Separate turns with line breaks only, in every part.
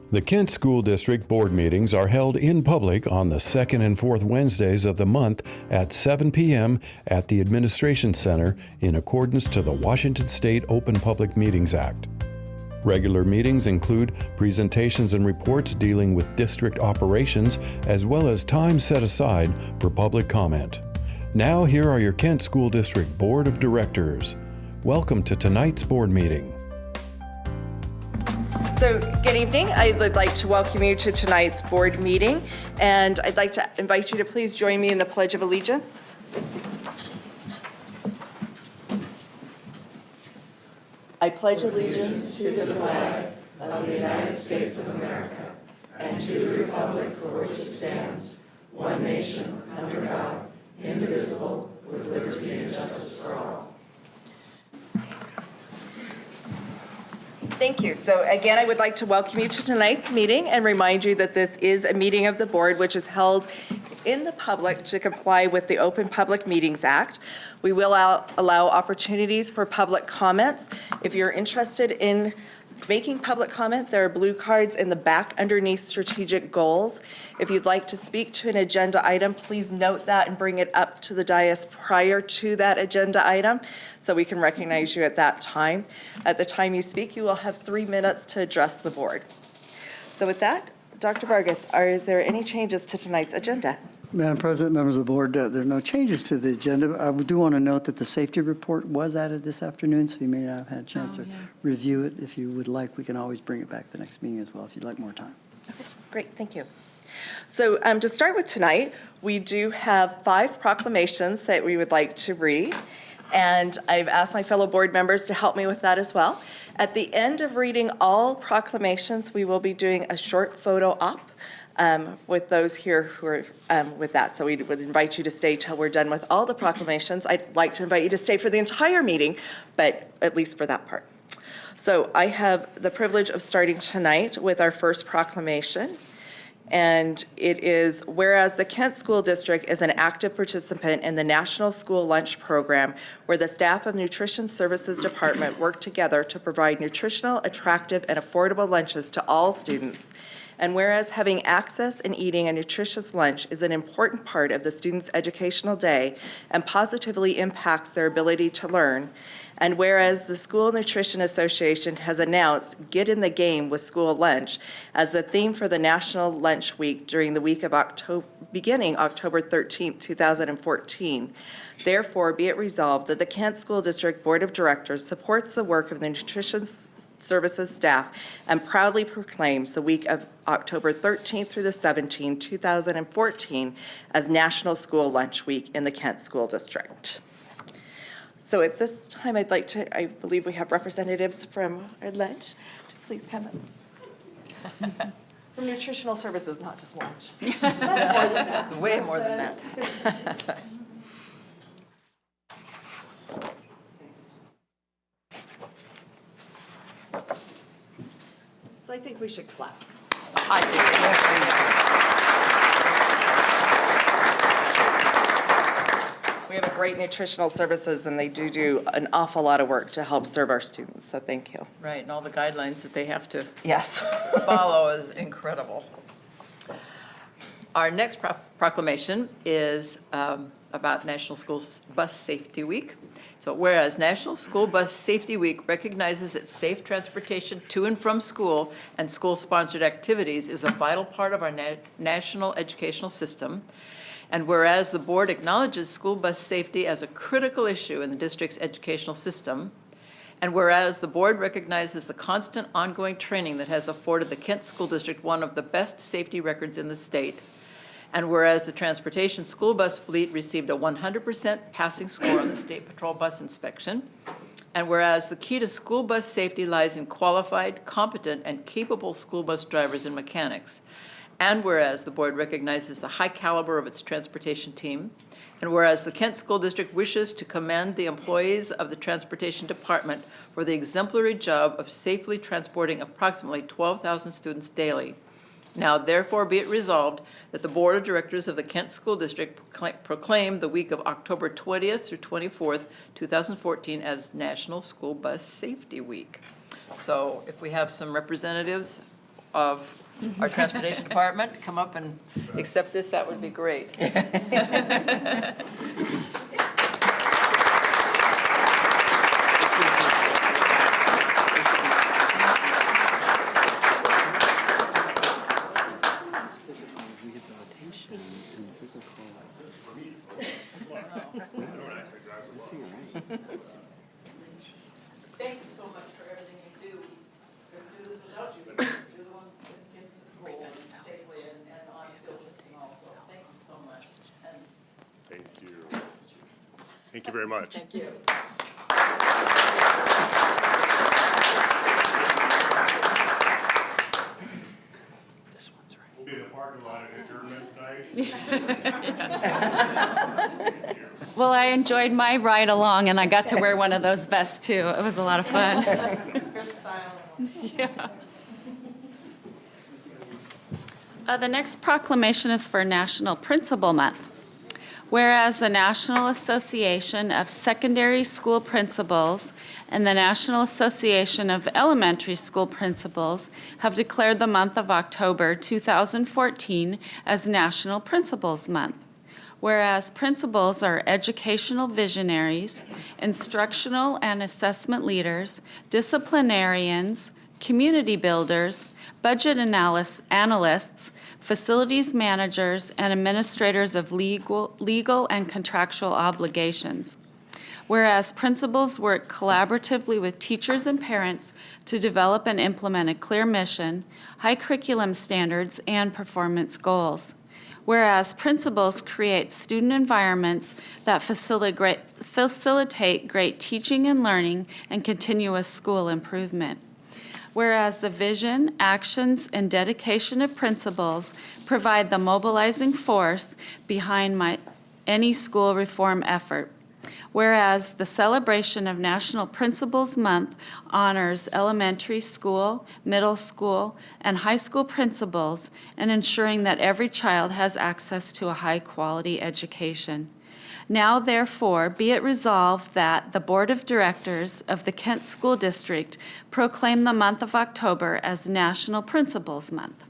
The Kent School District Board meetings are held in public on the second and fourth Wednesdays of the month at 7 p.m. at the Administration Center in accordance to the Washington State Open Public Meetings Act. Regular meetings include presentations and reports dealing with district operations, as well as time set aside for public comment. Now, here are your Kent School District Board of Directors. Welcome to tonight's board meeting.
So, good evening. I would like to welcome you to tonight's board meeting, and I'd like to invite you to please join me in the Pledge of Allegiance. I pledge allegiance to the flag of the United States of America and to the republic for which it stands, one nation, under God, indivisible, with liberty and justice for all. Thank you. So again, I would like to welcome you to tonight's meeting and remind you that this is a meeting of the board which is held in the public to comply with the Open Public Meetings Act. We will allow opportunities for public comments. If you're interested in making public comment, there are blue cards in the back underneath strategic goals. If you'd like to speak to an agenda item, please note that and bring it up to the dais prior to that agenda item so we can recognize you at that time. At the time you speak, you will have 3 minutes to address the board. So with that, Dr. Vargas, are there any changes to tonight's agenda?
Madam President, members of the board, there are no changes to the agenda. I do want to note that the safety report was added this afternoon, so you may not have had a chance to review it. If you would like, we can always bring it back the next meeting as well if you'd like more time.
Okay, great, thank you. So to start with tonight, we do have 5 proclamations that we would like to read, and I've asked my fellow board members to help me with that as well. At the end of reading all proclamations, we will be doing a short photo op with those here who are with that. So we would invite you to stay till we're done with all the proclamations. I'd like to invite you to stay for the entire meeting, but at least for that part. So I have the privilege of starting tonight with our first proclamation. And it is, whereas the Kent School District is an active participant in the National School Lunch Program, where the staff of Nutrition Services Department work together to provide nutritional, attractive, and affordable lunches to all students. And whereas having access and eating a nutritious lunch is an important part of the student's educational day and positively impacts their ability to learn, and whereas the School Nutrition Association has announced Get in the Game with School Lunch as the theme for the National Lunch Week during the week of beginning October 13th, 2014. Therefore, be it resolved that the Kent School District Board of Directors supports the work of the Nutrition Services staff and proudly proclaims the week of October 13th through the 17th, 2014 as National School Lunch Week in the Kent School District. So at this time, I'd like to, I believe we have representatives from our lunch to please come in. From nutritional services, not just lunch. More than that.
Way more than that.
So I think we should clap.
I
We have a great nutritional services, and they do an awful lot of work to help serve our students, so thank you.
Right, and all the guidelines that they have to
Yes.
follow is incredible. Our next proclamation is about National School Bus Safety Week. So whereas National School Bus Safety Week recognizes that safe transportation to and from school and school-sponsored activities is a vital part of our national educational system, and whereas the board acknowledges school bus safety as a critical issue in the district's educational system, and whereas the board recognizes the constant ongoing training that has afforded the Kent School District one of the best safety records in the state, and whereas the transportation school bus fleet received a 100% passing score on the State Patrol bus inspection, and whereas the key to school bus safety lies in qualified, competent, and capable school bus drivers and mechanics, and whereas the board recognizes the high caliber of its transportation team, and whereas the Kent School District wishes to commend the employees of the Transportation Department for the exemplary job of safely transporting approximately 12,000 students daily. Now, therefore, be it resolved that the Board of Directors of the Kent School District proclaim the week of October 20th through 24th, 2014 as National School Bus Safety Week. So if we have some representatives of our transportation department to come up and accept this, that would be great.
Physical rehabilitation and physical.
Thank you so much for everything you do. We couldn't do this without you, because you're the one that gets to school safely and on field trips and all, so thank you so much. And
Thank you. Thank you very much.
thank you.
This one's right.
We'll be in the parking lot at adjournment tonight.
Well, I enjoyed my ride along, and I got to wear one of those vests, too. It was a lot of fun. Yeah. The next proclamation is for National Principal Month. Whereas the National Association of Secondary School Principals and the National Association of Elementary School Principals have declared the month of October 2014 as National Principals Month. Whereas principals are educational visionaries, instructional and assessment leaders, disciplinarians, community builders, budget analysts, facilities managers, and administrators of legal and contractual obligations. Whereas principals work collaboratively with teachers and parents to develop and implement a clear mission, high curriculum standards, and performance goals. Whereas principals create student environments that facilitate great teaching and learning and continuous school improvement. Whereas the vision, actions, and dedication of principals provide the mobilizing force behind any school reform effort. Whereas the celebration of National Principals Month honors elementary school, middle school, and high school principals and ensuring that every child has access to a high-quality education. Now, therefore, be it resolved that the Board of Directors of the Kent School District proclaim the month of October as National Principals Month.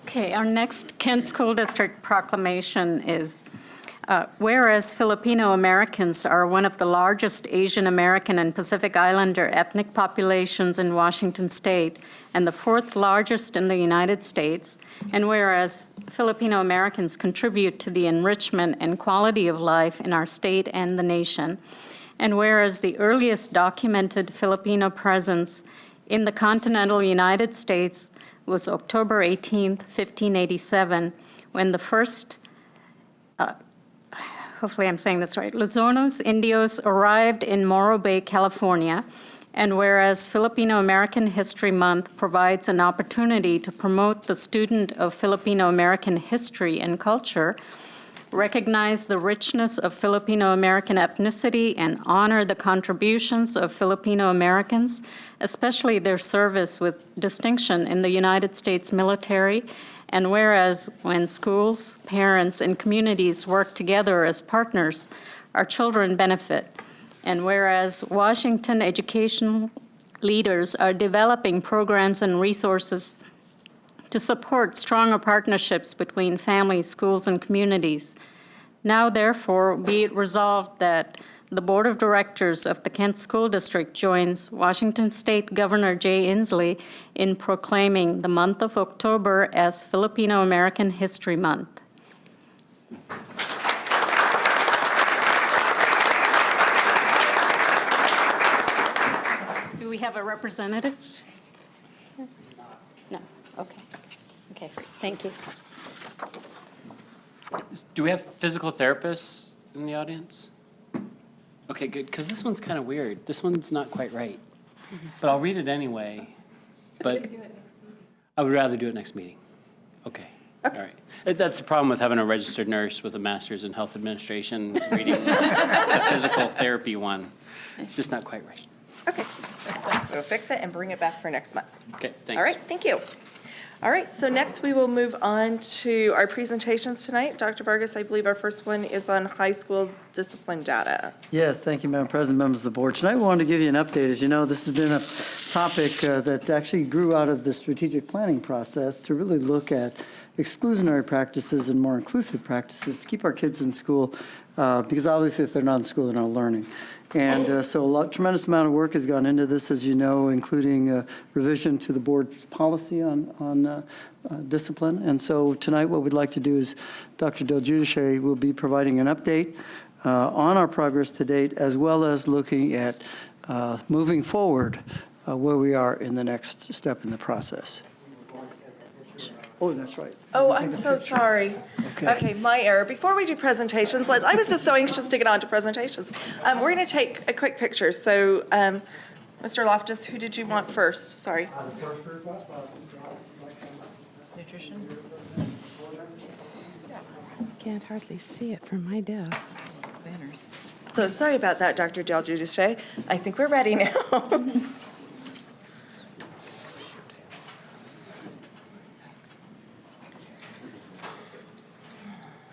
Okay, our next Kent School District proclamation is, whereas Filipino Americans are one of the largest Asian American and Pacific Islander ethnic populations in Washington State and the fourth largest in the United States, and whereas Filipino Americans contribute to the enrichment and quality of life in our state and the nation, and whereas the earliest documented Filipino presence in the continental United States was October 18, 1587, when the first, hopefully I'm saying this right, Luzornos Indios arrived in Morro Bay, California, and whereas Filipino American History Month provides an opportunity to promote the student of Filipino American history and culture, recognize the richness of Filipino American ethnicity, and honor the contributions of Filipino Americans, especially their service with distinction in the United States military. And whereas when schools, parents, and communities work together as partners, our children benefit. And whereas Washington educational leaders are developing programs and resources to support stronger partnerships between families, schools, and communities. Now, therefore, be it resolved that the Board of Directors of the Kent School District joins Washington State Governor Jay Inslee in proclaiming the month of October as Filipino American History Month. Do we have a representative? No. Okay. Okay, thank you.
Do we have physical therapists in the audience? Okay, good, because this one's kind of weird. This one's not quite right. But I'll read it anyway. But I would rather do it next meeting. Okay. All right. That's the problem with having a registered nurse with a master's in health administration reading the physical therapy one. It's just not quite right.
Okay. We'll fix it and bring it back for next month.
Okay, thanks.
All right, thank you. All right, so next we will move on to our presentations tonight. Dr. Vargas, I believe our first one is on high school discipline data.
Yes, thank you, Madam President, members of the board. Tonight we wanted to give you an update. As you know, this has been a topic that actually grew out of the strategic planning process to really look at exclusionary practices and more inclusive practices to keep our kids in school, because obviously if they're not in school, they're not learning. And so tremendous amount of work has gone into this, as you know, including revision to the board's policy on discipline. And so tonight what we'd like to do is Dr. Del Giudice will be providing an update on our progress to date, as well as looking at moving forward where we are in the next step in the process. Oh, that's right.
Oh, I'm so sorry. Okay, my error. Before we do presentations, I was just so anxious to get on to presentations. We're going to take a quick picture. So, Mr. Loftus, who did you want first? Sorry.
Nutrition?
Can't hardly see it from my desk.
Banners.
So sorry about that, Dr. Del Giudice. I think we're ready now.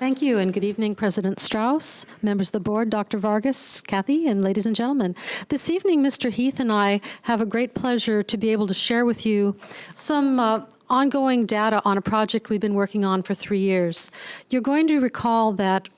Thank you, and good evening, President Strauss, members of the board, Dr. Vargas, Kathy, and ladies and gentlemen. This evening, Mr. Heath and I have a great pleasure to be able to share with you some ongoing data on a project we've been working on for 3 years. You're going to recall that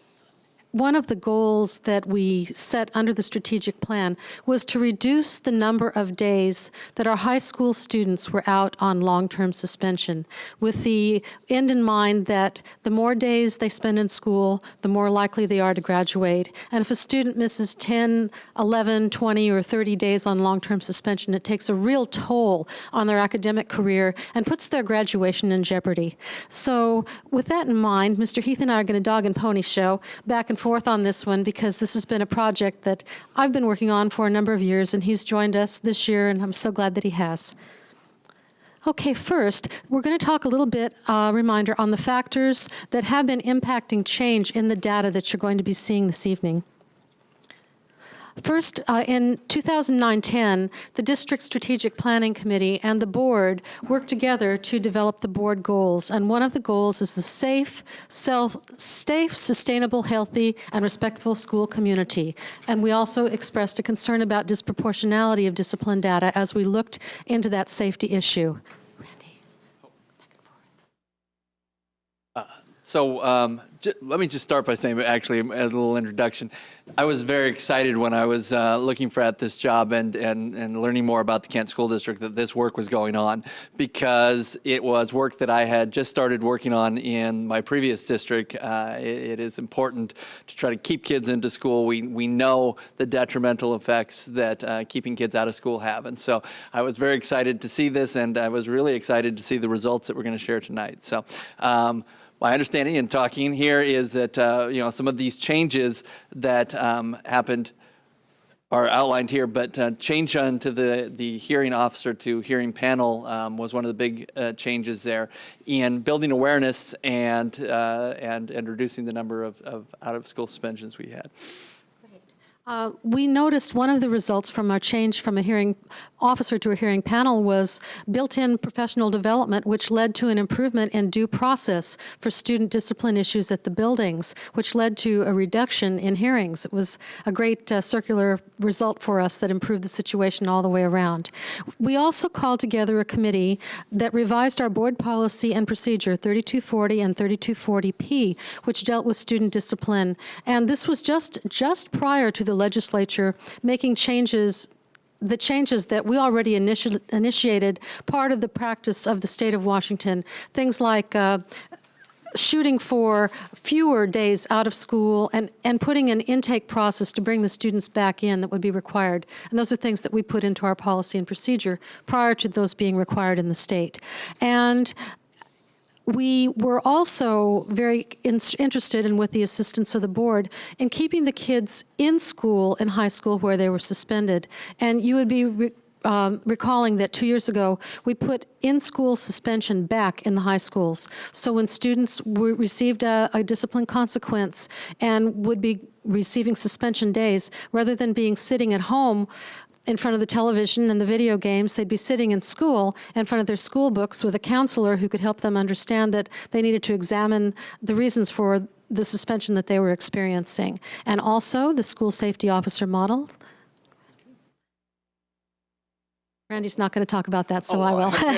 one of the goals that we set under the strategic plan was to reduce the number of days that our high school students were out on long-term suspension, with the end in mind that the more days they spend in school, the more likely they are to graduate. And if a student misses 10, 11, 20, or 30 days on long-term suspension, it takes a real toll on their academic career and puts their graduation in jeopardy. So with that in mind, Mr. Heath and I are going to dog and pony show back and forth on this one, because this has been a project that I've been working on for a number of years, and he's joined us this year, and I'm so glad that he has. Okay, first, we're going to talk a little bit, reminder, on the factors that have been impacting change in the data that you're going to be seeing this evening. First, in 2009-10, the District Strategic Planning Committee and the board worked together to develop the board goals. And one of the goals is the safe, sustainable, healthy, and respectful school community. And we also expressed a concern about disproportionality of discipline data as we looked into that safety issue. Randy, back and forth.
So let me just start by saying, actually, as a little introduction, I was very excited when I was looking at this job and learning more about the Kent School District that this work was going on, because it was work that I had just started working on in my previous district. It is important to try to keep kids into school. We know the detrimental effects that keeping kids out of school have. And so I was very excited to see this, and I was really excited to see the results that we're going to share tonight. So. My understanding in talking here is that some of these changes that happened are outlined here, but change onto the hearing officer to hearing panel was one of the big changes there in building awareness and reducing the number of out-of-school suspensions we had.
We noticed one of the results from our change from a hearing officer to a hearing panel was built-in professional development, which led to an improvement in due process for student discipline issues at the buildings, which led to a reduction in hearings. It was a great circular result for us that improved the situation all the way around. We also called together a committee that revised our board policy and procedure 3240 and 3240P, which dealt with student discipline. And this was just prior to the legislature making the changes that we already initiated, part of the practice of the state of Washington, things like shooting for fewer days out of school and putting an intake process to bring the students back in that would be required. And those are things that we put into our policy and procedure prior to those being required in the state. And we were also very interested, and with the assistance of the board, in keeping the kids in school, in high school, where they were suspended. And you would be recalling that 2 years ago, we put in-school suspension back in the high schools. So when students received a discipline consequence and would be receiving suspension days, rather than being sitting at home in front of the television and the video games, they'd be sitting in school in front of their school books with a counselor who could help them understand that they needed to examine the reasons for the suspension that they were experiencing. And also the school safety officer model. Randy's not going to talk about that, so I will. Go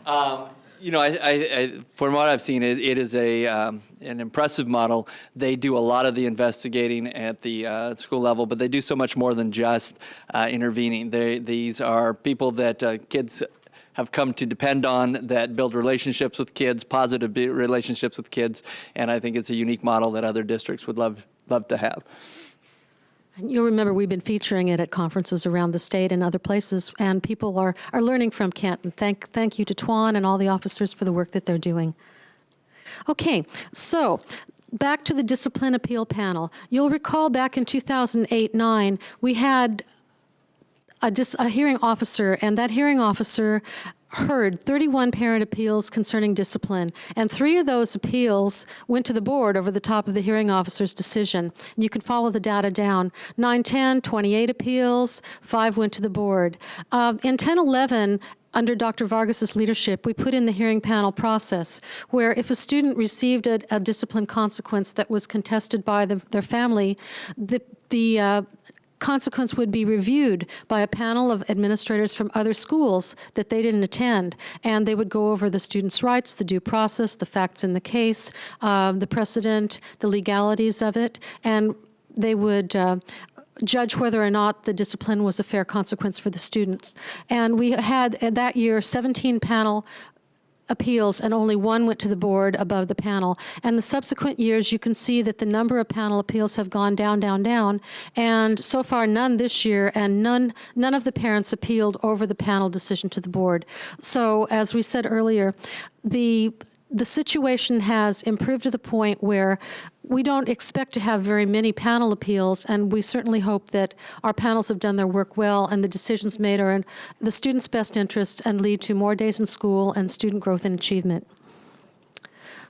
ahead.
You know, I from what I've seen, it is an impressive model. They do a lot of the investigating at the school level, but they do so much more than just intervening. These are people that kids have come to depend on, that build relationships with kids, positive relationships with kids, and I think it's a unique model that other districts would love to have.
You'll remember we've been featuring it at conferences around the state and other places, and people are learning from Kent. And thank you to Tuan and all the officers for the work that they're doing. Okay, so back to the discipline appeal panel. You'll recall back in 2008-9, we had a hearing officer, and that hearing officer heard 31 parent appeals concerning discipline, and 3 of those appeals went to the board over the top of the hearing officer's decision. You can follow the data down. 9-10, 28 appeals, 5 went to the board. In 10-11, under Dr. Vargas's leadership, we put in the hearing panel process, where if a student received a discipline consequence that was contested by their family, the consequence would be reviewed by a panel of administrators from other schools that they didn't attend, and they would go over the student's rights, the due process, the facts in the case, the precedent, the legalities of it, and they would judge whether or not the discipline was a fair consequence for the students. And we had, that year, 17 panel appeals, and only 1 went to the board above the panel. And the subsequent years, you can see that the number of panel appeals have gone down, down, down, and so far none this year, and none of the parents appealed over the panel decision to the board. So as we said earlier, the situation has improved to the point where we don't expect to have very many panel appeals, and we certainly hope that our panels have done their work well and the decisions made are in the students' best interests and lead to more days in school and student growth and achievement.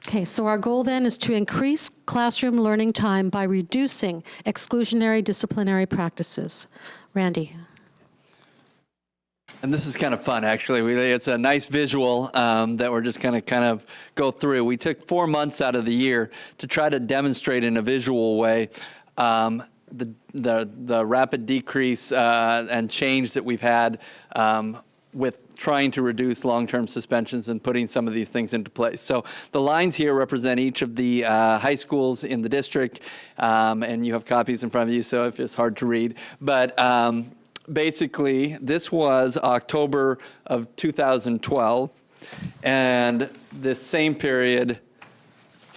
Okay, so our goal then is to increase classroom learning time by reducing exclusionary disciplinary practices. Randy.
And this is kind of fun, actually. It's a nice visual that we're just going to kind of go through. We took 4 months out of the year to try to demonstrate in a visual way the rapid decrease and change that we've had with trying to reduce long-term suspensions and putting some of these things into place. So the lines here represent each of the high schools in the district, and you have copies in front of you, so if it's hard to read. But basically, this was October of 2012, and this same period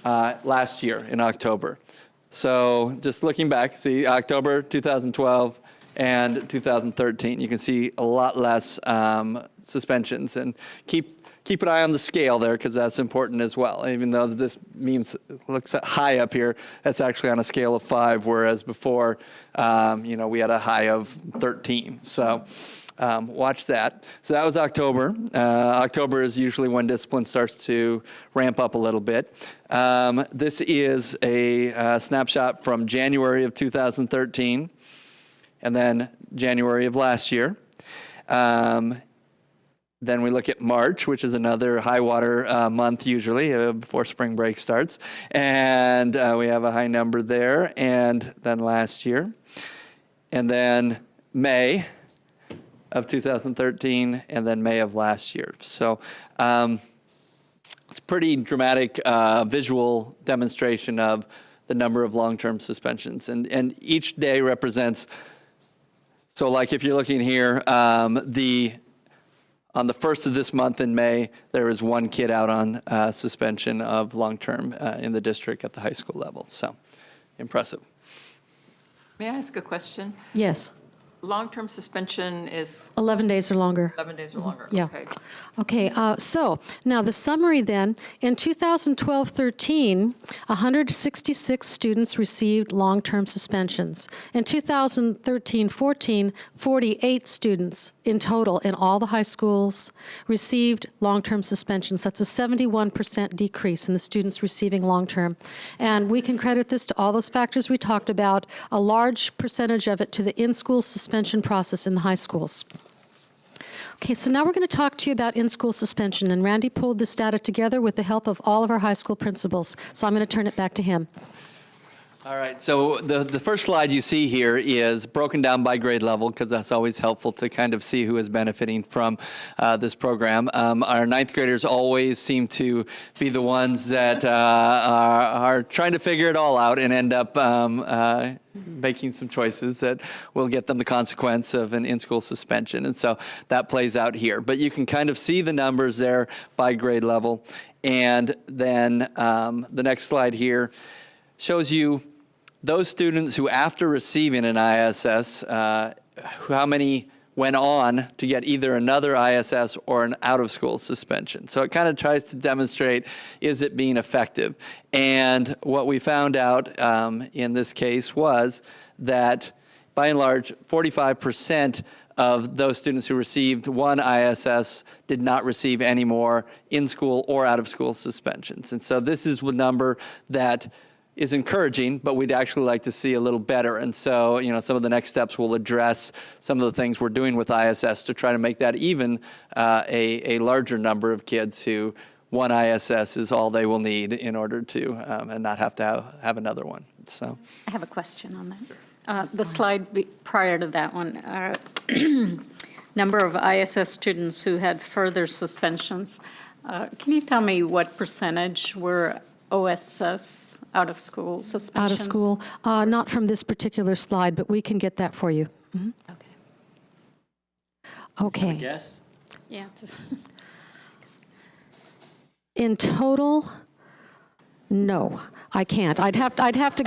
last year in October. So just looking back, see October 2012 and 2013. You can see a lot less suspensions, and keep an eye on the scale there, because that's important as well. Even though this looks high up here, that's actually on a scale of 5, whereas before, we had a high of 13. So watch that. So that was October. October is usually when discipline starts to ramp up a little bit. This is a snapshot from January of 2013, and then January of last year. Then we look at March, which is another high water month usually before spring break starts. And we have a high number there. And then last year. And then May of 2013. And then May of last year. So it's a pretty dramatic visual demonstration of the number of long-term suspensions. And each day represents, so like if you're looking here, on the 1st of this month in May, there was 1 kid out on suspension of long-term in the district at the high school level. So, impressive.
May I ask a question?
Yes.
long-term suspension is
11 days or longer.
11 days or longer?
Yeah.
Okay.
Okay, so now the summary then, in 2012-13, 166 students received long-term suspensions. In 2013-14, 48 students in total in all the high schools received long-term suspensions. That's a 71% decrease in the students receiving long-term. And we can credit this to all those factors we talked about, a large percentage of it to the in-school suspension process in the high schools. Okay, so now we're going to talk to you about in-school suspension, and Randy pulled this data together with the help of all of our high school principals. So I'm going to turn it back to him.
All right, so the first slide you see here is broken down by grade level, because that's always helpful to kind of see who is benefiting from this program. Our ninth graders always seem to be the ones that are trying to figure it all out and end up making some choices that will get them the consequence of an in-school suspension. And so that plays out here. But you can kind of see the numbers there by grade level. And then the next slide here shows you those students who, after receiving an ISS, how many went on to get either another ISS or an out-of-school suspension. So it kind of tries to demonstrate, is it being effective? And what we found out in this case was that, by and large, 45% of those students who received one ISS did not receive any more in-school or out-of-school suspensions. And so this is the number that is encouraging, but we'd actually like to see a little better. And so, some of the next steps will address some of the things we're doing with ISS to try to make that even a larger number of kids who one ISS is all they will need in order to and not have to have another one. So
I have a question on that. The slide prior to that one, number of ISS students who had further suspensions. Can you tell me what percentage were OSS, out-of-school suspensions?
Out of school, not from this particular slide, but we can get that for you. Mhm.
Have a
Okay.
guess?
Yeah. Just
In total, no, I can't. I'd have to.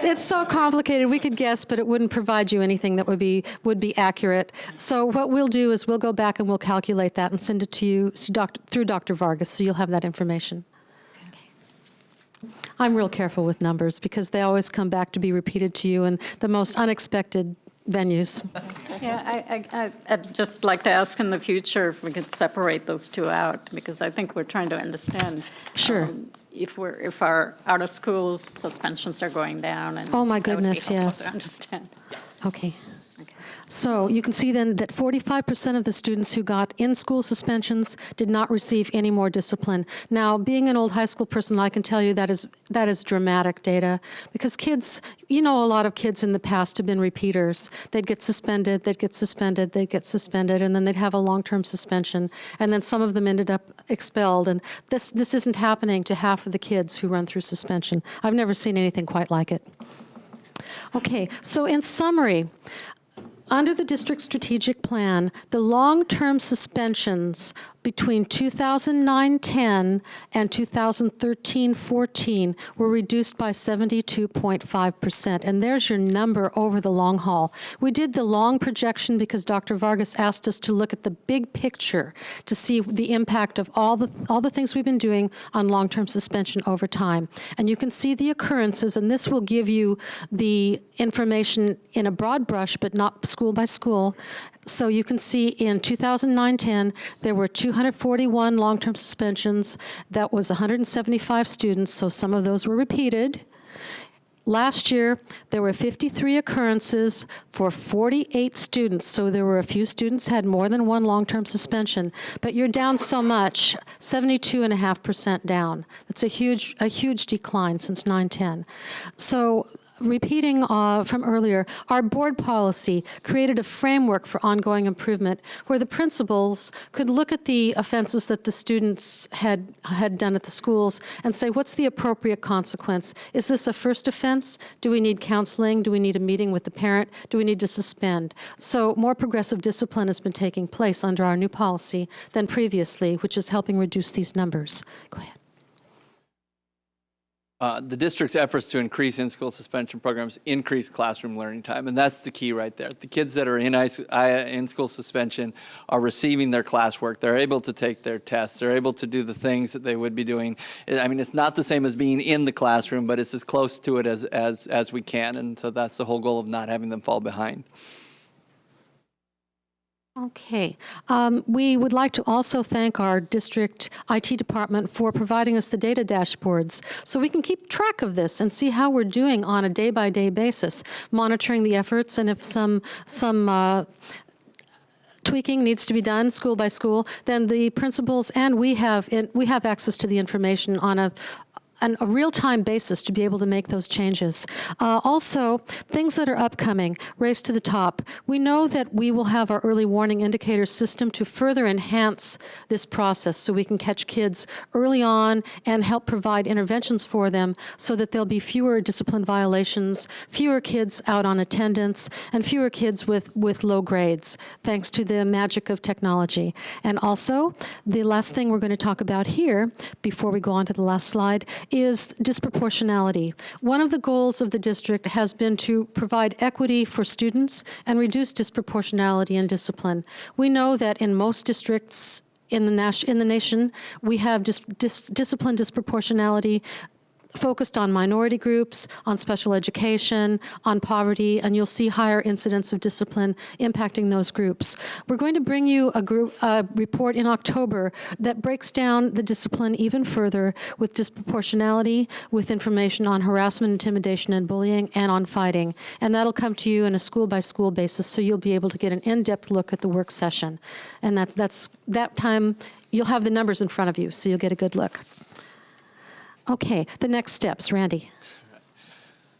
It's so complicated. We could guess, but it wouldn't provide you anything that would be accurate. So what we'll do is we'll go back and we'll calculate that and send it to you through Dr. Vargas, so you'll have that information. I'm real careful with numbers because they always come back to be repeated to you in the most unexpected venues.
Yeah, I'd just like to ask in the future if we could separate those two out, because I think we're trying to understand.
Sure.
If our out-of-school suspensions are going down. And
Oh, my
that would be
goodness,
helpful
yes.
to understand.
Okay. So you can see then that 45% of the students who got in-school suspensions did not receive any more discipline. Now, being an old high school person, I can tell you that is dramatic data, because kids, a lot of kids in the past have been repeaters. They'd get suspended, they'd get suspended, they'd get suspended, and then they'd have a long-term suspension, and then some of them ended up expelled. And this isn't happening to half of the kids who run through suspension. I've never seen anything quite like it. Okay, so in summary, under the district strategic plan, the long-term suspensions between 2009-10 and 2013-14 were reduced by 72.5%. And there's your number over the long haul. We did the long projection because Dr. Vargas asked us to look at the big picture to see the impact of all the things we've been doing on long-term suspension over time. And you can see the occurrences, and this will give you the information in a broad brush, but not school by school. So you can see in 2009-10, there were 241 long-term suspensions. That was 175 students, so some of those were repeated. Last year, there were 53 occurrences for 48 students, so there were a few students had more than one long-term suspension. But you're down so much, 72.5% down. That's a huge decline since 9-10. So repeating from earlier, our board policy created a framework for ongoing improvement where the principals could look at the offenses that the students had done at the schools and say, what's the appropriate consequence? Is this a first offense? Do we need counseling? Do we need a meeting with the parent? Do we need to suspend? So more progressive discipline has been taking place under our new policy than previously, which is helping reduce these numbers. Go ahead.
The district's efforts to increase in-school suspension programs increase classroom learning time, and that's the key right there. The kids that are in-school suspension are receiving their classwork. They're able to take their tests. They're able to do the things that they would be doing. I mean, it's not the same as being in the classroom, but it's as close to it as we can, and so that's the whole goal of not having them fall behind.
Okay. We would like to also thank our district IT department for providing us the data dashboards so we can keep track of this and see how we're doing on a day-by-day basis, monitoring the efforts, and if some tweaking needs to be done school by school, then the principals and we have access to the information on a real-time basis to be able to make those changes. Also, things that are upcoming, race to the top. We know that we will have our early warning indicator system to further enhance this process so we can catch kids early on and help provide interventions for them so that there'll be fewer discipline violations, fewer kids out on attendance, and fewer kids with low grades, thanks to the magic of technology. And also, the last thing we're going to talk about here, before we go on to the last slide, is disproportionality. One of the goals of the district has been to provide equity for students and reduce disproportionality in discipline. We know that in most districts in the nation, we have discipline disproportionality focused on minority groups, on special education, on poverty, and you'll see higher incidents of discipline impacting those groups. We're going to bring you a report in October that breaks down the discipline even further with disproportionality, with information on harassment, intimidation, and bullying, and on fighting. And that'll come to you in a school-by-school basis, so you'll be able to get an in-depth look at the work session. And that time, you'll have the numbers in front of you, so you'll get a good look. Okay, the next steps, Randy.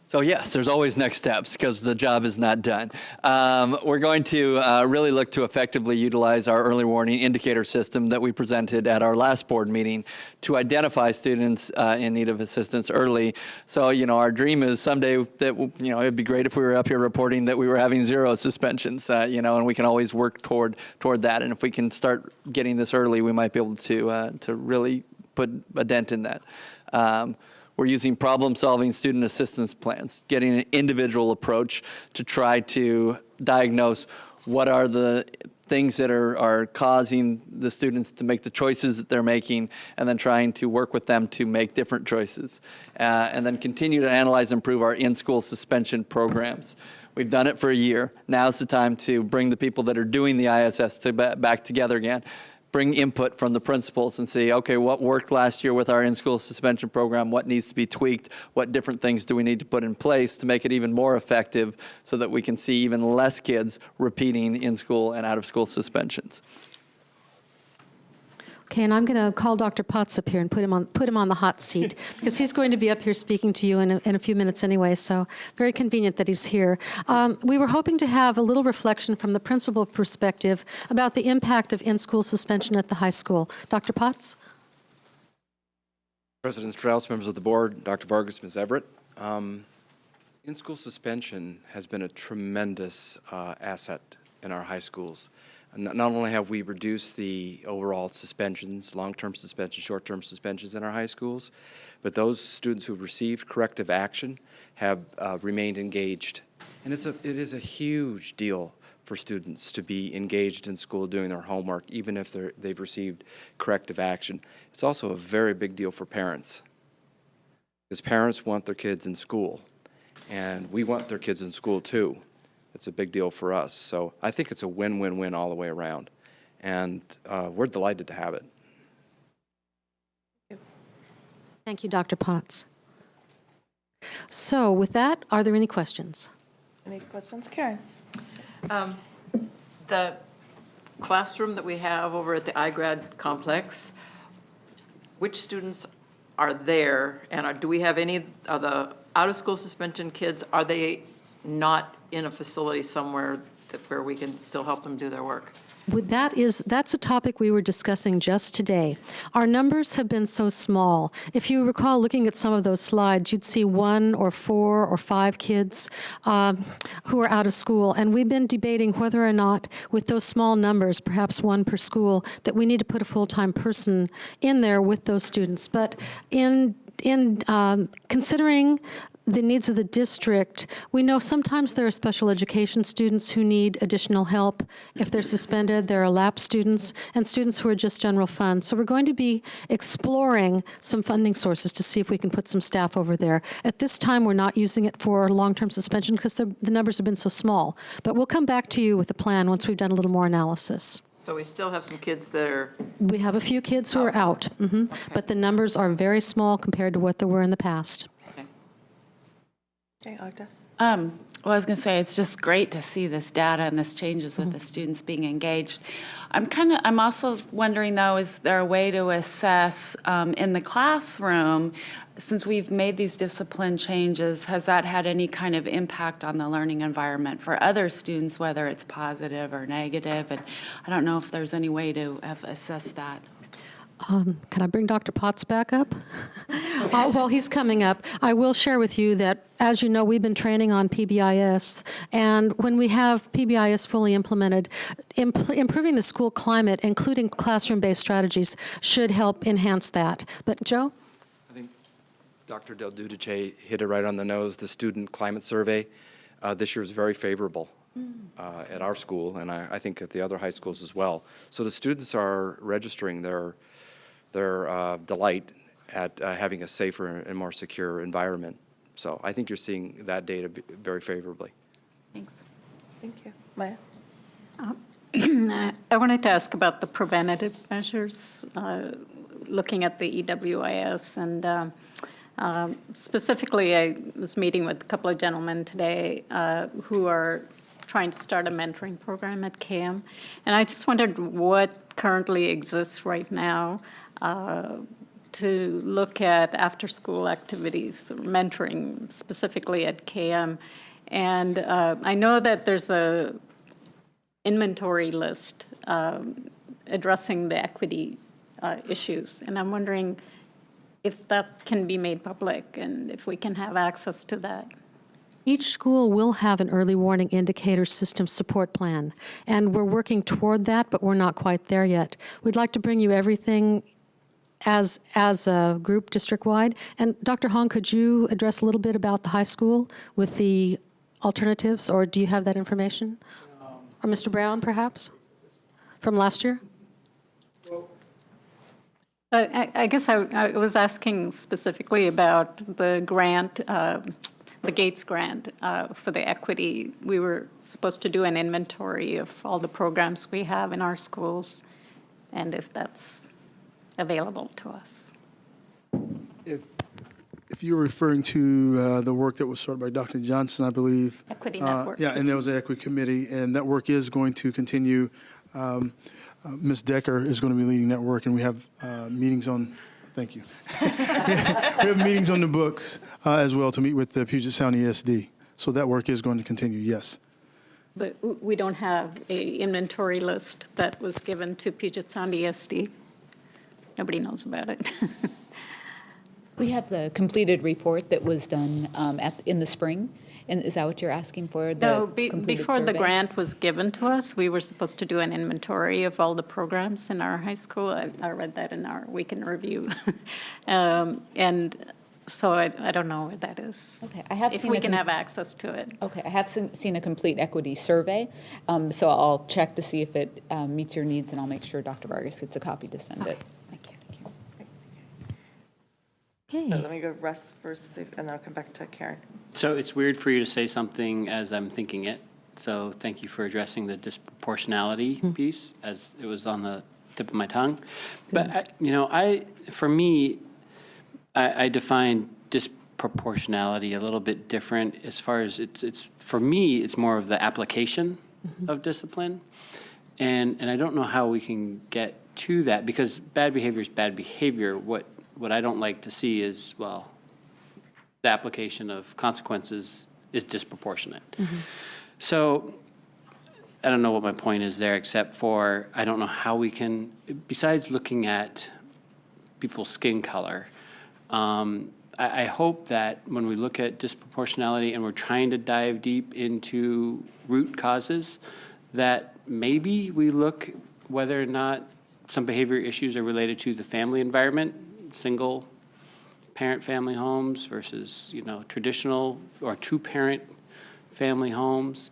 So yes, there's always next steps because the job is not done. We're going to really look to effectively utilize our early warning indicator system that we presented at our last board meeting to identify students in need of assistance early. So, our dream is someday that, it'd be great if we were up here reporting that we were having 0 suspensions, and we can always work toward that. And if we can start getting this early, we might be able to really put a dent in that. We're using problem-solving student assistance plans, getting an individual approach to try to diagnose what are the things that are causing the students to make the choices that they're making, and then trying to work with them to make different choices. And then continue to analyze and improve our in-school suspension programs. We've done it for a year. Now's the time to bring the people that are doing the ISS back together again. Bring input from the principals and see, okay, what worked last year with our in-school suspension program, what needs to be tweaked, what different things do we need to put in place to make it even more effective so that we can see even less kids repeating in-school and out-of-school suspensions.
Okay, and I'm going to call Dr. Potts up here and put him on the hot seat because he's going to be up here speaking to you in a few minutes anyway, so very convenient that he's here. We were hoping to have a little reflection from the principal perspective about the impact of in-school suspension at the high school. Dr. Potts?
President Strauss, members of the board, Dr. Vargas, Ms. Everett. In-school suspension has been a tremendous asset in our high schools. Not only have we reduced the overall suspensions, long-term suspensions, short-term suspensions in our high schools, but those students who received corrective action have remained engaged. And it is a huge deal for students to be engaged in school doing their homework, even if they've received corrective action. It's also a very big deal for parents, because parents want their kids in school, and we want their kids in school too. It's a big deal for us. So I think it's a win-win-win all the way around. And we're delighted to have it.
Thank you, Dr. Potts. So with that, are there any questions?
Any questions? Karen?
The classroom that we have over at the iGrad complex, which students are there? And do we have any of the out-of-school suspension kids? Are they not in a facility somewhere where we can still help them do their work?
That's a topic we were discussing just today. Our numbers have been so small. If you recall looking at some of those slides, you'd see 1 or 4 or 5 kids who are out of school. And we've been debating whether or not, with those small numbers, perhaps 1 per school, that we need to put a full-time person in there with those students. But in considering the needs of the district, we know sometimes there are special education students who need additional help. If they're suspended, there are LAP students and students who are just general fund. So we're going to be exploring some funding sources to see if we can put some staff over there. At this time, we're not using it for long-term suspension because the numbers have been so small. But we'll come back to you with a plan once we've done a little more analysis.
So we still have some kids that are,
We have a few kids who are out, but the numbers are very small compared to what there were in the past.
Okay, Agda?
Well, I was going to say, it's just great to see this data and this changes with the students being engaged. I'm also wondering, though, is there a way to assess in the classroom, since we've made these discipline changes, has that had any kind of impact on the learning environment for other students, whether it's positive or negative? And I don't know if there's any way to have assessed that.
Can I bring Dr. Potts back up? While he's coming up, I will share with you that, as you know, we've been training on PBIS, and when we have PBIS fully implemented, improving the school climate, including classroom-based strategies, should help enhance that. But Joe?
I think Dr. Del Dudice hit it right on the nose. The student climate survey this year is very favorable at our school, and I think at the other high schools as well. So the students are registering their delight at having a safer and more secure environment. So I think you're seeing that data very favorably.
Thanks.
Thank you. Maya?
I wanted to ask about the preventative measures, looking at the EWIS, and specifically, I was meeting with a couple of gentlemen today who are trying to start a mentoring program at KM, and I just wondered what currently exists right now to look at after-school activities, mentoring specifically at KM. And I know that there's a inventory list addressing the equity issues, and I'm wondering if that can be made public and if we can have access to that.
Each school will have an early warning indicator system support plan, and we're working toward that, but we're not quite there yet. We'd like to bring you everything as a group district-wide. And Dr. Hong, could you address a little bit about the high school with the alternatives, or do you have that information? Or Mr. Brown, perhaps, from last year?
I guess I was asking specifically about the grant, the Gates grant for the equity. We were supposed to do an inventory of all the programs we have in our schools, and if that's available to us.
If you're referring to the work that was started by Dr. Johnson, I believe.
Equity Network.
Yeah, and there was an equity committee, and that work is going to continue. Ms. Decker is going to be leading that work, and we have meetings on, thank you. We have meetings on the books as well to meet with the Puget Sound ESD. So that work is going to continue, yes.
But we don't have a inventory list that was given to Puget Sound ESD. Nobody knows about it.
We have the completed report that was done in the spring. And is that what you're asking for?
No, before the grant was given to us, we were supposed to do an inventory of all the programs in our high school. I read that in our weekend review. And so I don't know what that is.
Okay, I have
if
seen
we can have access to it.
Okay, I have seen a complete equity survey, so I'll check to see if it meets your needs, and I'll make sure Dr. Vargas gets a copy to send it.
Thank you.
Okay.
So let me go Russ first, and then I'll come back to Karen.
So it's weird for you to say something as I'm thinking it. So thank you for addressing the disproportionality piece, as it was on the tip of my tongue. But, for me, I define disproportionality a little bit different as far as it's for me, it's more of the application of discipline. And I don't know how we can get to that, because bad behavior is bad behavior. What I don't like to see is, well, the application of consequences is disproportionate. So I don't know what my point is there, except for I don't know how we can, besides looking at people's skin color, I hope that when we look at disproportionality and we're trying to dive deep into root causes, that maybe we look whether or not some behavior issues are related to the family environment, single parent family homes versus, traditional or two-parent family homes.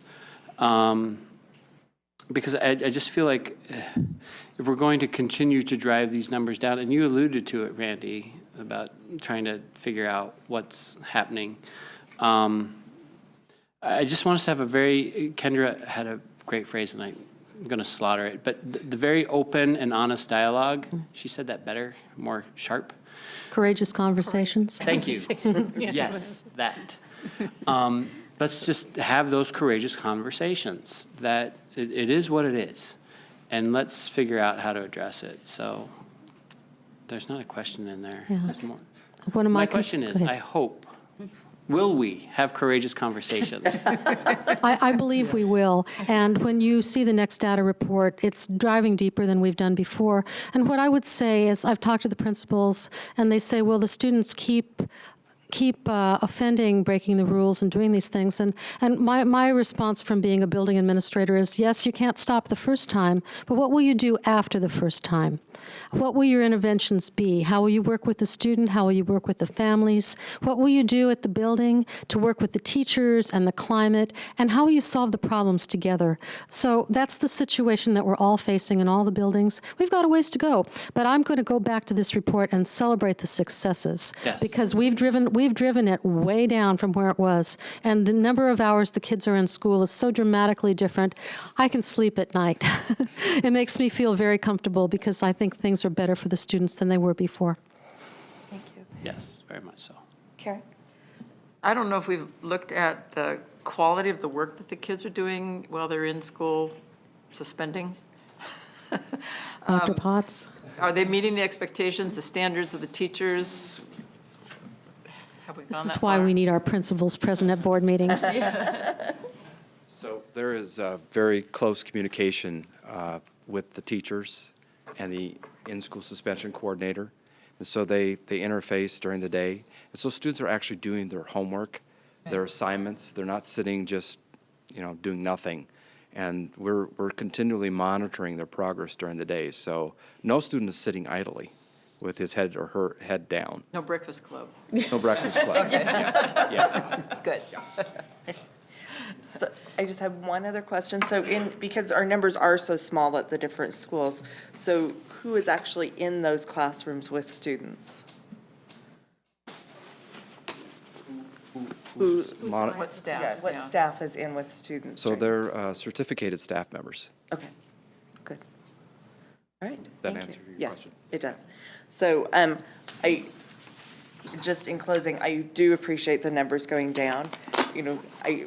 Because I just feel like if we're going to continue to drive these numbers down, and you alluded to it, Randy, about trying to figure out what's happening. I just want us to have Kendra had a great phrase, and I'm going to slaughter it, but the very open and honest dialogue, she said that better, more sharp.
Courageous conversations.
Thank you. Yes, that. Let's just have those courageous conversations, that it is what it is, and let's figure out how to address it. So there's not a question in there.
Yeah.
There's more.
One of
My question is,
go
I
ahead.
hope, will we have courageous conversations?
I believe we will. And when you see the next data report, it's driving deeper than we've done before. And what I would say is, I've talked to the principals, and they say, well, the students keep offending, breaking the rules, and doing these things. And my response from being a building administrator is, yes, you can't stop the first time, but what will you do after the first time? What will your interventions be? How will you work with the student? How will you work with the families? What will you do at the building to work with the teachers and the climate? And how will you solve the problems together? So that's the situation that we're all facing in all the buildings. We've got a ways to go, but I'm going to go back to this report and celebrate the successes.
Yes.
Because we've driven it way down from where it was, and the number of hours the kids are in school is so dramatically different. I can sleep at night. It makes me feel very comfortable because I think things are better for the students than they were before.
Thank you.
Yes, very much so.
Karen?
I don't know if we've looked at the quality of the work that the kids are doing while they're in school suspending.
Dr. Potts?
Are they meeting the expectations, the standards of the teachers? Have we gone
This is
that
why
far?
we need our principals present at board meetings.
So there is very close communication with the teachers and the in-school suspension coordinator. And so they interface during the day. And so students are actually doing their homework, their assignments. They're not sitting just, doing nothing. And we're continually monitoring their progress during the day. So no student is sitting idly with his head or her head down.
No breakfast club.
No breakfast club. Yeah.
Good.
So I just have one other question. So because our numbers are so small at the different schools, so who is actually in those classrooms with students?
What staff?
Yeah, what staff is in with students?
So
during-
they're certificated staff members.
Okay, good. All right,
That
thank
answer
you.
your
Yes,
question?
it does. So just in closing, I do appreciate the numbers going down.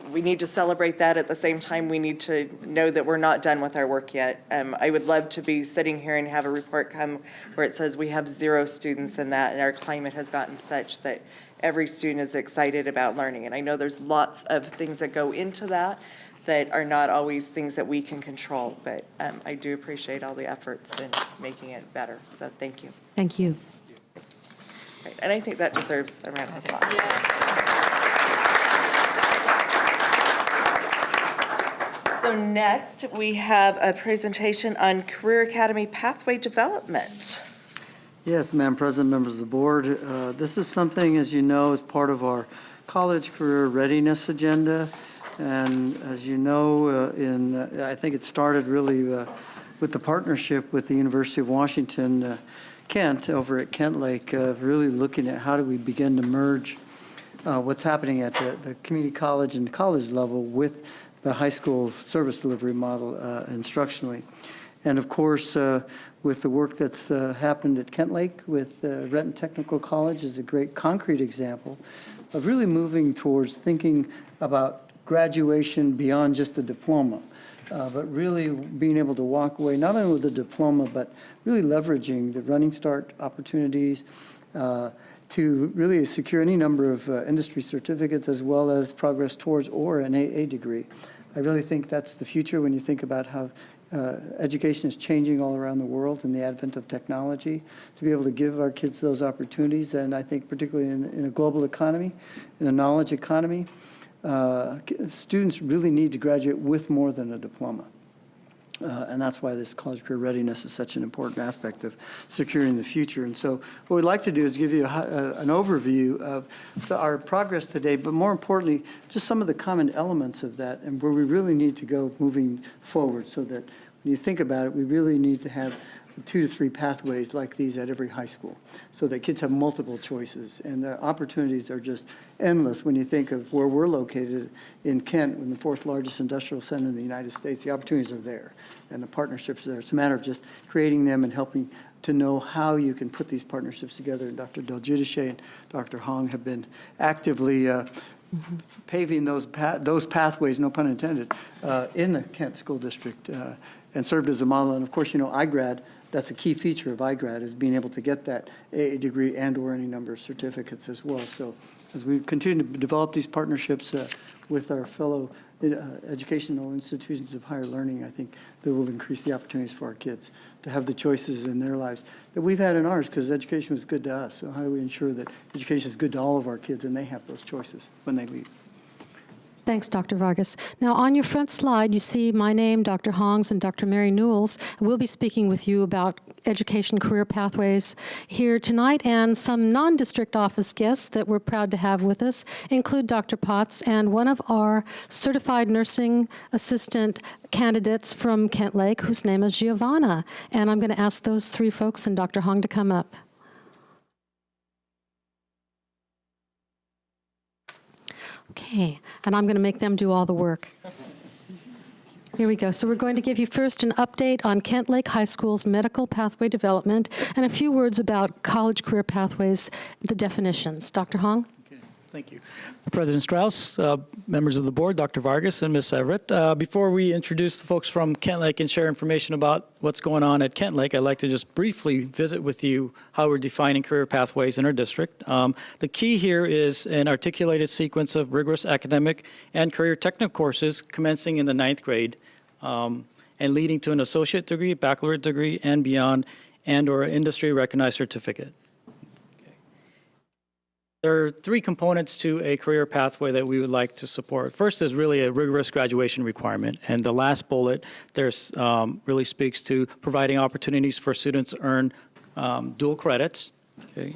We need to celebrate that. At the same time, we need to know that we're not done with our work yet. I would love to be sitting here and have a report come where it says we have 0 students in that, and our climate has gotten such that every student is excited about learning. And I know there's lots of things that go into that are not always things that we can control, but I do appreciate all the efforts in making it better. So thank you.
Thank you.
Right, and I think that deserves a round of applause. So next, we have a presentation on Career Academy Pathway Development.
Yes, Madam President, members of the board. This is something, as you know, is part of our college career readiness agenda. And as you know, I think it started really with the partnership with the University of Washington, Kent, over at Kent Lake, really looking at how do we begin to merge what's happening at the community college and college level with the high school service delivery model instructionally. And of course, with the work that's happened at Kent Lake with Renton Technical College is a great concrete example of really moving towards thinking about graduation beyond just a diploma, but really being able to walk away not only with a diploma, but really leveraging the Running Start opportunities to really secure any number of industry certificates as well as progress towards or an AA degree. I really think that's the future when you think about how education is changing all around the world in the advent of technology, to be able to give our kids those opportunities. And I think particularly in a global economy, in a knowledge economy, students really need to graduate with more than a diploma. And that's why this college career readiness is such an important aspect of securing the future. And so what we'd like to do is give you an overview of our progress today, but more importantly, just some of the common elements of that and where we really need to go moving forward, so that when you think about it, we really need to have 2 to 3 pathways like these at every high school, so that kids have multiple choices. And the opportunities are just endless when you think of where we're located in Kent, in the 4th largest industrial center in the United States. The opportunities are there, and the partnerships are there. It's a matter of just creating them and helping to know how you can put these partnerships together. And Dr. Del Giudice and Dr. Hong have been actively paving those pathways, no pun intended, in the Kent School District, and served as a model. And of course, you know, iGrad, that's a key feature of iGrad, is being able to get that AA degree and or any number of certificates as well. So as we continue to develop these partnerships with our fellow educational institutions of higher learning, I think that will increase the opportunities for our kids to have the choices in their lives that we've had in ours, because education was good to us. So how do we ensure that education is good to all of our kids and they have those choices when they leave?
Thanks, Dr. Vargas. Now, on your front slide, you see my name, Dr. Hongs, and Dr. Mary Newells. We'll be speaking with you about education career pathways here tonight, and some non-district office guests that we're proud to have with us include Dr. Potts and one of our certified nursing assistant candidates from Kent Lake, whose name is Giovanna. And I'm going to ask those 3 folks and Dr. Hong to come up. Okay, and I'm going to make them do all the work. Here we go. So we're going to give you first an update on Kent Lake High School's medical pathway development and a few words about college career pathways, the definitions. Dr. Hong?
Okay, thank you. President Strauss, members of the board, Dr. Vargas and Ms. Everett. Before we introduce the folks from Kent Lake and share information about what's going on at Kent Lake, I'd like to just briefly visit with you how we're defining career pathways in our district. The key here is an articulated sequence of rigorous academic and career technical courses commencing in the 9th grade and leading to an associate degree, baccalaureate degree, and beyond, and or industry recognized certificate. There are 3 components to a career pathway that we would like to support. First is really a rigorous graduation requirement, and the last bullet there really speaks to providing opportunities for students to earn dual credits, okay,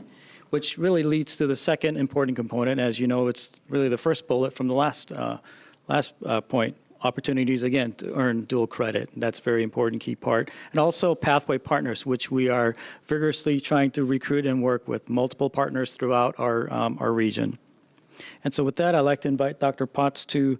which really leads to the second important component. As you know, it's really the first bullet from the last point. Opportunities, again, to earn dual credit. That's a very important key part. And also pathway partners, which we are vigorously trying to recruit and work with multiple partners throughout our region. And so with that, I'd like to invite Dr. Potts to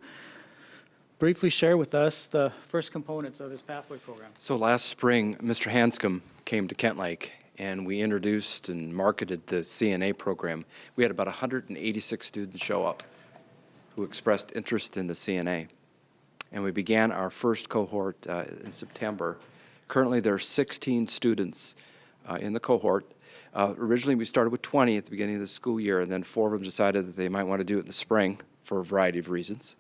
briefly share with us the first components of his pathway program.
So last spring, Mr. Hanscom came to Kent Lake, and we introduced and marketed the CNA program. We had about 186 students show up who expressed interest in the CNA. And we began our first cohort in September. Currently, there are 16 students in the cohort. Originally, we started with 20 at the beginning of the school year, and then 4 of them decided that they might want to do it in the spring for a variety of reasons.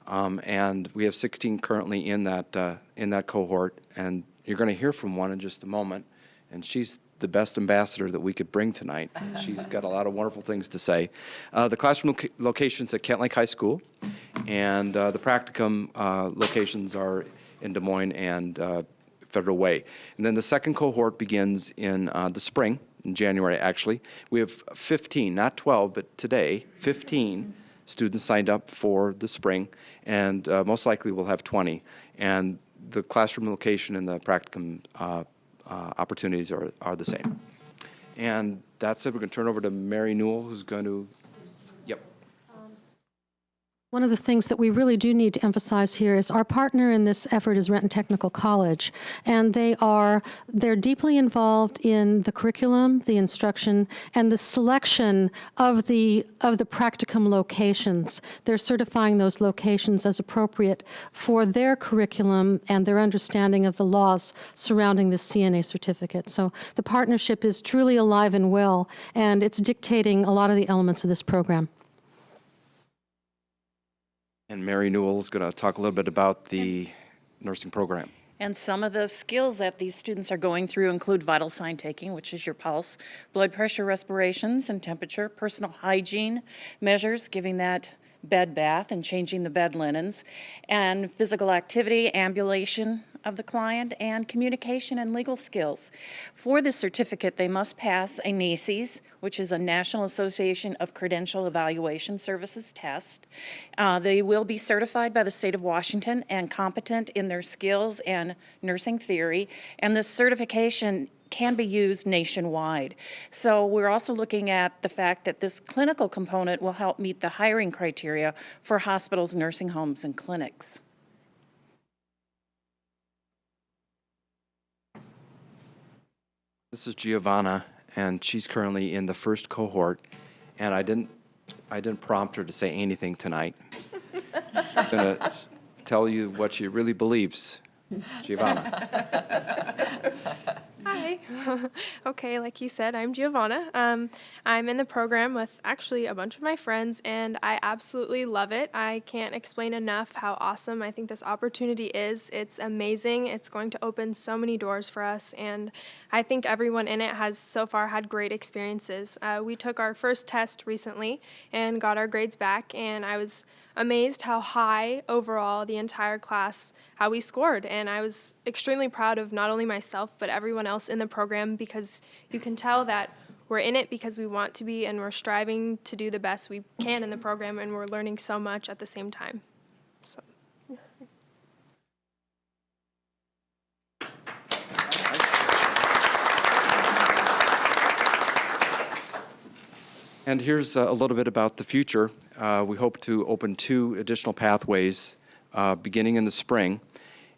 And we have 16 currently in that cohort, and you're going to hear from one in just a moment. And she's the best ambassador that we could bring tonight. She's got a lot of wonderful things to say. The classroom locations at Kent Lake High School, and the practicum locations are in Des Moines and Federal Way. And then the second cohort begins in the spring, in January actually. We have 15, not 12, but today, 15 students signed up for the spring, and most likely we'll have 20. And the classroom location and the practicum opportunities are the same. And that's it. We're going to turn over to Mary Newell, who's going to, yep.
One of the things that we really do need to emphasize here is our partner in this effort is Renton Technical College, and they're deeply involved in the curriculum, the instruction, and the selection of the practicum locations. They're certifying those locations as appropriate for their curriculum and their understanding of the laws surrounding the CNA certificate. So the partnership is truly alive and well, and it's dictating a lot of the elements of this program.
And Mary Newell is going to talk a little bit about the nursing program.
And some of the skills that these students are going through include vital sign taking, which is your pulse, blood pressure, respirations, and temperature, personal hygiene measures, giving that bed bath and changing the bed linens, and physical activity, ambulation of the client, and communication and legal skills. For this certificate, they must pass a NACES, which is a National Association of Credential Evaluation Services test. They will be certified by the state of Washington and competent in their skills and nursing theory, and this certification can be used nationwide. So we're also looking at the fact that this clinical component will help meet the hiring criteria for hospitals, nursing homes, and clinics.
This is Giovanna, and she's currently in the first cohort, and I didn't prompt her to say anything tonight. I'm going to tell you what she really believes. Giovanna.
Hi. Okay, like you said, I'm Giovanna. I'm in the program with actually a bunch of my friends, and I absolutely love it. I can't explain enough how awesome I think this opportunity is. It's amazing. It's going to open so many doors for us, and I think everyone in it has so far had great experiences. We took our first test recently and got our grades back, and I was amazed how high overall the entire class, how we scored. And I was extremely proud of not only myself, but everyone else in the program, because you can tell that we're in it because we want to be, and we're striving to do the best we can in the program, and we're learning so much at the same time. So.
And here's a little bit about the future. We hope to open 2 additional pathways beginning in the spring,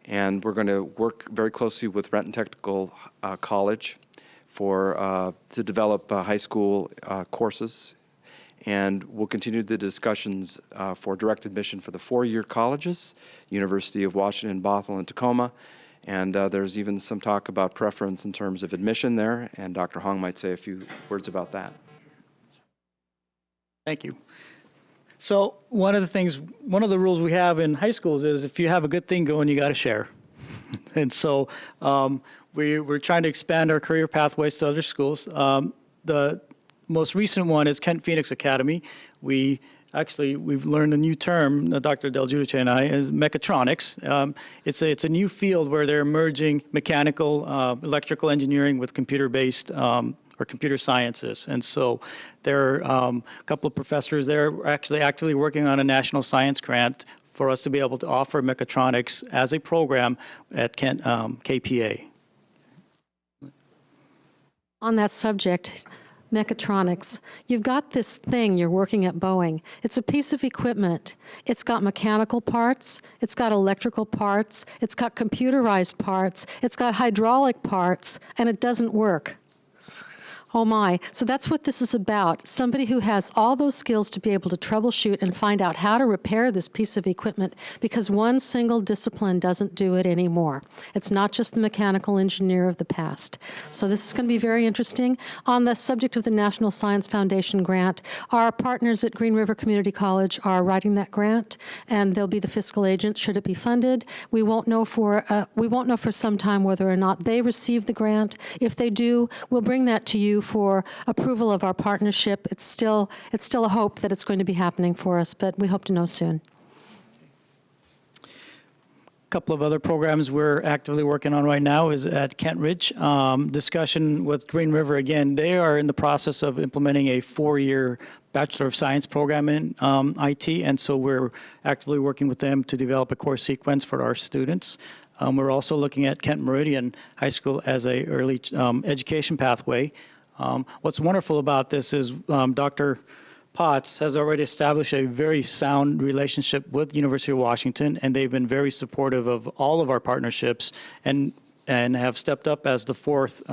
and we're going to work very closely with Renton Technical College to develop high school courses, and we'll continue the discussions for direct admission for the 4-year colleges, University of Washington, Bothell, and Tacoma, and there's even some talk about preference in terms of admission there, and Dr. Hong might say a few words about that.
Thank you. So one of the rules we have in high schools is if you have a good thing going, you got to share. And so we're trying to expand our career pathways to other schools. The most recent one is Kent Phoenix Academy. We've learned a new term, Dr. Del Giudice and I, is mechatronics. It's a new field where they're merging mechanical, electrical engineering with computer-based or computer sciences. And so there are a couple of professors there actually actively working on a national science grant for us to be able to offer mechatronics as a program at Kent KPA.
On that subject, mechatronics, you've got this thing you're working at Boeing. It's a piece of equipment. It's got mechanical parts, it's got electrical parts, it's got computerized parts, it's got hydraulic parts, and it doesn't work. Oh my. So that's what this is about. Somebody who has all those skills to be able to troubleshoot and find out how to repair this piece of equipment, because one single discipline doesn't do it anymore. It's not just the mechanical engineer of the past. So this is going to be very interesting. On the subject of the National Science Foundation grant, our partners at Green River Community College are writing that grant, and they'll be the fiscal agent should it be funded. We won't know for some time whether or not they receive the grant. If they do, we'll bring that to you for approval of our partnership. It's still a hope that it's going to be happening for us, but we hope to know soon.
A couple of other programs we're actively working on right now is at Kent Ridge. Discussion with Green River again. They are in the process of implementing a 4-year Bachelor of Science program in IT, and so we're actively working with them to develop a course sequence for our students. We're also looking at Kent Meridian High School as a early education pathway. What's wonderful about this is Dr. Potts has already established a very sound relationship with University of Washington, and they've been very supportive of all of our partnerships and have stepped up as the 4th,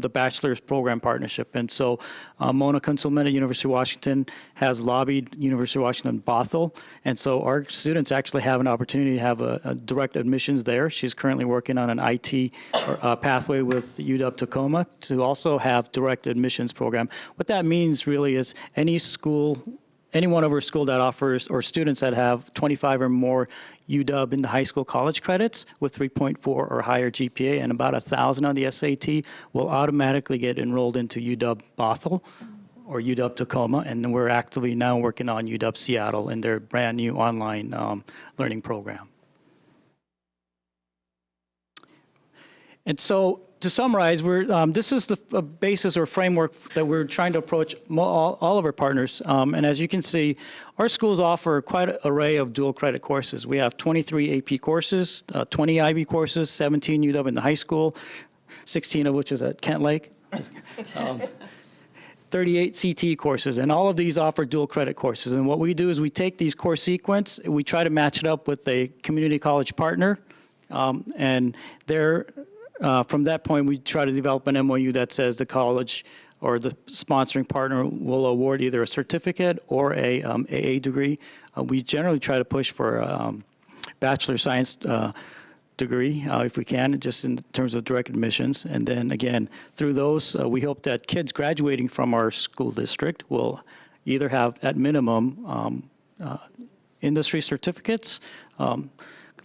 the bachelor's program partnership. And so Mona Kunzelman at University of Washington has lobbied University of Washington Bothell. And so our students actually have an opportunity to have a direct admissions there. She's currently working on an IT pathway with UW Tacoma to also have direct admissions program. What that means really is any one of our school that offers, or students that have 25 or more UW in the high school college credits with 3.4 or higher GPA and about 1,000 on the SAT will automatically get enrolled into UW Bothell or UW Tacoma, and then we're actively now working on UW Seattle and their brand new online learning program. And so to summarize, this is the basis or framework that we're trying to approach all of our partners. And as you can see, our schools offer quite an array of dual credit courses. We have 23 AP courses, 20 IB courses, 17 UW in the high school, 16 of which is at Kent Lake. 38 CT courses, and all of these offer dual credit courses. And what we do is we take these course sequence, we try to match it up with a community college partner, and from that point, we try to develop an MOU that says the college or the sponsoring partner will award either a certificate or a AA degree. We generally try to push for a Bachelor of Science degree, if we can, just in terms of direct admissions. And then again, through those, we hope that kids graduating from our school district will either have, at minimum, industry certificates,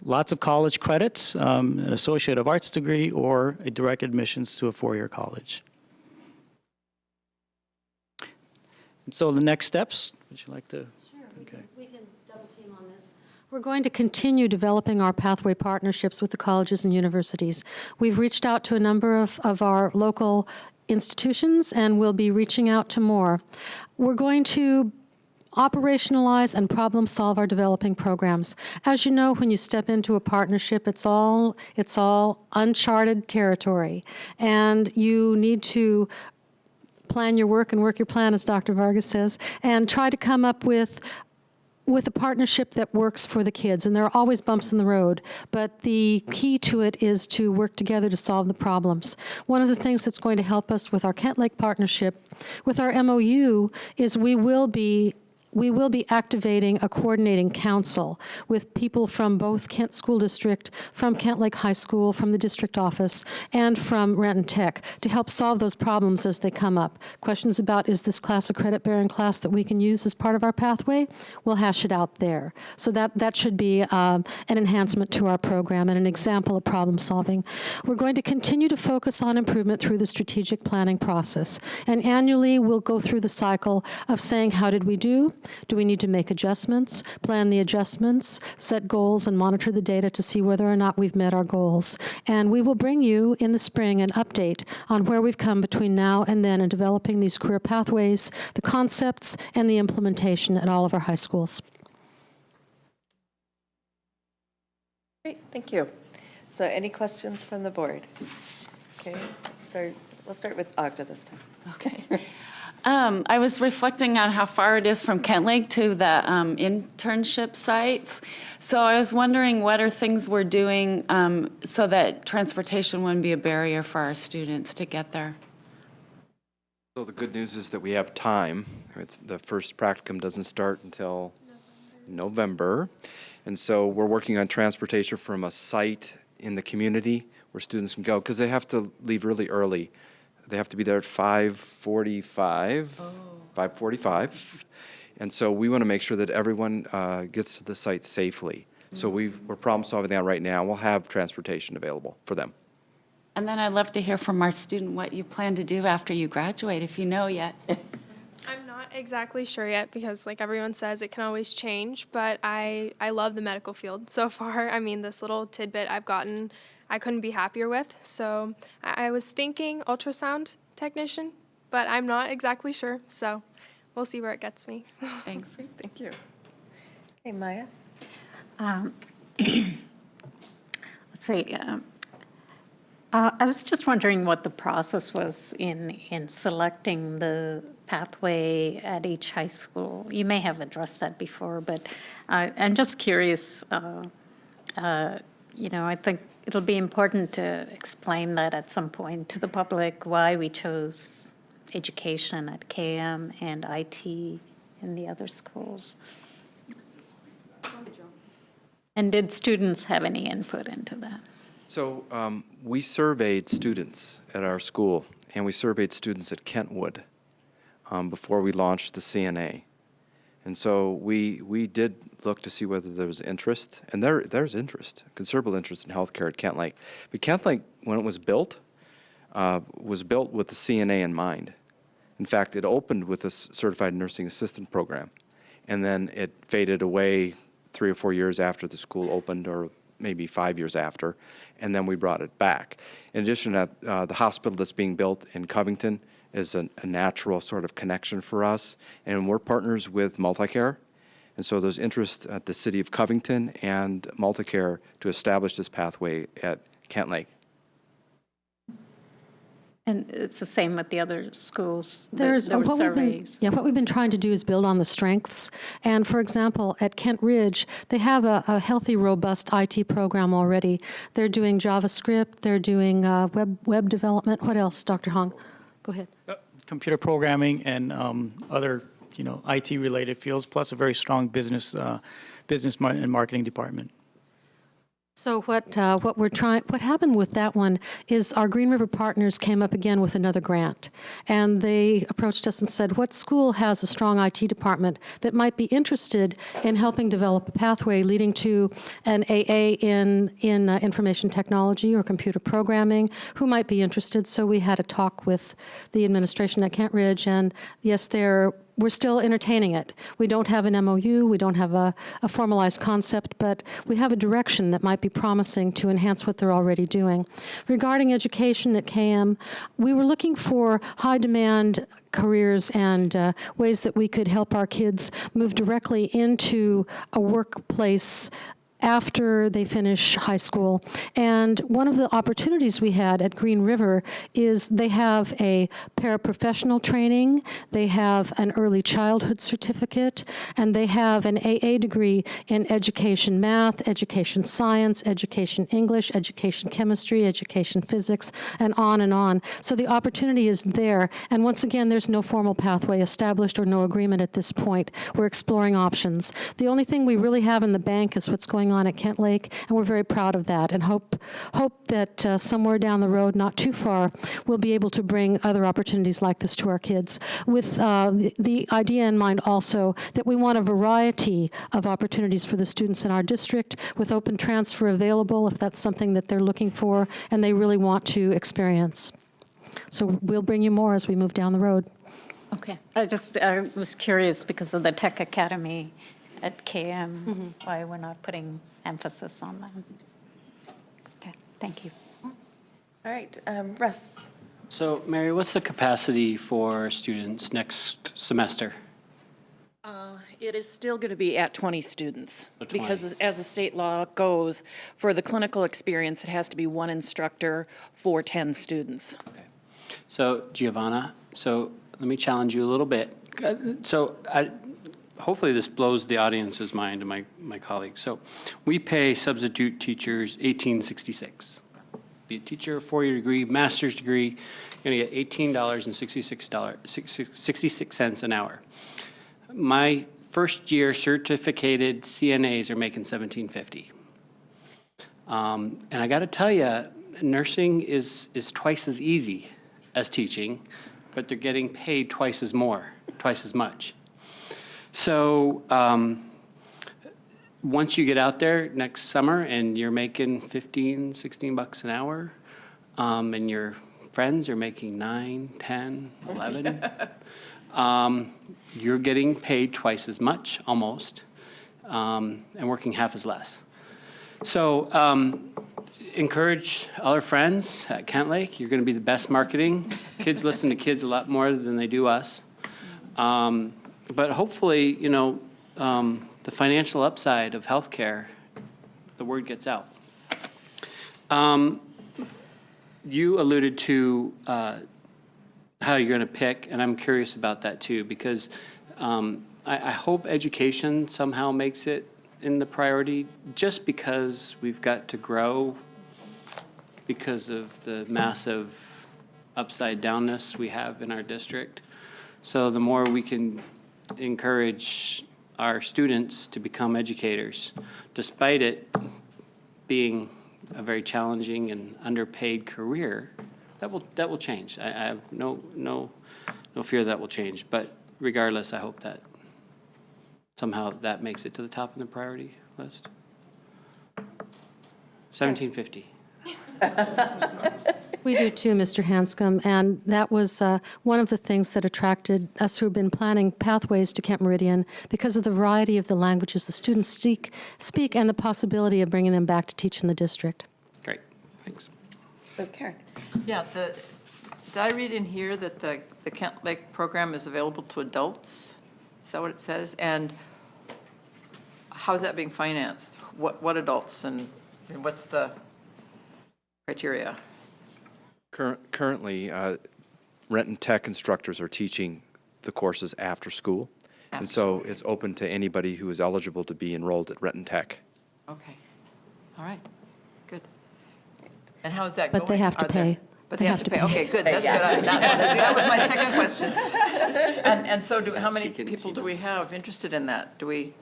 lots of college credits, an Associate of Arts degree, or a direct admissions to a four-year college. And so the next steps, would you like to?
Sure, we can double team on this. We're going to continue developing our pathway partnerships with the colleges and universities. We've reached out to a number of our local institutions, and we'll be reaching out to more. We're going to operationalize and problem solve our developing programs. As you know, when you step into a partnership, it's all uncharted territory, and you need to plan your work and work your plan, as Dr. Vargas says, and try to come up with a partnership that works for the kids. And there are always bumps in the road, but the key to it is to work together to solve the problems. One of the things that's going to help us with our Kent Lake partnership, with our MOU, is we will be activating a coordinating council with people from both Kent School District, from Kent Lake High School, from the district office, and from Renton Tech to help solve those problems as they come up. Questions about, is this class a credit-bearing class that we can use as part of our pathway? We'll hash it out there. So that should be an enhancement to our program and an example of problem solving. We're going to continue to focus on improvement through the strategic planning process. And annually, we'll go through the cycle of saying, how did we do? Do we need to make adjustments, plan the adjustments, set goals, and monitor the data to see whether or not we've met our goals? And we will bring you in the spring an update on where we've come between now and then in developing these career pathways, the concepts, and the implementation at all of our high schools.
Great, thank you. So any questions from the board? Okay, we'll start with Agda this time.
Okay. I was reflecting on how far it is from Kent Lake to the internship sites. So I was wondering, what are things we're doing so that transportation wouldn't be a barrier for our students to get there?
So the good news is that we have time. The first practicum doesn't start until November. And so we're working on transportation from a site in the community where students can go, because they have to leave really early. They have to be there at 5:45. 5:45. And so we want to make sure that everyone gets to the site safely. So we're problem solving that right now. We'll have transportation available for them.
And then I'd love to hear from our student what you plan to do after you graduate, if you know yet.
I'm not exactly sure yet because, like everyone says, it can always change, but I love the medical field so far. I mean, this little tidbit I've gotten, I couldn't be happier with. So I was thinking ultrasound technician, but I'm not exactly sure. So we'll see where it gets me.
Thanks.
Thank you. Okay, Maya?
Let's see. I was just wondering what the process was in selecting the pathway at each high school. You may have addressed that before, but I'm just curious. I think it'll be important to explain that at some point to the public, why we chose education at KM and IT in the other schools. And did students have any input into that?
So we surveyed students at our school, and we surveyed students at Kentwood before we launched the CNA. And so we did look to see whether there was interest, and there's interest, considerable interest in healthcare at Kent Lake. But Kent Lake, when it was built with the CNA in mind. In fact, it opened with a certified nursing assistant program, and then it faded away 3 or 4 years after the school opened, or maybe 5 years after, and then we brought it back. In addition to that, the hospital that's being built in Covington is a natural sort of connection for us, and we're partners with Multicare, and so there's interest at the City of Covington and Multicare to establish this pathway at Kent Lake.
And it's the same with the other schools.
There's
there were
what
surveys.
what we've been trying to do is build on the strengths. And for example, at Kent Ridge, they have a healthy, robust IT program already. They're doing JavaScript. They're doing web development. What else, Dr. Hong? Go ahead.
Computer programming and other, IT-related fields, plus a very strong business and marketing department.
So what happened with that one is our Green River partners came up again with another grant, and they approached us and said, what school has a strong IT department that might be interested in helping develop a pathway leading to an AA in information technology or computer programming? Who might be interested? So we had a talk with the administration at Kent Ridge, and yes, we're still entertaining it. We don't have an MOU, we don't have a formalized concept, but we have a direction that might be promising to enhance what they're already doing. Regarding education at KM, we were looking for high-demand careers and ways that we could help our kids move directly into a workplace after they finish high school. And one of the opportunities we had at Green River is they have a paraprofessional training, they have an early childhood certificate, and they have an AA degree in education math, education science, education English, education chemistry, education physics, and on and on. So the opportunity is there. And once again, there's no formal pathway established or no agreement at this point. We're exploring options. The only thing we really have in the bank is what's going on at Kent Lake, and we're very proud of that, and hope that somewhere down the road, not too far, we'll be able to bring other opportunities like this to our kids, with the idea in mind also that we want a variety of opportunities for the students in our district, with open transfer available if that's something that they're looking for and they really want to experience. So we'll bring you more as we move down the road.
Okay. I was curious because of the Tech Academy at KM, why we're not putting emphasis on that. Okay, thank you.
All right, Russ.
So, Mary, what's the capacity for students next semester?
It is still going to be at 20 students.
So 20.
Because as the state law goes, for the clinical experience, it has to be 1 instructor for 10 students.
Okay. So, Giovanna, let me challenge you a little bit. Hopefully this blows the audience's mind and my colleagues. So we pay substitute teachers $18.66. Be a teacher, 4-year degree, master's degree, you're going to get $18.66 an hour. My first year certificated CNAs are making $17.50. And I got to tell you, nursing is twice as easy as teaching, but they're getting paid twice as much. So once you get out there next summer and you're making $15, $16 an hour, and your friends are making $9, $10, $11, you're getting paid twice as much, almost, and working half as less. So encourage other friends at Kent Lake. You're going to be the best marketing. Kids listen to kids a lot more than they do us. But hopefully, the financial upside of healthcare, the word gets out. You alluded to how you're going to pick, and I'm curious about that too, because I hope education somehow makes it in the priority, just because we've got to grow because of the massive upside downness we have in our district. So the more we can encourage our students to become educators, despite it being a very challenging and underpaid career, that will change. I have no fear that will change. But regardless, I hope that somehow that makes it to the top of the priority list. $17.50.
We do too, Mr. Hanscom, and that was one of the things that attracted us who've been planning pathways to Kent Meridian because of the variety of the languages the students speak and the possibility of bringing them back to teach in the district.
Great, thanks.
So Karen.
Yeah, did I read in here that the Kent Lake program is available to adults? Is that what it says? And how is that being financed? What adults and what's the criteria?
Currently, Renton Tech instructors are teaching the courses after school. And so it's open to anybody who is eligible to be enrolled at Renton Tech.
Okay, all right, good. And how is that going?
But they have to pay.
But they have to pay. Okay, good. That's good. That was my second question. And so, how many people do we have interested in that? Do we,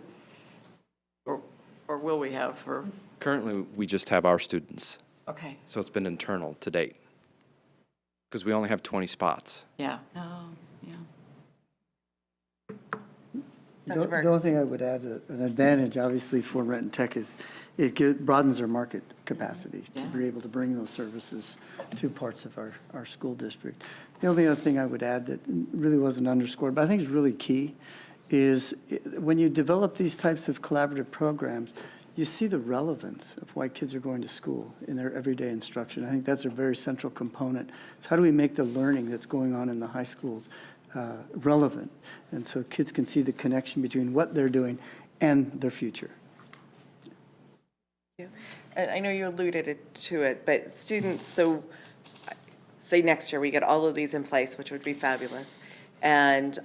or will we have? Or
Currently, we just have our students.
okay.
So it's been internal to date. Because we only have 20 spots.
Yeah. Oh, yeah.
The only thing I would add, an advantage obviously for Renton Tech is it broadens our market capacity to be able to bring those services to parts of our school district. The only other thing I would add that really wasn't underscored, but I think is really key, is when you develop these types of collaborative programs, you see the relevance of why kids are going to school in their everyday instruction. I think that's a very central component. So how do we make the learning that's going on in the high schools relevant? And so kids can see the connection between what they're doing and their future.
And I know you alluded to it, but students, so say next year we get all of these in place, which would be fabulous. And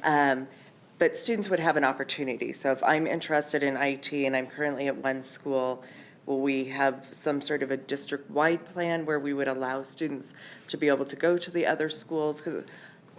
but students would have an opportunity. So if I'm interested in IT and I'm currently at one school, will we have some sort of a district-wide plan where we would allow students to be able to go to the other schools? Because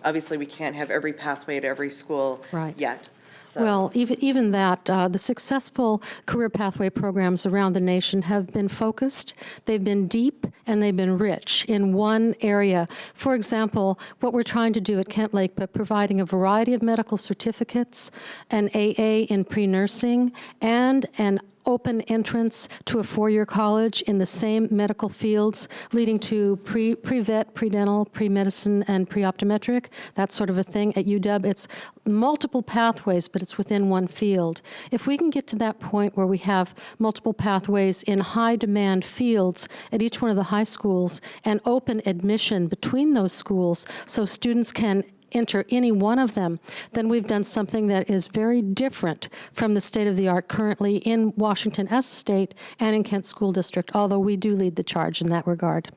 obviously we can't have every pathway at every school yet. So.
Well, even that, the successful career pathway programs around the nation have been focused, they've been deep, and they've been rich in one area. For example, what we're trying to do at Kent Lake, by providing a variety of medical certificates, an AA in pre-nursing, and an open entrance to a four-year college in the same medical fields, leading to pre-vet, pre-dental, pre-medicine, and pre-optometric, that sort of a thing. At UW, it's multiple pathways, but it's within one field. If we can get to that point where we have multiple pathways in high-demand fields at each one of the high schools and open admission between those schools so students can enter any one of them, then we've done something that is very different from the state of the art currently in Washington as a state and in Kent School District, although we do lead the charge in that regard.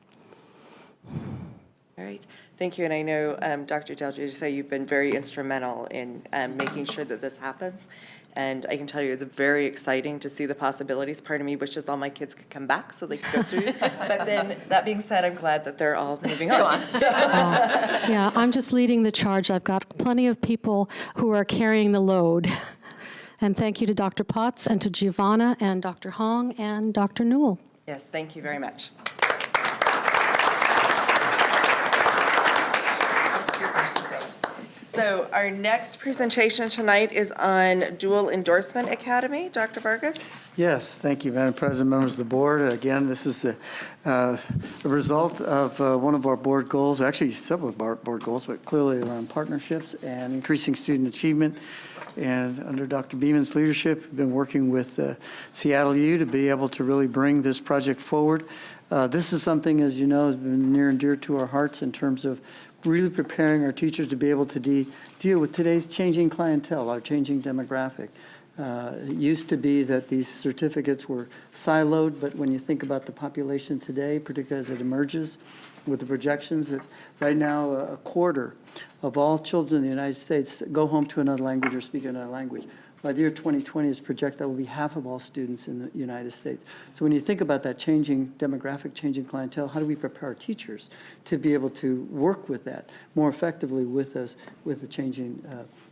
All right, thank you. And I know, Dr. Delgado, you've been very instrumental in making sure that this happens. And I can tell you it's very exciting to see the possibilities. Part of me wishes all my kids could come back so they could go through. But then, that being said, I'm glad that they're all moving on. So.
Yeah, I'm just leading the charge. I've got plenty of people who are carrying the load. And thank you to Dr. Potts and to Giovanna and Dr. Hong and Dr. Newell.
Yes, thank you very much. So our next presentation tonight is on Dual Endorsement Academy. Dr. Vargas?
Yes, thank you, Madam President, members of the board. Again, this is a result of one of our board goals, actually several of our board goals, but clearly around partnerships and increasing student achievement. And under Dr. Beeman's leadership, we've been working with Seattle U to be able to really bring this project forward. This is something, as you know, has been near and dear to our hearts in terms of really preparing our teachers to be able to deal with today's changing clientele, our changing demographic. It used to be that these certificates were siloed, but when you think about the population today, particularly as it emerges with the projections, that right now a quarter of all children in the United States go home to another language or speak another language. By the year 2020, it's projected that will be half of all students in the United States. So when you think about that changing demographic, changing clientele, how do we prepare our teachers to be able to work with that more effectively with us, with the changing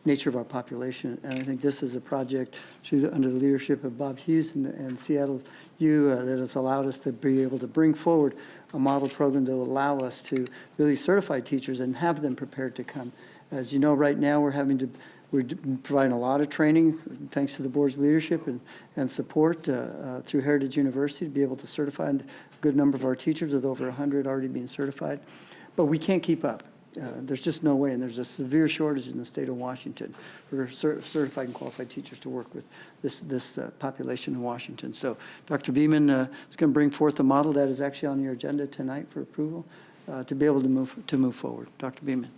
nature of our population? And I think this is a project under the leadership of Bob Hughes and Seattle U that has allowed us to be able to bring forward a model program that will allow us to really certify teachers and have them prepared to come. As you know, right now we're having to We're providing a lot of training, thanks to the board's leadership and support through Heritage University, to be able to certify a good number of our teachers, with over 100 already being certified. But we can't keep up. There's just no way, and there's a severe shortage in the state of Washington for certified and qualified teachers to work with this population in Washington. So Dr. Beeman is going to bring forth a model that is actually on your agenda tonight for approval to be able to move forward. Dr. Beeman.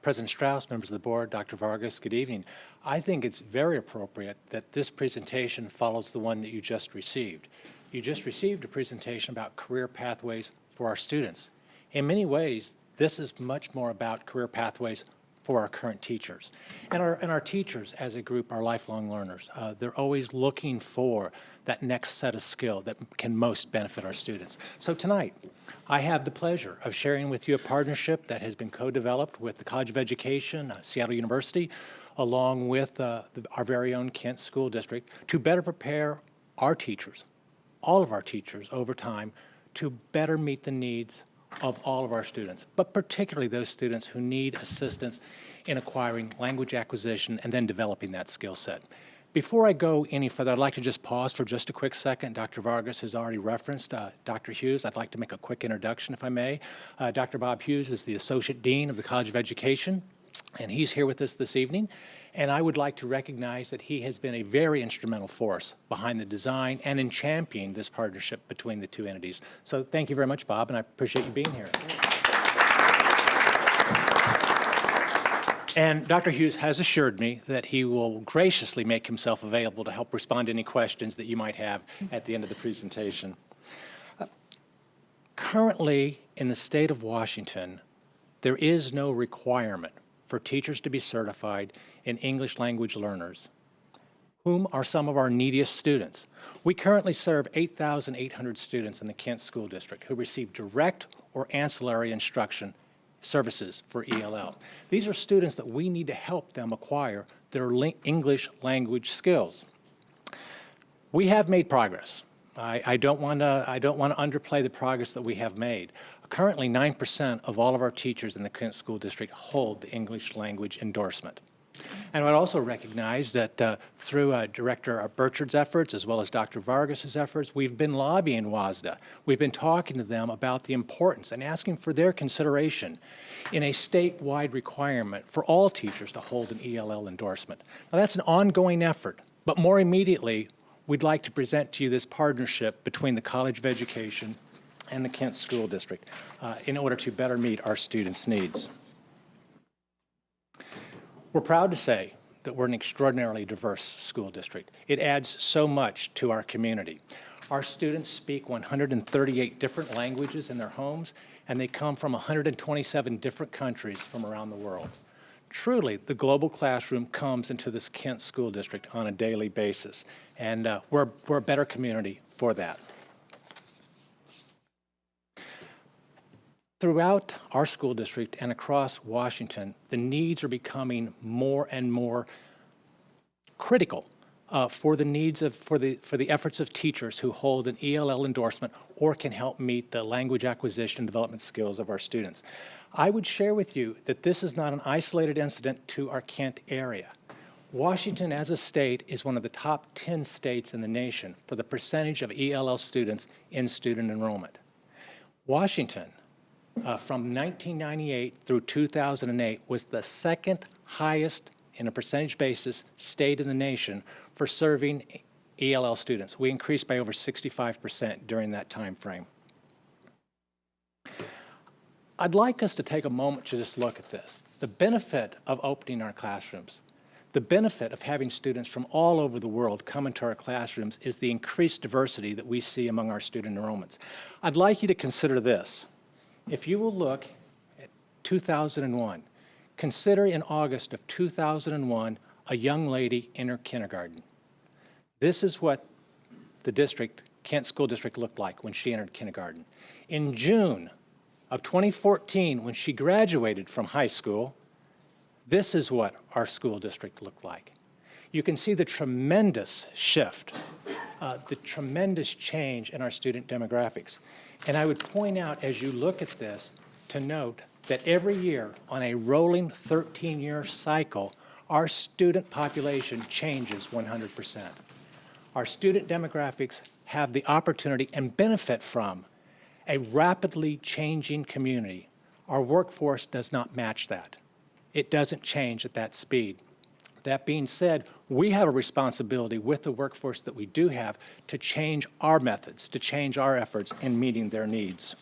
President Strauss, members of the board, Dr. Vargas, good evening. I think it's very appropriate that this presentation follows the one that you just received. You just received a presentation about career pathways for our students. In many ways, this is much more about career pathways for our current teachers. And our teachers as a group are lifelong learners. They're always looking for that next set of skill that can most benefit our students. So tonight, I have the pleasure of sharing with you a partnership that has been co-developed with the College of Education, Seattle University, along with our very own Kent School District, to better prepare our teachers, all of our teachers over time, to better meet the needs of all of our students, but particularly those students who need assistance in acquiring language acquisition and then developing that skill set. Before I go any further, I'd like to just pause for just a quick second. Dr. Vargas has already referenced Dr. Hughes. I'd like to make a quick introduction, if I may. Dr. Bob Hughes is the Associate Dean of the College of Education, and he's here with us this evening. And I would like to recognize that he has been a very instrumental force behind the design and in championing this partnership between the two entities. So thank you very much, Bob, and I appreciate you being here. And Dr. Hughes has assured me that he will graciously make himself available to help respond to any questions that you might have at the end of the presentation. Currently, in the state of Washington, there is no requirement for teachers to be certified in English language learners, whom are some of our neediest students. We currently serve 8,800 students in the Kent School District who receive direct or ancillary instruction services for ELL. These are students that we need to help them acquire their English language skills. We have made progress. I don't want to underplay the progress that we have made. Currently, 9% of all of our teachers in the Kent School District hold the English language endorsement. And I would also recognize that through Director Burchard's efforts, as well as Dr. Vargas's efforts, we've been lobbying WASDA. We've been talking to them about the importance and asking for their consideration in a statewide requirement for all teachers to hold an ELL endorsement. Now, that's an ongoing effort, but more immediately, we'd like to present to you this partnership between the College of Education and the Kent School District in order to better meet our students' needs. We're proud to say that we're an extraordinarily diverse school district. It adds so much to our community. Our students speak 138 different languages in their homes, and they come from 127 different countries from around the world. Truly, the global classroom comes into this Kent School District on a daily basis, and we're a better community for that. Throughout our school district and across Washington, the needs are becoming more and more critical for the efforts of teachers who hold an ELL endorsement or can help meet the language acquisition and development skills of our students. I would share with you that this is not an isolated incident to our Kent area. Washington as a state is one of the top 10 states in the nation for the percentage of ELL students in student enrollment. Washington, from 1998 through 2008, was the second highest in a percentage basis state in the nation for serving ELL students. We increased by over 65% during that time frame. I'd like us to take a moment to just look at this. The benefit of opening our classrooms, the benefit of having students from all over the world come into our classrooms is the increased diversity that we see among our student enrollments. I'd like you to consider this. If you will look at 2001, consider in August of 2001 a young lady in her kindergarten. This is what the district, Kent School District, looked like when she entered kindergarten. In June of 2014, when she graduated from high school, this is what our school district looked like. You can see the tremendous shift, the tremendous change in our student demographics. And I would point out as you look at this to note that every year on a rolling 13-year cycle, our student population changes 100%. Our student demographics have the opportunity and benefit from a rapidly changing community. Our workforce does not match that. It doesn't change at that speed. That being said, we have a responsibility with the workforce that we do have to change our methods, to change our efforts in meeting their needs.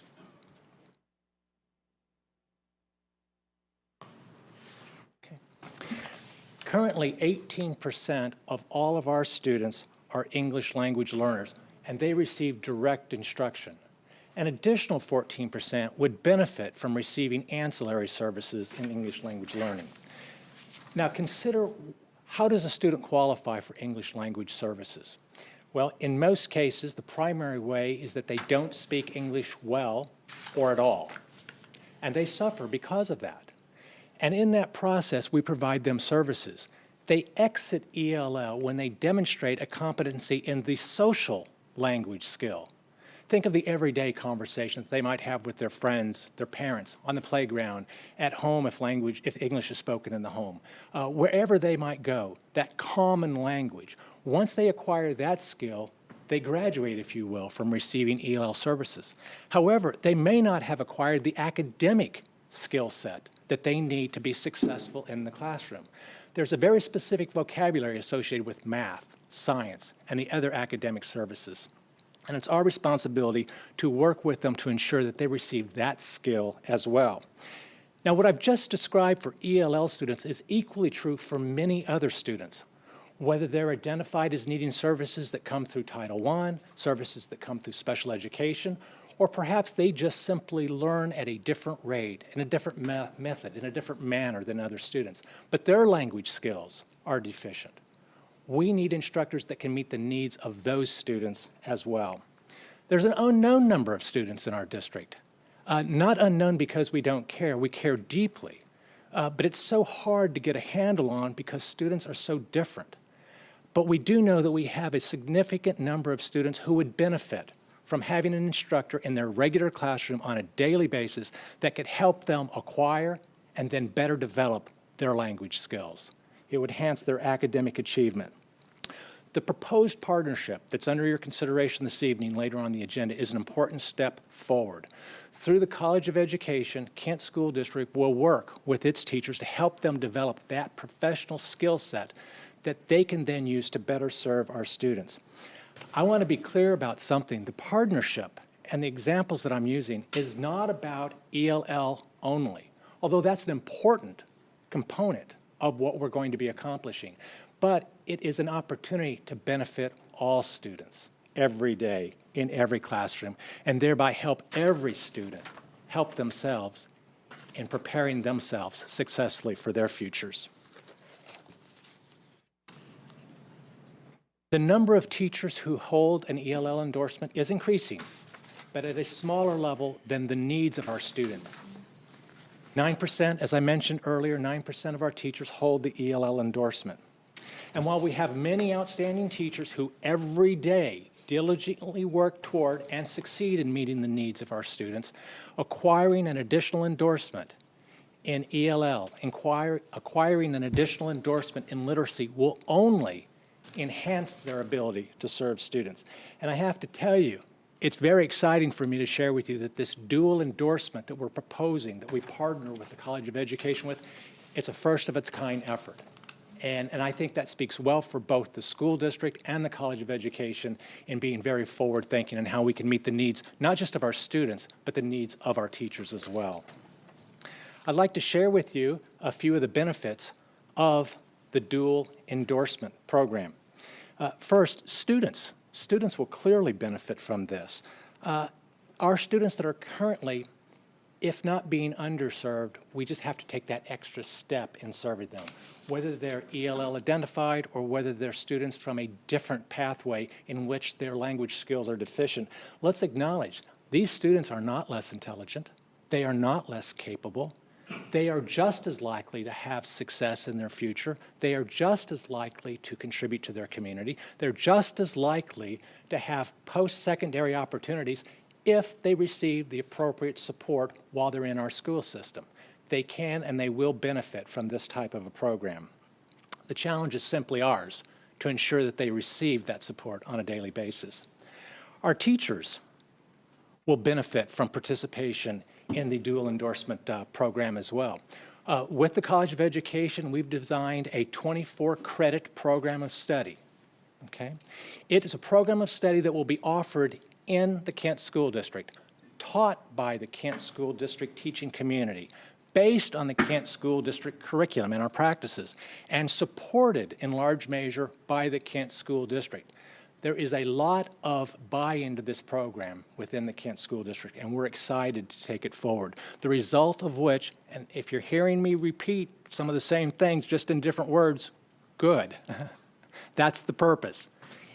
Okay. Currently, 18% of all of our students are English language learners, and they receive direct instruction. An additional 14% would benefit from receiving ancillary services in English language learning. Now consider, how does a student qualify for English language services? Well, in most cases, the primary way is that they don't speak English well or at all, and they suffer because of that. And in that process, we provide them services. They exit ELL when they demonstrate a competency in the social language skill. Think of the everyday conversations they might have with their friends, their parents, on the playground, at home if English is spoken in the home, wherever they might go, that common language. Once they acquire that skill, they graduate, if you will, from receiving ELL services. However, they may not have acquired the academic skill set that they need to be successful in the classroom. There's a very specific vocabulary associated with math, science, and the other academic services. And it's our responsibility to work with them to ensure that they receive that skill as well. Now, what I've just described for ELL students is equally true for many other students, whether they're identified as needing services that come through Title I, services that come through special education, or perhaps they just simply learn at a different rate, in a different method, in a different manner than other students, but their language skills are deficient. We need instructors that can meet the needs of those students as well. There's an unknown number of students in our district. Not unknown because we don't care, we care deeply, but it's so hard to get a handle on because students are so different. But we do know that we have a significant number of students who would benefit from having an instructor in their regular classroom on a daily basis that could help them acquire and then better develop their language skills. It would enhance their academic achievement. The proposed partnership that's under your consideration this evening later on the agenda is an important step forward. Through the College of Education, Kent School District will work with its teachers to help them develop that professional skill set that they can then use to better serve our students. I want to be clear about something. The partnership and the examples that I'm using is not about ELL only, although that's an important component of what we're going to be accomplishing. But it is an opportunity to benefit all students every day in every classroom and thereby help every student help themselves in preparing themselves successfully for their futures. The number of teachers who hold an ELL endorsement is increasing, but at a smaller level than the needs of our students. 9%, as I mentioned earlier, 9% of our teachers hold the ELL endorsement. And while we have many outstanding teachers who every day diligently work toward and succeed in meeting the needs of our students, acquiring an additional endorsement in ELL, acquiring an additional endorsement in literacy will only enhance their ability to serve students. And I have to tell you, it's very exciting for me to share with you that this dual endorsement that we're proposing, that we partner with the College of Education with, it's a first of its kind effort. And I think that speaks well for both the school district and the College of Education in being very forward thinking and how we can meet the needs, not just of our students, but the needs of our teachers as well. I'd like to share with you a few of the benefits of the dual endorsement program. First, students. Students will clearly benefit from this. Our students that are currently, if not being underserved, we just have to take that extra step in serving them, whether they're ELL identified or whether they're students from a different pathway in which their language skills are deficient. Let's acknowledge these students are not less intelligent. They are not less capable. They are just as likely to have success in their future. They are just as likely to contribute to their community. They're just as likely to have post-secondary opportunities if they receive the appropriate support while they're in our school system. They can and they will benefit from this type of a program. The challenge is simply ours to ensure that they receive that support on a daily basis. Our teachers will benefit from participation in the dual endorsement program as well. With the College of Education, we've designed a 24-credit program of study. Okay? It is a program of study that will be offered in the Kent School District, taught by the Kent School District teaching community, based on the Kent School District curriculum and our practices, and supported in large measure by the Kent School District. There is a lot of buy-in to this program within the Kent School District, and we're excited to take it forward. The result of which, and if you're hearing me repeat some of the same things just in different words, good. That's the purpose.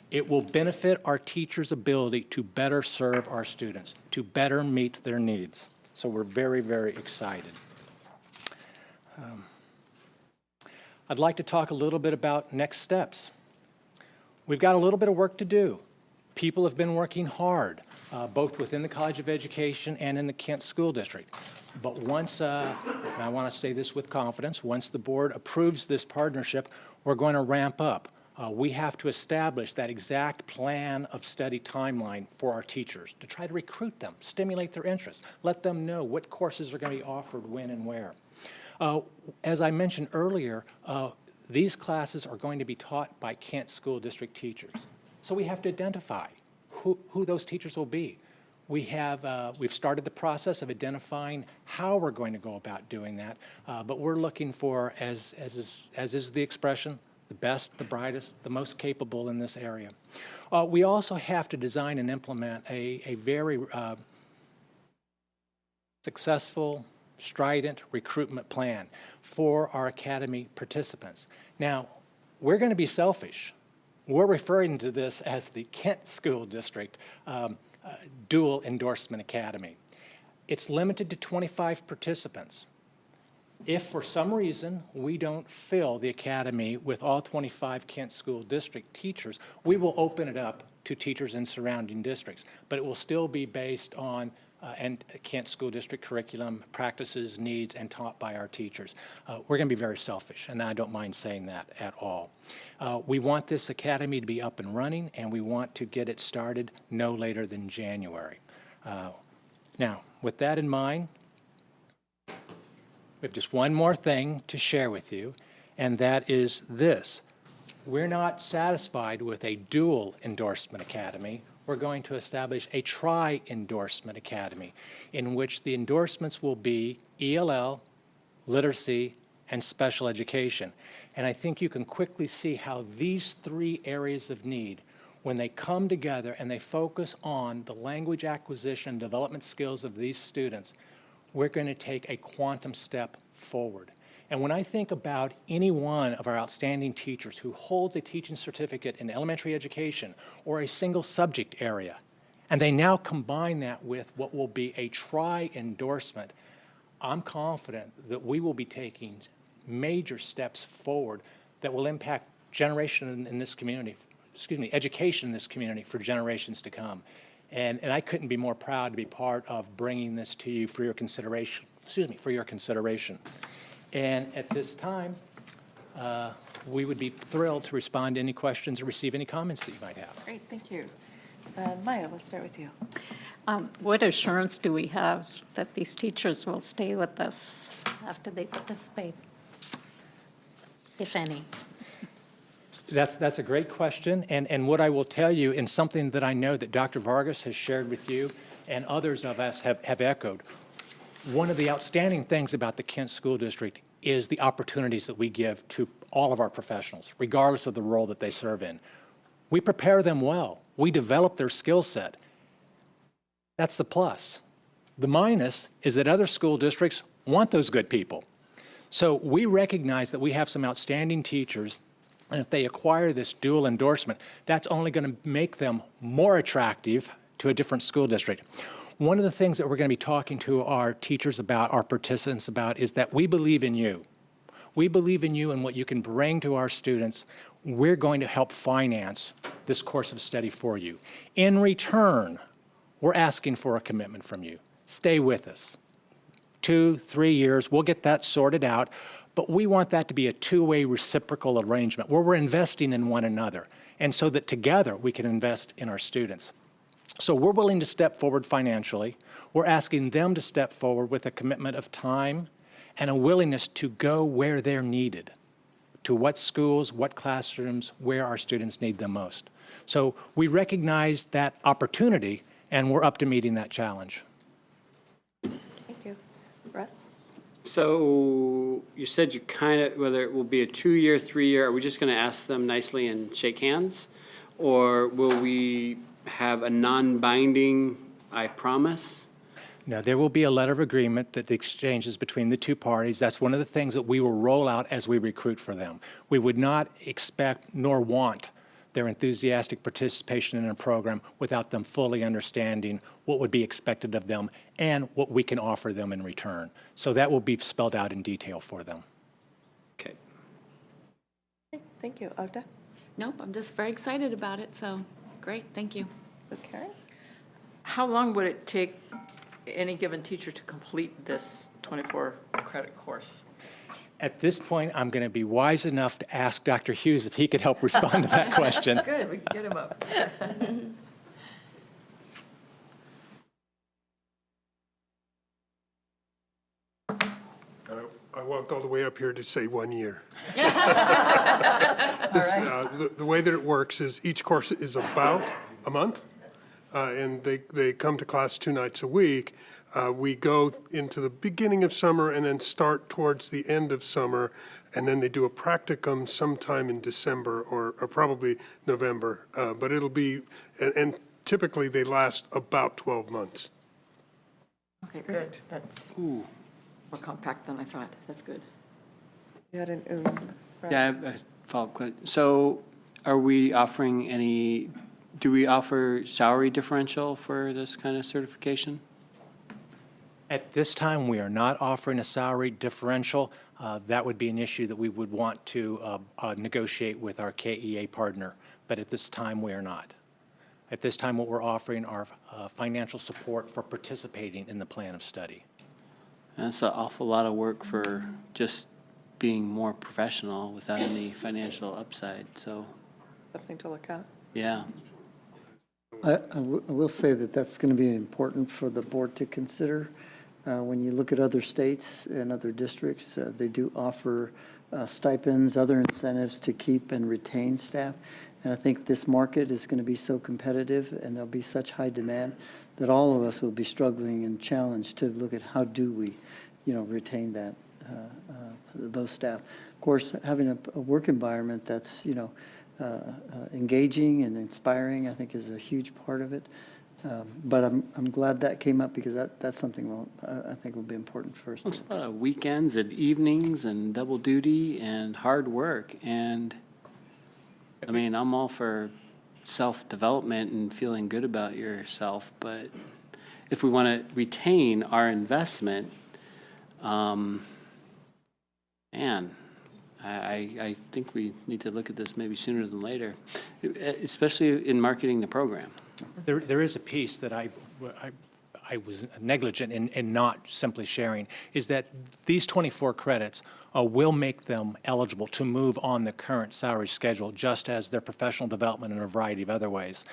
It will benefit our teachers' ability to better serve our students, to better meet their needs. So we're very, very excited. I'd like to talk a little bit about next steps. We've got a little bit of work to do. People have been working hard, both within the College of Education and in the Kent School District. But once, and I want to say this with confidence, once the board approves this partnership, we're going to ramp up. We have to establish that exact plan of study timeline for our teachers to try to recruit them, stimulate their interest, let them know what courses are going to be offered when and where. As I mentioned earlier, these classes are going to be taught by Kent School District teachers. So we have to identify who those teachers will be. We've started the process of identifying how we're going to go about doing that, but we're looking for, as is the expression, the best, the brightest, the most capable in this area. We also have to design and implement a very successful, strident recruitment plan for our academy participants. Now, we're going to be selfish. We're referring to this as the Kent School District Dual Endorsement Academy. It's limited to 25 participants. If for some reason we don't fill the academy with all 25 Kent School District teachers, we will open it up to teachers in surrounding districts, but it will still be based on and Kent School District curriculum, practices, needs, and taught by our teachers. We're going to be very selfish, and I don't mind saying that at all. We want this academy to be up and running, and we want to get it started no later than January. Now, with that in mind, we have just one more thing to share with you, and that is this. We're not satisfied with a dual endorsement academy. We're going to establish a tri-endorsement academy in which the endorsements will be ELL, literacy, and special education. And I think you can quickly see how these three areas of need, when they come together and they focus on the language acquisition and development skills of these students, we're going to take a quantum step forward. And when I think about any one of our outstanding teachers who holds a teaching certificate in elementary education or a single subject area, and they now combine that with what will be a tri-endorsement, I'm confident that we will be taking major steps forward that will impact generation in this community, education in this community for generations to come. And I couldn't be more proud to be part of bringing this to you for your consideration, And at this time, we would be thrilled to respond to any questions or receive any comments that you might have.
Great, thank you. Maya, let's start with you.
What assurance do we have that these teachers will stay with us after they participate, if any?
That's a great question, and what I will tell you, and something that I know that Dr. Vargas has shared with you and others of us have echoed, one of the outstanding things about the Kent School District is the opportunities that we give to all of our professionals, regardless of the role that they serve in. We prepare them well. We develop their skill set. That's the plus. The minus is that other school districts want those good people. So we recognize that we have some outstanding teachers, and if they acquire this dual endorsement, that's only going to make them more attractive to a different school district. One of the things that we're going to be talking to our teachers about, our participants about, is that we believe in you. We believe in you and what you can bring to our students. We're going to help finance this course of study for you. In return, we're asking for a commitment from you. Stay with us. 2-3 years, we'll get that sorted out. But we want that to be a two-way reciprocal arrangement where we're investing in one another, and so that together we can invest in our students. So we're willing to step forward financially. We're asking them to step forward with a commitment of time and a willingness to go where they're needed, to what schools, what classrooms, where our students need them most. So we recognize that opportunity, and we're up to meeting that challenge.
Thank you. Russ?
So you said you kind of, whether it will be a 2-year, 3-year, are we just going to ask them nicely and shake hands? Or will we have a non-binding, I promise?
No, there will be a letter of agreement that exchanges between the two parties. That's one of the things that we will roll out as we recruit for them. We would not expect nor want their enthusiastic participation in a program without them fully understanding what would be expected of them and what we can offer them in return. So that will be spelled out in detail for them.
Okay.
Thank you. Ogda?
Nope, I'm just very excited about it, so great, thank you.
So Karen?
How long would it take any given teacher to complete this 24-credit course?
At this point, I'm going to be wise enough to ask Dr. Hughes if he could help respond to that question.
Good, we can get him up.
I walked all the way up here to say 1 year.
All right.
The way that it works is each course is about a month, and they come to class 2 nights a week. We go into the beginning of summer and then start towards the end of summer, and then they do a practicum sometime in December or probably November. But it'll be, and typically they last about 12 months.
Okay, good. That's more compact than I thought. That's good.
You had an
Yeah, I have a follow-up question. So are we offering do we offer salary differential for this kind of certification?
At this time, we are not offering a salary differential. That would be an issue that we would want to negotiate with our KEA partner, but at this time, we are not. At this time, what we're offering are financial support for participating in the plan of study.
That's an awful lot of work for just being more professional without any financial upside, so,
something to look at.
yeah.
I will say that that's going to be important for the board to consider. When you look at other states and other districts, they do offer stipends, other incentives to keep and retain staff. And I think this market is going to be so competitive and there'll be such high demand that all of us will be struggling and challenged to look at how do we, retain that, those staff. Of course, having a work environment that's, engaging and inspiring, I think, is a huge part of it. But I'm glad that came up because that's something I think will be important for us.
It's a lot of weekends and evenings and double duty and hard work. And, I mean, I'm all for self-development and feeling good about yourself, but if we want to retain our investment, I think we need to look at this maybe sooner than later, especially in marketing the program.
There is a piece that I was negligent in not simply sharing, is that these 24 credits will make them eligible to move on the current salary schedule, just as their professional development in a variety of other ways.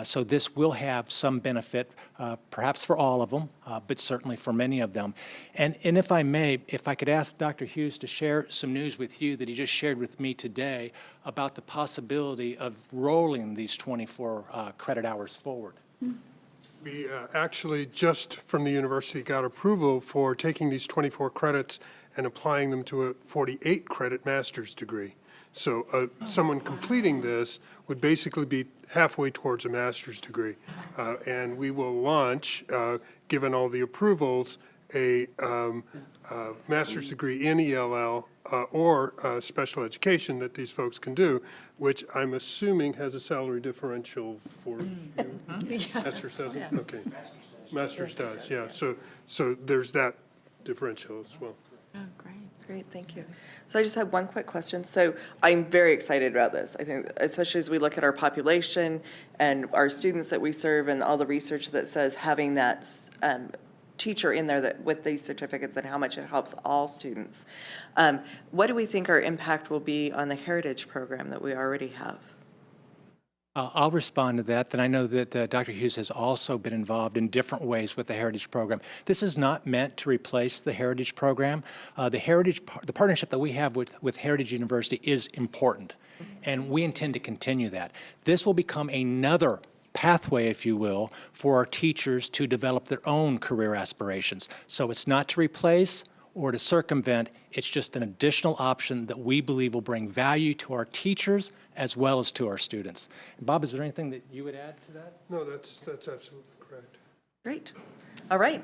So this will have some benefit, perhaps for all of them, but certainly for many of them. And if I may, if I could ask Dr. Hughes to share some news with you that he just shared with me today about the possibility of rolling these 24 credit hours forward.
We actually just from the university got approval for taking these 24 credits and applying them to a 48 credit master's degree. So someone completing this would basically be halfway towards a master's degree. And we will launch, given all the approvals, a master's degree in ELL or special education that these folks can do, which I'm assuming has a salary differential for you. Master's doesn't? Yeah. Okay. Master's does, yeah. So there's that differential as well.
Oh, great.
Great, thank you. So I just have one quick question. So I'm very excited about this. I think, especially as we look at our population and our students that we serve and all the research that says having that teacher in there that with these certificates and how much it helps all students. What do we think our impact will be on the Heritage program that we already have?
I'll respond to that. Then I know that Dr. Hughes has also been involved in different ways with the Heritage program. This is not meant to replace the Heritage program. The partnership that we have with Heritage University is important, and we intend to continue that. This will become another pathway, if you will, for our teachers to develop their own career aspirations. So it's not to replace or to circumvent, it's just an additional option that we believe will bring value to our teachers as well as to our students. Bob, is there anything that you would add to that?
No, that's absolutely correct.
Great. All right.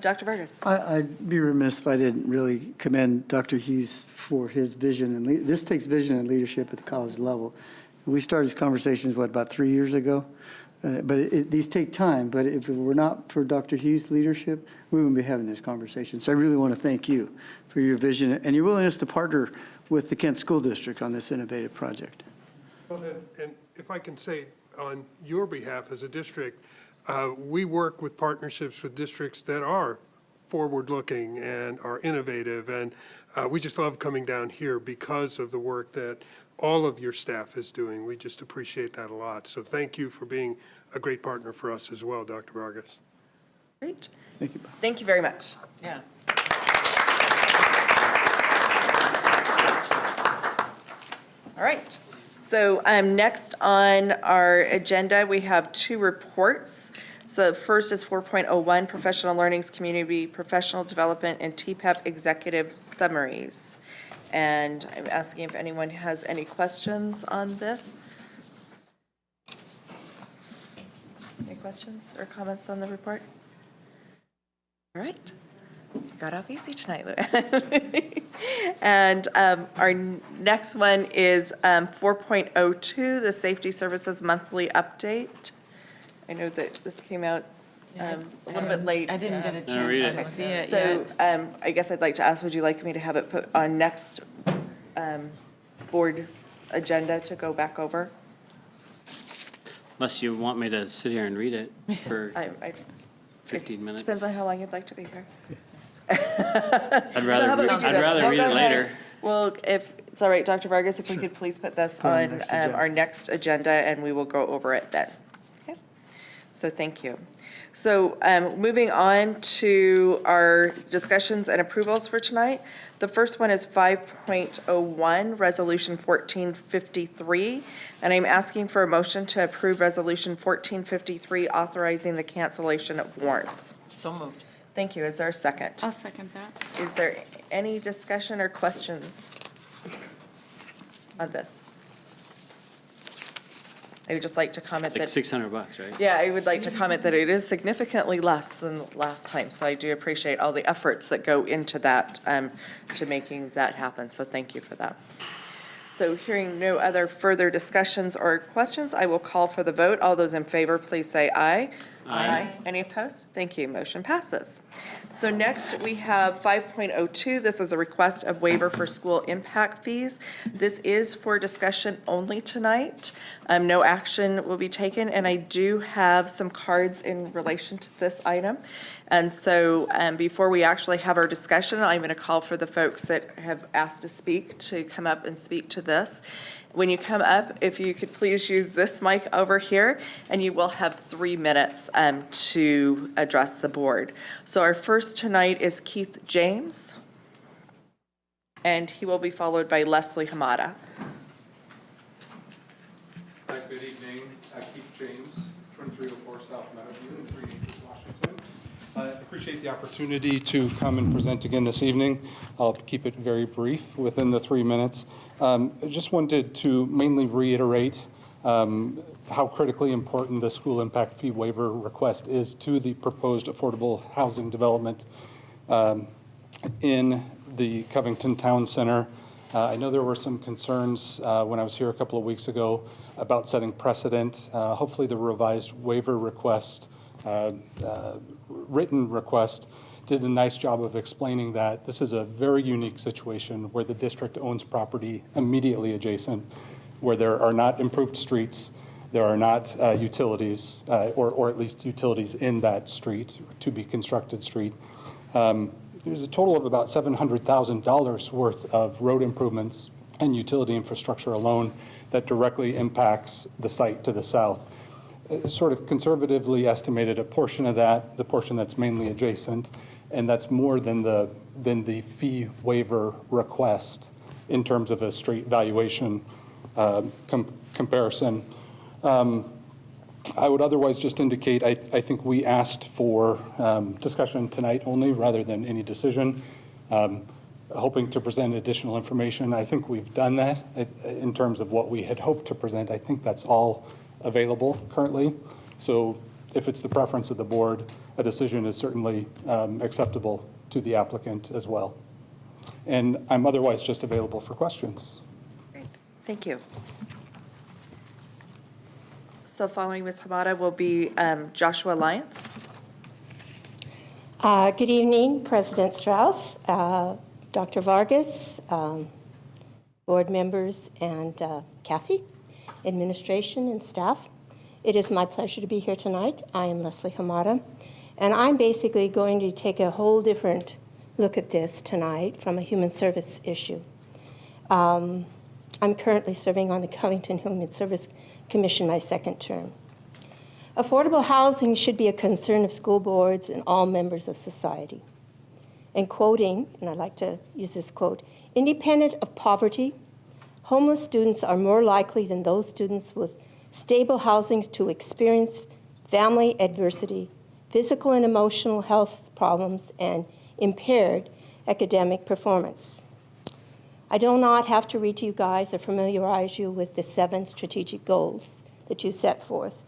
Dr. Vargas.
I'd be remiss if I didn't really commend Dr. Hughes for his vision. And this takes vision and leadership at the college level. We started these conversations, about 3 years ago? But these take time. But if it were not for Dr. Hughes' leadership, we wouldn't be having this conversation. So I really want to thank you for your vision and your willingness to partner with the Kent School District on this innovative project.
Well, and if I can say on your behalf as a district, we work with partnerships with districts that are forward-looking and are innovative, and we just love coming down here because of the work that all of your staff is doing. We just appreciate that a lot. So thank you for being a great partner for us as well, Dr. Vargas.
Great.
Thank you, Bob.
Thank you very much.
Yeah.
All right. So next on our agenda, we have 2 reports. So first is 4.01, Professional Learning's Community Professional Development and TPEP Executive Summaries. And I'm asking if anyone has any questions on this. Any questions or comments on the report? All right. Got off easy tonight, Lou. And our next one is 4.02, the Safety Services Monthly Update. I know that this came out a little bit late.
I didn't get a
read
chance
it.
to see it
So
yet.
I guess I'd like to ask, would you like me to have it put on next board agenda to go back over?
Unless you want me to sit here and read it for
I
15 minutes.
Depends on how long you'd like to be here.
I'd rather,
how about we
read,
do
I'd
this?
rather
We'll
read
go
it
ahead.
later.
Well, if it's all right, Dr. Vargas, if we could please put this
Put on
on
the next agenda.
our next agenda, and we will go over it then. Okay. So thank you. So moving on to our discussions and approvals for tonight. The first one is 5.01, Resolution 1453, and I'm asking for a motion to approve Resolution 1453, authorizing the cancellation of warrants.
So moved.
Thank you. Is there a second?
I'll second that.
Is there any discussion or questions on this? I would just like to comment
Like
that.
$600, right?
Yeah, I would like to comment that it is significantly less than last time. So I do appreciate all the efforts that go into that, to making that happen. So thank you for that. So hearing no other further discussions or questions, I will call for the vote. All those in favor, please say aye. Aye. Any opposed? Thank you. Motion passes. So next, we have 5.02. This is a request of waiver for school impact fees. This is for discussion only tonight. No action will be taken, and I do have some cards in relation to this item. And so before we actually have our discussion, I'm going to call for the folks that have asked to speak to come up and speak to this. When you come up, if you could please use this mic over here, and you will have 3 minutes to address the board. So our first tonight is Keith James, and he will be followed by Leslie Hamada.
Good evening, Keith James, 2304 South Meadowview in 3 Acres, Washington. I appreciate the opportunity to come and present again this evening. I'll keep it very brief within the 3 minutes. I just wanted to mainly reiterate how critically important the school impact fee waiver request is to the proposed affordable housing development in the Covington Town Center. I know there were some concerns when I was here a couple of weeks ago about setting precedent. Hopefully the revised waiver request, written request, did a nice job of explaining that this is a very unique situation where the district owns property immediately adjacent, where there are not improved streets, There are not utilities, or at least utilities in that street, to be constructed street. There's a total of about $700,000 worth of road improvements and utility infrastructure alone that directly impacts the site to the south. Sort of conservatively estimated a portion of that, the portion that's mainly adjacent, and that's more than the fee waiver request in terms of a straight valuation comparison. I would otherwise just indicate, I think we asked for discussion tonight only rather than any decision, hoping to present additional information. I think we've done that in terms of what we had hoped to present. I think that's all available currently. So if it's the preference of the board, a decision is certainly acceptable to the applicant as well. And I'm otherwise just available for questions.
Great. Thank you. So following Ms. Hamada will be Joshua Lyons.
Good evening, President Strauss, Dr. Vargas, board members, and Kathy, administration and staff. It is my pleasure to be here tonight. I am Leslie Hamada, and I'm basically going to take a whole different look at this tonight from a human service issue. I'm currently serving on the Covington Human Service Commission my second term. Affordable housing should be a concern of school boards and all members of society. And quoting, and I like to use this quote, independent of poverty, homeless students are more likely than those students with stable housing to experience family adversity, physical and emotional health problems, and impaired academic performance. I do not have to read to you guys or familiarize you with the 7 strategic goals that you set forth.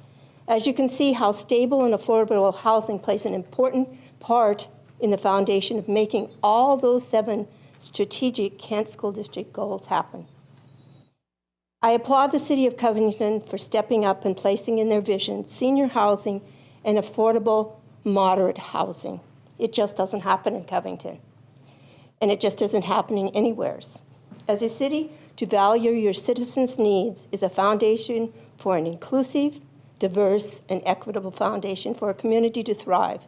As you can see how stable and affordable housing plays an important part in the foundation of making all those 7 strategic Kent School District goals happen. I applaud the City of Covington for stepping up and placing in their vision senior housing and affordable, moderate housing. It just doesn't happen in Covington, and it just isn't happening anywhere. As a city, to value your citizens' needs is a foundation for an inclusive, diverse, and equitable foundation for a community to thrive.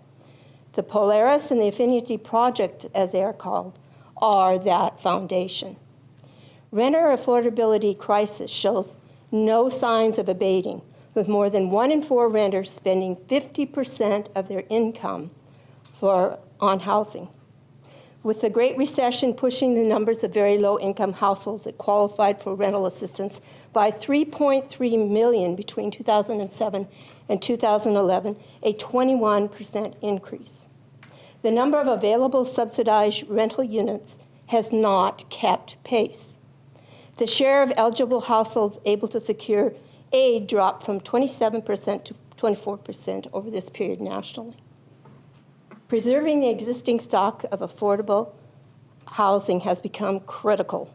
The Polaris and the Affinity Project, as they are called, are that foundation. Renter affordability crisis shows no signs of abating, with more than 1 in 4 renters spending 50% of their income on housing. With the Great Recession pushing the numbers of very low-income households that qualified for rental assistance by 3.3 million between 2007 and 2011, a 21% increase. The number of available subsidized rental units has not kept pace. The share of eligible households able to secure aid dropped from 27% to 24% over this period nationally. Preserving the existing stock of affordable housing has become critical.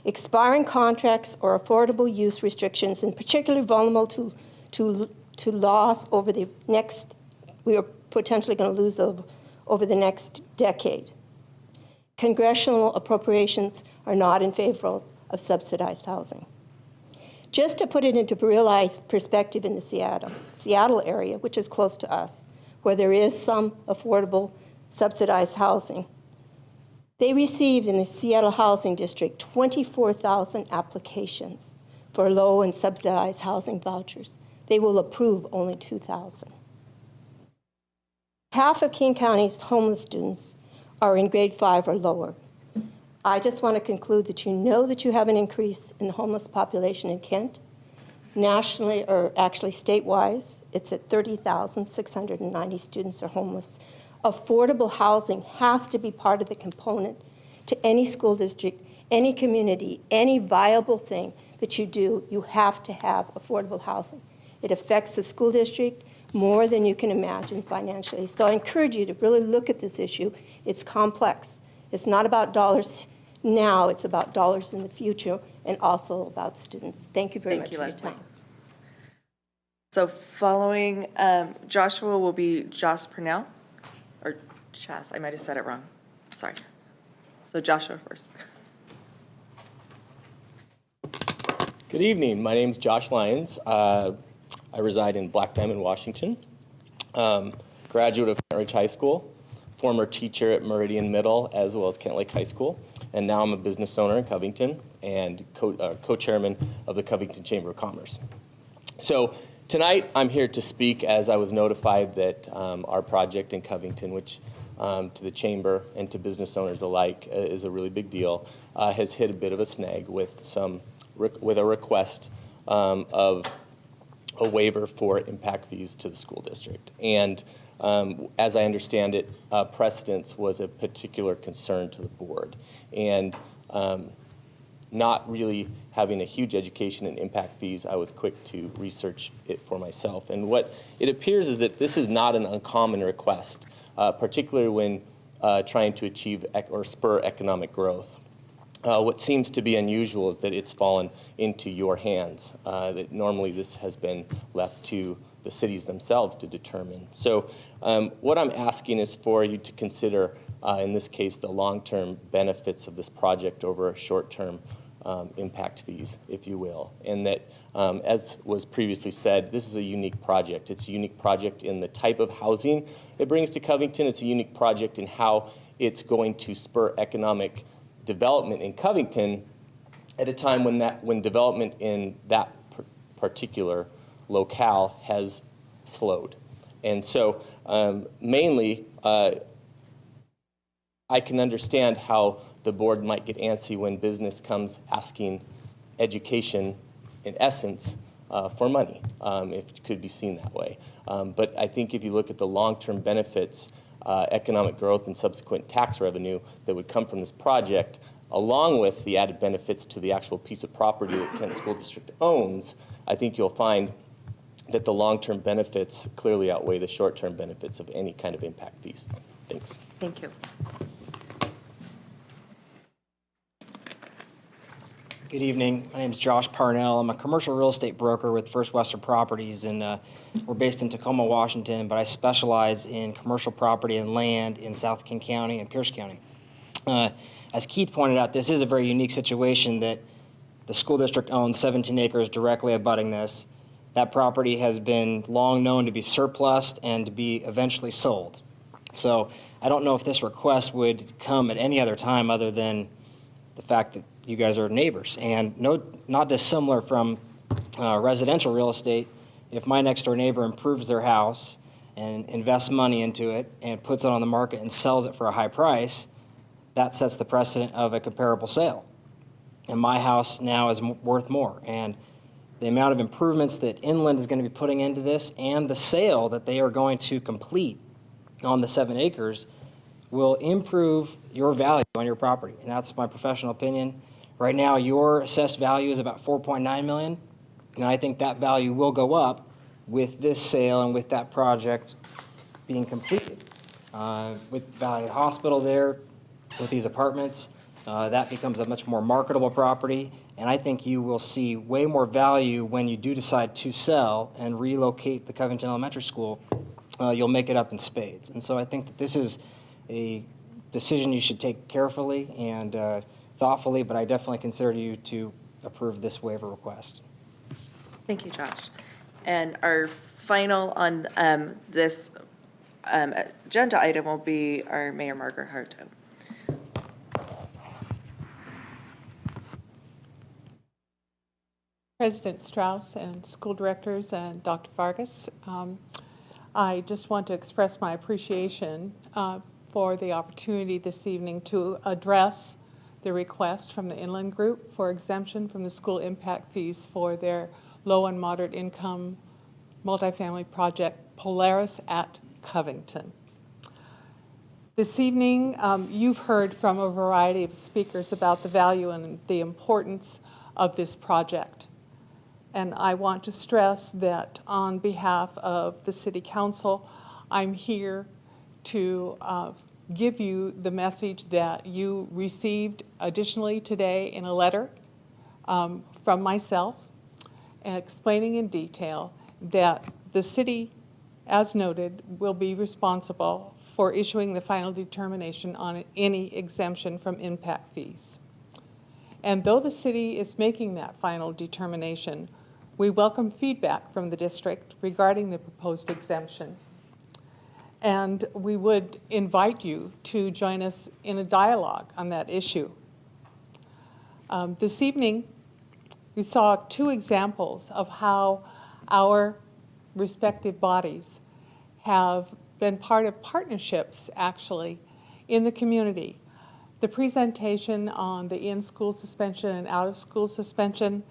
Expiring contracts or affordable use restrictions, and particularly vulnerable to loss over the next, we are potentially going to lose over the next decade. Congressional appropriations are not in favor of subsidized housing. Just to put it into realized perspective in the Seattle area, which is close to us, where there is some affordable subsidized housing, they received in the Seattle Housing District 24,000 applications for low and subsidized housing vouchers. They will approve only 2,000. Half of King County's homeless students are in grade 5 or lower. I just want to conclude that you know that you have an increase in the homeless population in Kent. Nationally, or actually statewide, it's at 30,690 students are homeless. Affordable housing has to be part of the component to any school district, any community, any viable thing that you do. You have to have affordable housing. It affects the school district more than you can imagine financially. So I encourage you to really look at this issue. It's complex. It's not about dollars now, it's about dollars in the future, and also about students. Thank you very much for your time.
So following Joshua will be Joss Purnell, or Chas, I might have said it wrong. Sorry. So Joshua first.
Good evening. My name is Josh Lyons. I reside in Black Diamond, Washington. Graduate of Kent Ridge High School, former teacher at Meridian Middle as well as Kent Lake High School, and now I'm a business owner in Covington and co-chairman of the Covington Chamber of Commerce. So tonight I'm here to speak as I was notified that our project in Covington, which to the Chamber and to business owners alike is a really big deal, has hit a bit of a snag with a request of a waiver for impact fees to the school district. And as I understand it, precedence was a particular concern to the board. And not really having a huge education in impact fees, I was quick to research it for myself. And what it appears is that this is not an uncommon request, particularly when trying to achieve or spur economic growth. What seems to be unusual is that it's fallen into your hands, that normally this has been left to the cities themselves to determine. So what I'm asking is for you to consider, in this case, the long-term benefits of this project over short-term impact fees, if you will. And that, as was previously said, this is a unique project. It's a unique project in the type of housing it brings to Covington. It's a unique project in how it's going to spur economic development in Covington at a time when development in that particular locale has slowed. And so mainly I can understand how the board might get antsy when business comes asking education, in essence, for money, if it could be seen that way. But I think if you look at the long-term benefits, economic growth and subsequent tax revenue that would come from this project, along with the added benefits to the actual piece of property that Kent School District owns, I think you'll find that the long-term benefits clearly outweigh the short-term benefits of any kind of impact fees. Thanks.
Thank you.
Good evening. My name is Josh Parnell. I'm a commercial real estate broker with First Western Properties, and we're based in Tacoma, Washington, but I specialize in commercial property and land in South King County and Pierce County. As Keith pointed out, this is a very unique situation that the school district owns 17 acres directly abutting this. That property has been long known to be surplused and to be eventually sold. So I don't know if this request would come at any other time other than the fact that you guys are neighbors. And not dissimilar from residential real estate, if my next door neighbor improves their house and invests money into it and puts it on the market and sells it for a high price, that sets the precedent of a comparable sale. And my house now is worth more. And the amount of improvements that Inland is going to be putting into this and the sale that they are going to complete on the 7 acres will improve your value on your property. And that's my professional opinion. Right now, your assessed value is about $4.9 million. And I think that value will go up with this sale and with that project being completed. With Valley Hospital there, with these apartments, that becomes a much more marketable property. And I think you will see way more value when you do decide to sell and relocate the Covington Elementary School. You'll make it up in spades. And so I think that this is a decision you should take carefully and thoughtfully, but I definitely consider you to approve this waiver request.
Thank you, Josh. And our final on this agenda item will be our Mayor Margaret Harto.
President Strauss and school directors and Dr. Vargas, I just want to express my appreciation for the opportunity this evening to address the request from the Inland Group for exemption from the school impact fees for their low and moderate income multifamily project Polaris at Covington. This evening, you've heard from a variety of speakers about the value and the importance of this project. And I want to stress that on behalf of the City Council, I'm here to give you the message that you received additionally today in a letter from myself, explaining in detail that the city, as noted, will be responsible for issuing the final determination on any exemption from impact fees. And though the city is making that final determination, we welcome feedback from the district regarding the proposed exemption. And we would invite you to join us in a dialogue on that issue. This evening, we saw 2 examples of how our respective bodies have been part of partnerships, actually, in the community. The presentation on the in-school suspension and out-of-school suspension,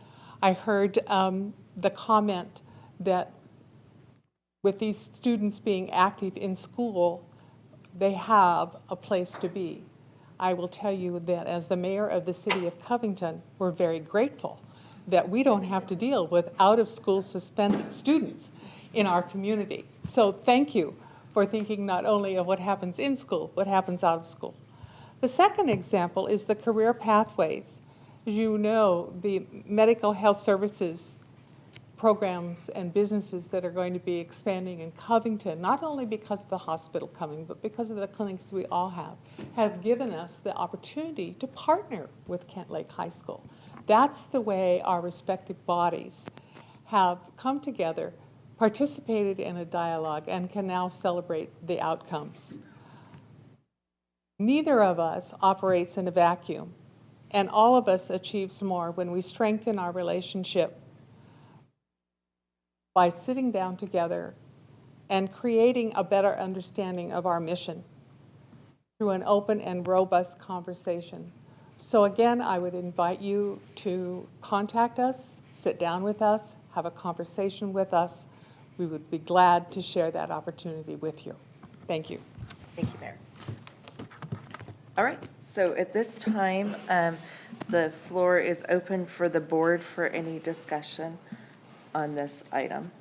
I heard the comment that with these students being active in school, they have a place to be. I will tell you that as the mayor of the city of Covington, we're very grateful that we don't have to deal with out-of-school suspended students in our community. So thank you for thinking not only of what happens in school, what happens out of school. The second example is the career pathways. As you know, the medical health services programs and businesses that are going to be expanding in Covington, not only because of the hospital coming, but because of the clinics we all have given us the opportunity to partner with Kent Lake High School. That's the way our respective bodies have come together, participated in a dialogue, and can now celebrate the outcomes. Neither of us operates in a vacuum, and all of us achieves more when we strengthen our relationship by sitting down together and creating a better understanding of our mission through an open and robust conversation. So again, I would invite you to contact us, sit down with us, have a conversation with us. We would be glad to share that opportunity with you. Thank you.
Thank you, Mayor. All right, so at this time, the floor is open for the board for any discussion on this item.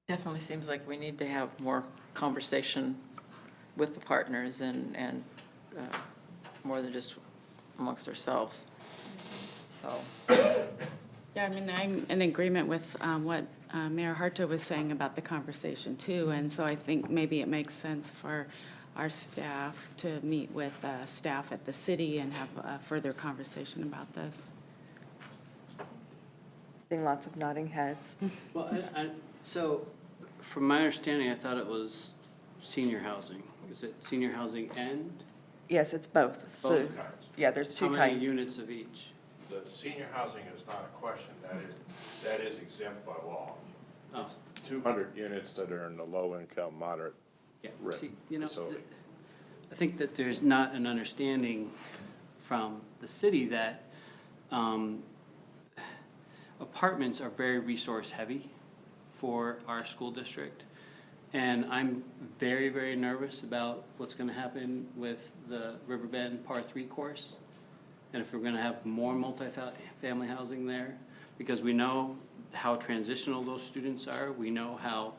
Definitely seems like we need to have more conversation with the partners and more than just amongst ourselves. So.
Yeah, I mean, I'm in agreement with what Mayor Harto was saying about the conversation too, and so I think maybe it makes sense for our staff to meet with staff at the city and have a further conversation about this.
Seeing lots of nodding heads.
Well, so from my understanding, I thought it was senior housing. Is it senior housing and?
Yes, it's both. So,
Both kinds.
yeah, there's 2
How
kinds.
many units of each?
The senior housing is not a question, that is exempt by law.
Oh.
It's 200 units that are in the low-income, moderate rent facility.
I think that there's not an understanding from the city that apartments are very resource heavy for our school district. And I'm very, very nervous about what's gonna happen with the Riverbend Par 3 course. And if we're gonna have more multi-family housing there, because we know how transitional those students are, we know how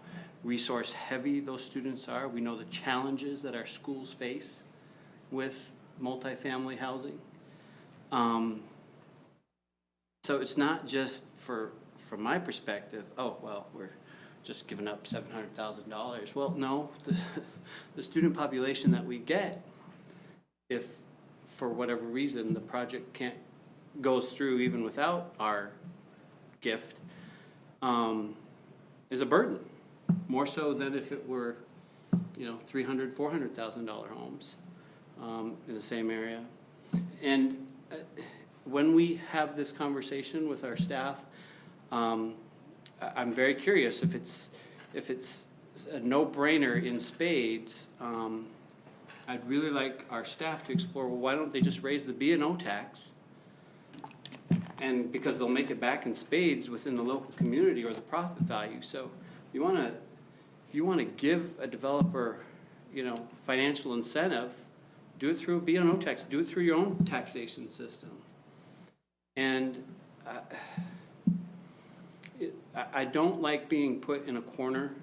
resource heavy those students are, we know the challenges that our schools face with multi-family housing. So it's not just from my perspective, oh, well, we're just giving up $700,000. Well, no, the student population that we get, if for whatever reason the project goes through even without our gift, is a burden, more so than if it were, $300,000, $400,000 homes in the same area. And when we have this conversation with our staff, I'm very curious if it's a no-brainer in spades. I'd really like our staff to explore, well, why don't they just raise the B&O tax? And because they'll make it back in spades within the local community or the profit value. So if you want to give a developer, financial incentive, do it through a B&O tax, do it through your own taxation system. And I don't like being put in a corner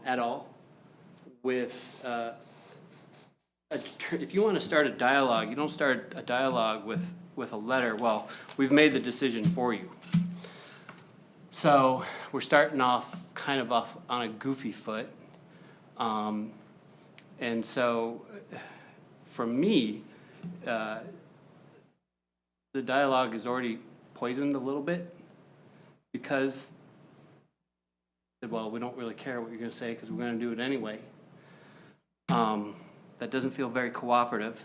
at all with, if you want to start a dialogue, you don't start a dialogue with a letter, well, we've made the decision for you. So we're starting off kind of on a goofy foot. And so, for me, the dialogue is already poisoned a little bit because, well, we don't really care what you're going to say because we're going to do it anyway. That doesn't feel very cooperative.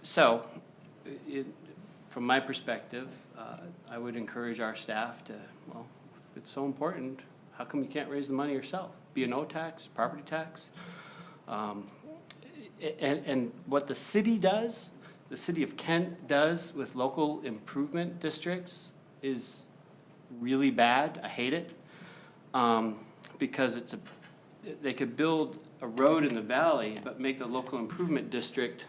So, from my perspective, I would encourage our staff to, well, if it's so important, how come you can't raise the money yourself? B&O tax, property tax. And what the city does, the city of Kent does with local improvement districts is really bad. I hate it. Because they could build a road in the valley, but make the local improvement district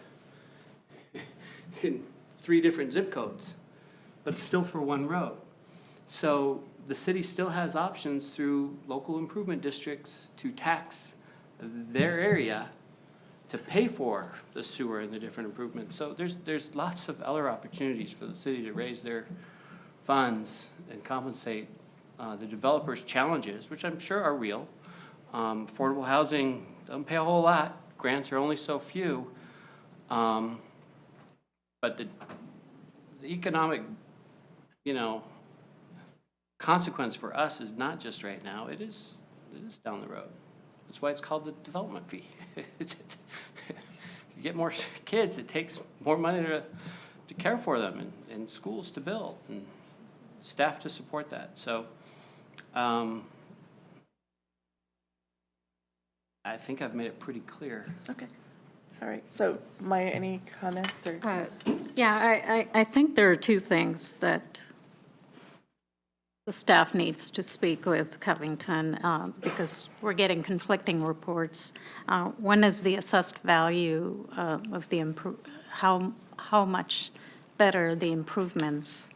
in 3 different zip codes, but it's still for one road. So the city still has options through local improvement districts to tax their area to pay for the sewer and the different improvements. So there's lots of other opportunities for the city to raise their funds and compensate the developers' challenges, which I'm sure are real. Affordable housing doesn't pay a whole lot. Grants are only so few. But the economic, consequence for us is not just right now. It is down the road. That's why it's called the development fee. You get more kids, it takes more money to care for them and schools to build and staff to support that. So I think I've made it pretty clear.
Okay. All right. So Maya, any comments or?
Yeah, I think there are 2 things that the staff needs to speak with Covington because we're getting conflicting reports. One is the assessed value of the how much better the improvements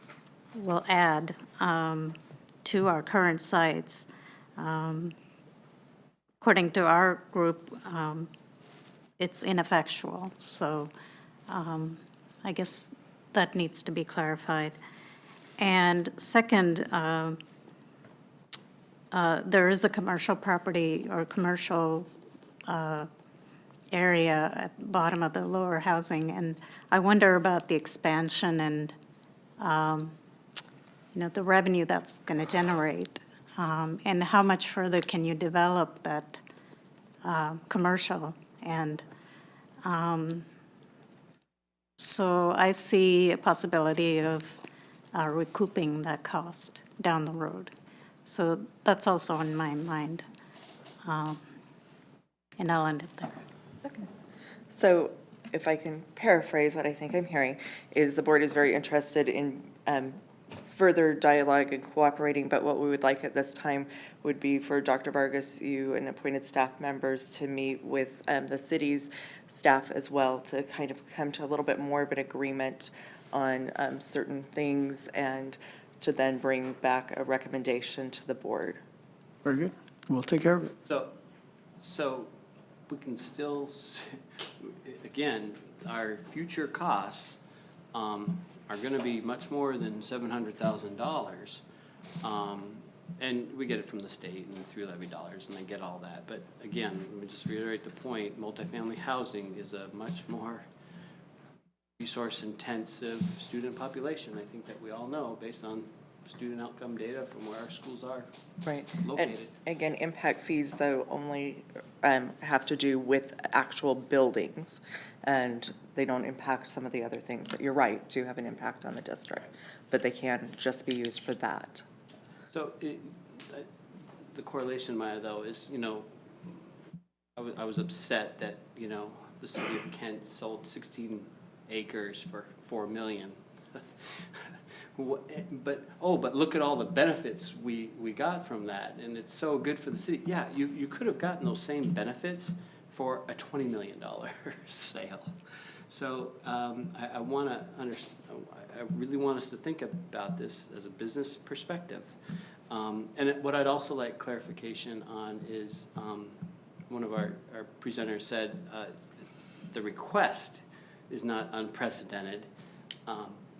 will add to our current sites. According to our group, it's ineffectual. So I guess that needs to be clarified. And second, there is a commercial property or commercial area at the bottom of the lower housing, and I wonder about the expansion and the revenue that's going to generate, and how much further can you develop that commercial. And so I see a possibility of recouping that cost down the road. So that's also on my mind. And I'll end it there.
Okay. So if I can paraphrase what I think I'm hearing, is the board is very interested in further dialogue and cooperating, but what we would like at this time would be for Dr. Vargas, you and appointed staff members to meet with the city's staff as well to kind of come to a little bit more of an agreement on certain things and to then bring back a recommendation to the board.
Very good. We'll take care of it.
So we can still, again, our future costs are going to be much more than $700,000. And we get it from the state and through levy dollars, and I get all that. But again, let me just reiterate the point, multifamily housing is a much more resource-intensive student population. I think that we all know based on student outcome data from where our schools are located.
And again, impact fees, though, only have to do with actual buildings, and they don't impact some of the other things that, you're right, do have an impact on the district, but they can just be used for that.
So the correlation, Maya, though, is, I was upset that, the city of Kent sold 16 acres for $4 million. But look at all the benefits we got from that, and it's so good for the city. Yeah, you could have gotten those same benefits for a $20 million sale. So I want to understand. I really want us to think about this as a business perspective. And what I'd also like clarification on is one of our presenters said the request is not unprecedented,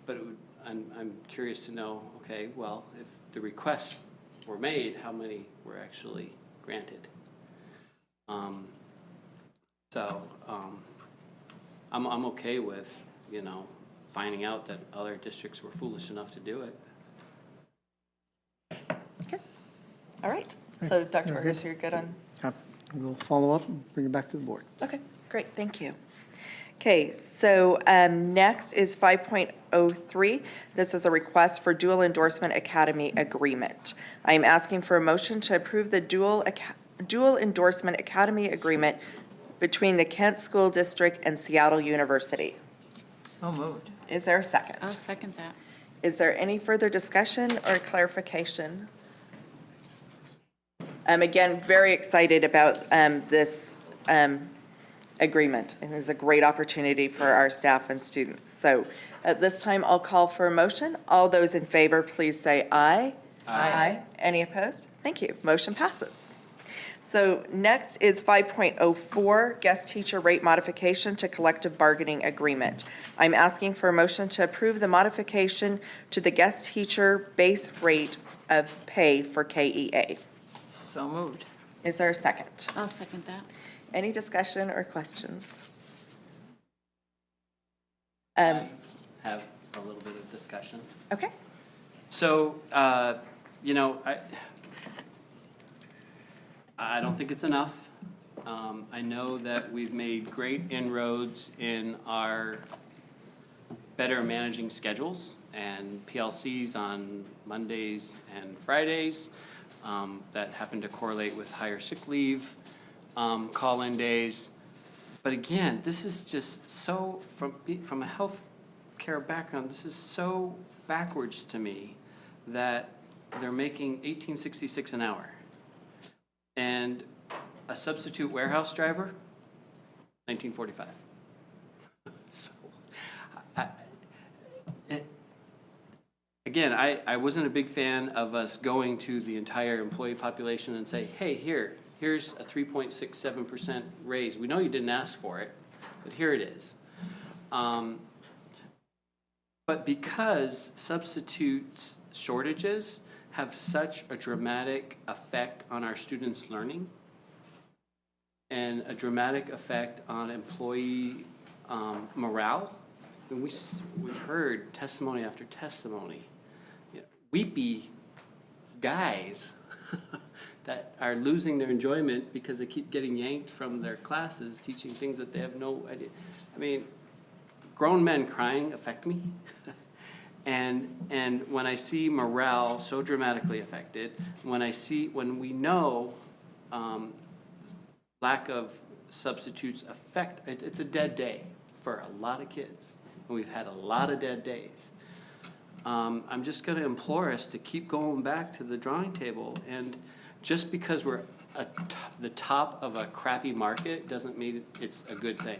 but I'm curious to know, okay, well, if the requests were made, how many were actually granted? I'm okay with, finding out that other districts were foolish enough to do it.
All right. So Dr. Vargas, you're good on?
We'll follow up and bring it back to the board.
Okay, great, thank you. Okay, so next is 5.03. This is a request for dual endorsement academy agreement. I am asking for a motion to approve the dual endorsement academy agreement between the Kent School District and Seattle University.
So moved.
Is there a second?
I'll second that.
Is there any further discussion or clarification? Again, very excited about this agreement, and it's a great opportunity for our staff and students. So at this time, I'll call for a motion. All those in favor, please say aye. Aye. Any opposed? Thank you. Motion passes. So next is 5.04, guest teacher rate modification to collective bargaining agreement. I'm asking for a motion to approve the modification to the guest teacher base rate of pay for KEA.
So moved.
Is there a second?
I'll second that.
Any discussion or questions?
Have a little bit of discussion.
Okay.
So, I don't think it's enough. I know that we've made great inroads in our better managing schedules and PLCs on Mondays and Fridays that happen to correlate with higher sick leave, call-in days. But again, this is just so, from a health care background, this is so backwards to me that they're making $18.66 an hour. And a substitute warehouse driver, $19.45. So, again, I wasn't a big fan of us going to the entire employee population and say, hey, here's a 3.67% raise. We know you didn't ask for it, but here it is. But because substitute shortages have such a dramatic effect on our students' learning and a dramatic effect on employee morale, and we heard testimony after testimony, weepy guys that are losing their enjoyment because they keep getting yanked from their classes teaching things that they have no idea. I mean, grown men crying affect me. And when I see morale so dramatically affected, when we know lack of substitutes affect, it's a dead day for a lot of kids. And we've had a lot of dead days. I'm just going to implore us to keep going back to the drawing table. And just because we're at the top of a crappy market doesn't mean it's a good thing.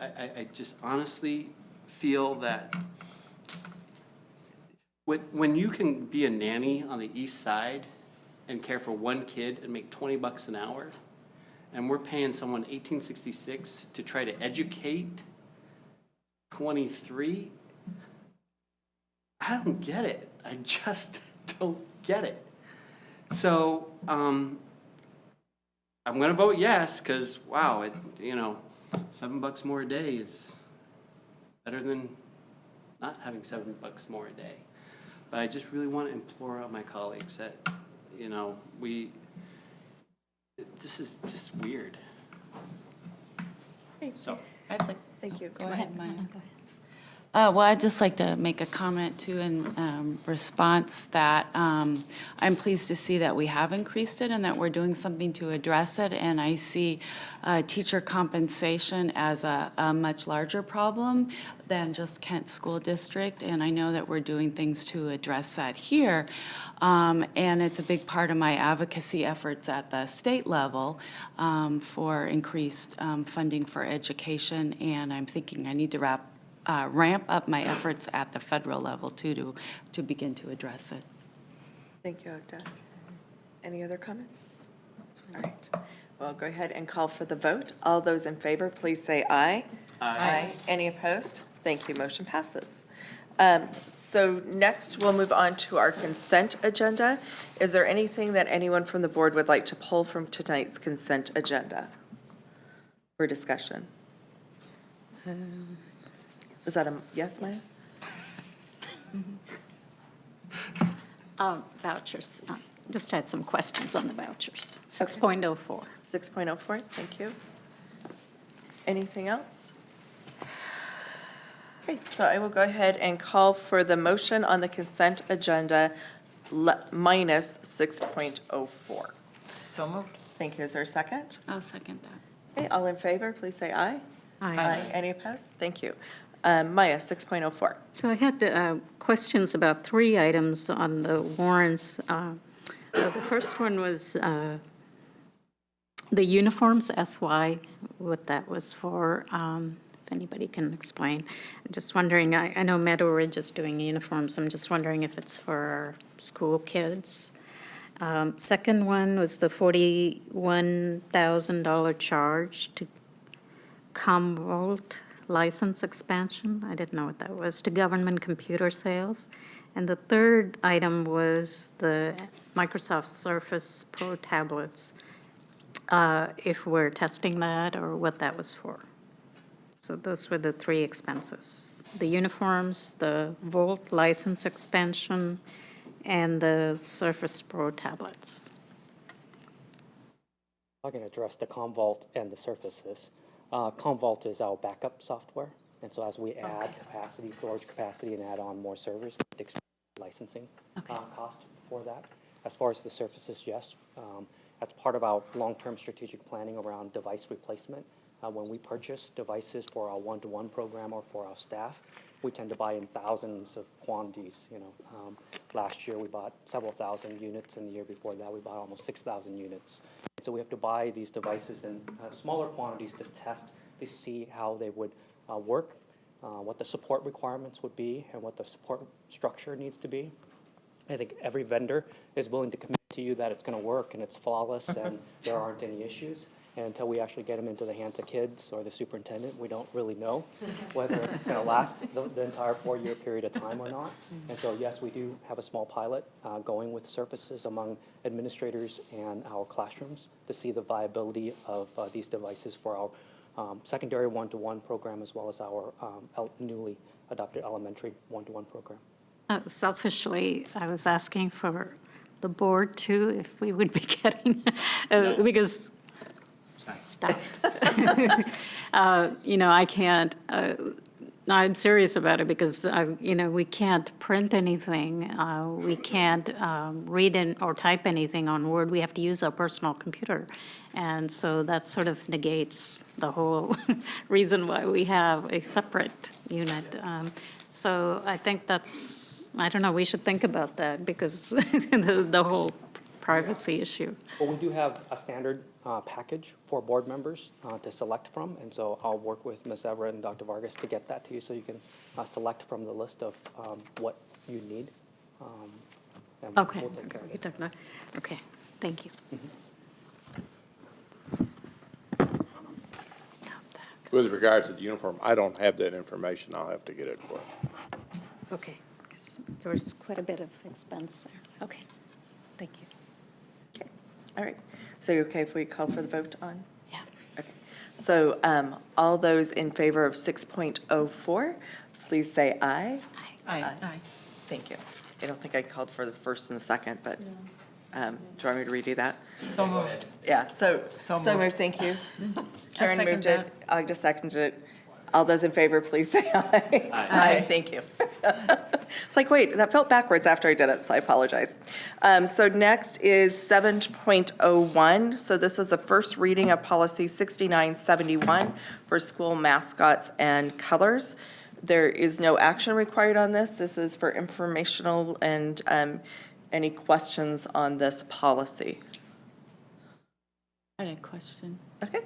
I just honestly feel that when you can be a nanny on the east side and care for one kid and make $20 an hour, and we're paying someone $18.66 to try to educate 23, I don't get it. I just don't get it. So I'm going to vote yes because, wow, $7 more a day is better than not having $7 more a day. But I just really want to implore on my colleagues that, this is just weird. So,
Thank you.
Go ahead, Maya. Well, I'd just like to make a comment too in response that I'm pleased to see that we have increased it and that we're doing something to address it. And I see teacher compensation as a much larger problem than just Kent School District. And I know that we're doing things to address that here. And it's a big part of my advocacy efforts at the state level for increased funding for education. And I'm thinking I need to ramp up my efforts at the federal level too to begin to address it.
Thank you, Ogda. Any other comments? All right. Well, go ahead and call for the vote. All those in favor, please say aye. Aye. Any opposed? Thank you. Motion passes. So next, we'll move on to our consent agenda. Is there anything that anyone from the board would like to pull from tonight's consent agenda for discussion? Is that a yes, Maya?
Vouchers. Just had some questions on the vouchers. 6.04.
6.04, thank you. Anything else? Okay, so I will go ahead and call for the motion on the consent agenda minus 6.04.
So moved.
Thank you. Is there a second?
I'll second that.
Okay, all in favor, please say aye.
Aye.
Any opposed? Thank you. Maya, 6.04.
So I had questions about 3 items on the warrants. The first one was the uniforms, SY, what that was for, if anybody can explain. I'm just wondering, I know Meadow Ridge is doing uniforms. I'm just wondering if it's for our school kids. Second one was the $41,000 charge to Commvault license expansion. I didn't know what that was, to government computer sales. And the third item was the Microsoft Surface Pro tablets, if we're testing that or what that was for. So those were the 3 expenses: the uniforms, the Volt license expansion, and the Surface Pro tablets.
I'm going to address the Commvault and the Surfaces. Commvault is our backup software, and so as we add capacity, storage capacity, and add on more servers, we expect licensing cost for that. As far as the Surfaces, yes, that's part of our long-term strategic planning around device replacement. When we purchase devices for our one-to-one program or for our staff, we tend to buy in thousands of quantities. Last year we bought several thousand units, and the year before that we bought almost 6,000 units. So we have to buy these devices in smaller quantities to test to see how they would work, what the support requirements would be, and what the support structure needs to be. I think every vendor is willing to commit to you that it's going to work and it's flawless and there aren't any issues. And until we actually get them into the hands of kids or the superintendent, we don't really know whether it's going to last the entire 4-year period of time or not. And so, yes, we do have a small pilot going with Surfaces among administrators and our classrooms to see the viability of these devices for our secondary one-to-one program as well as our newly adopted elementary one-to-one program.
Selfishly, I was asking for the board too, if we would be getting, because stop. I can't, I'm serious about it because, we can't print anything. We can't read or type anything on Word. We have to use our personal computer. And so that sort of negates the whole reason why we have a separate unit. So I think I don't know, we should think about that because the whole privacy issue.
Well, we do have a standard package for board members to select from, and so I'll work with Ms. Everett and Dr. Vargas to get that to you so you can select from the list of what you need. And
Okay.
we'll take care of it.
Okay, thank you.
With regard to the uniform, I don't have that information. I'll have to get it for you.
Okay, 'cause there's quite a bit of expense there. Okay, thank you.
Okay, all right. So you're okay if we call for the vote on?
Yeah.
Okay. So all those in favor of 6.04, please say aye.
Aye. Aye.
Thank you. I don't think I called for the first and the second, but do you want me to redo that?
So moved.
Yeah, so moved, thank you. Karen moved it, Agda seconded it. All those in favor, please say aye. Aye, thank you. It's like, wait, that felt backwards after I did it, so I apologize. So next is 7.01. So this is the first reading of policy 6971 for school mascots and colors. There is no action required on this. This is for informational and any questions on this policy?
I had a question.
Okay.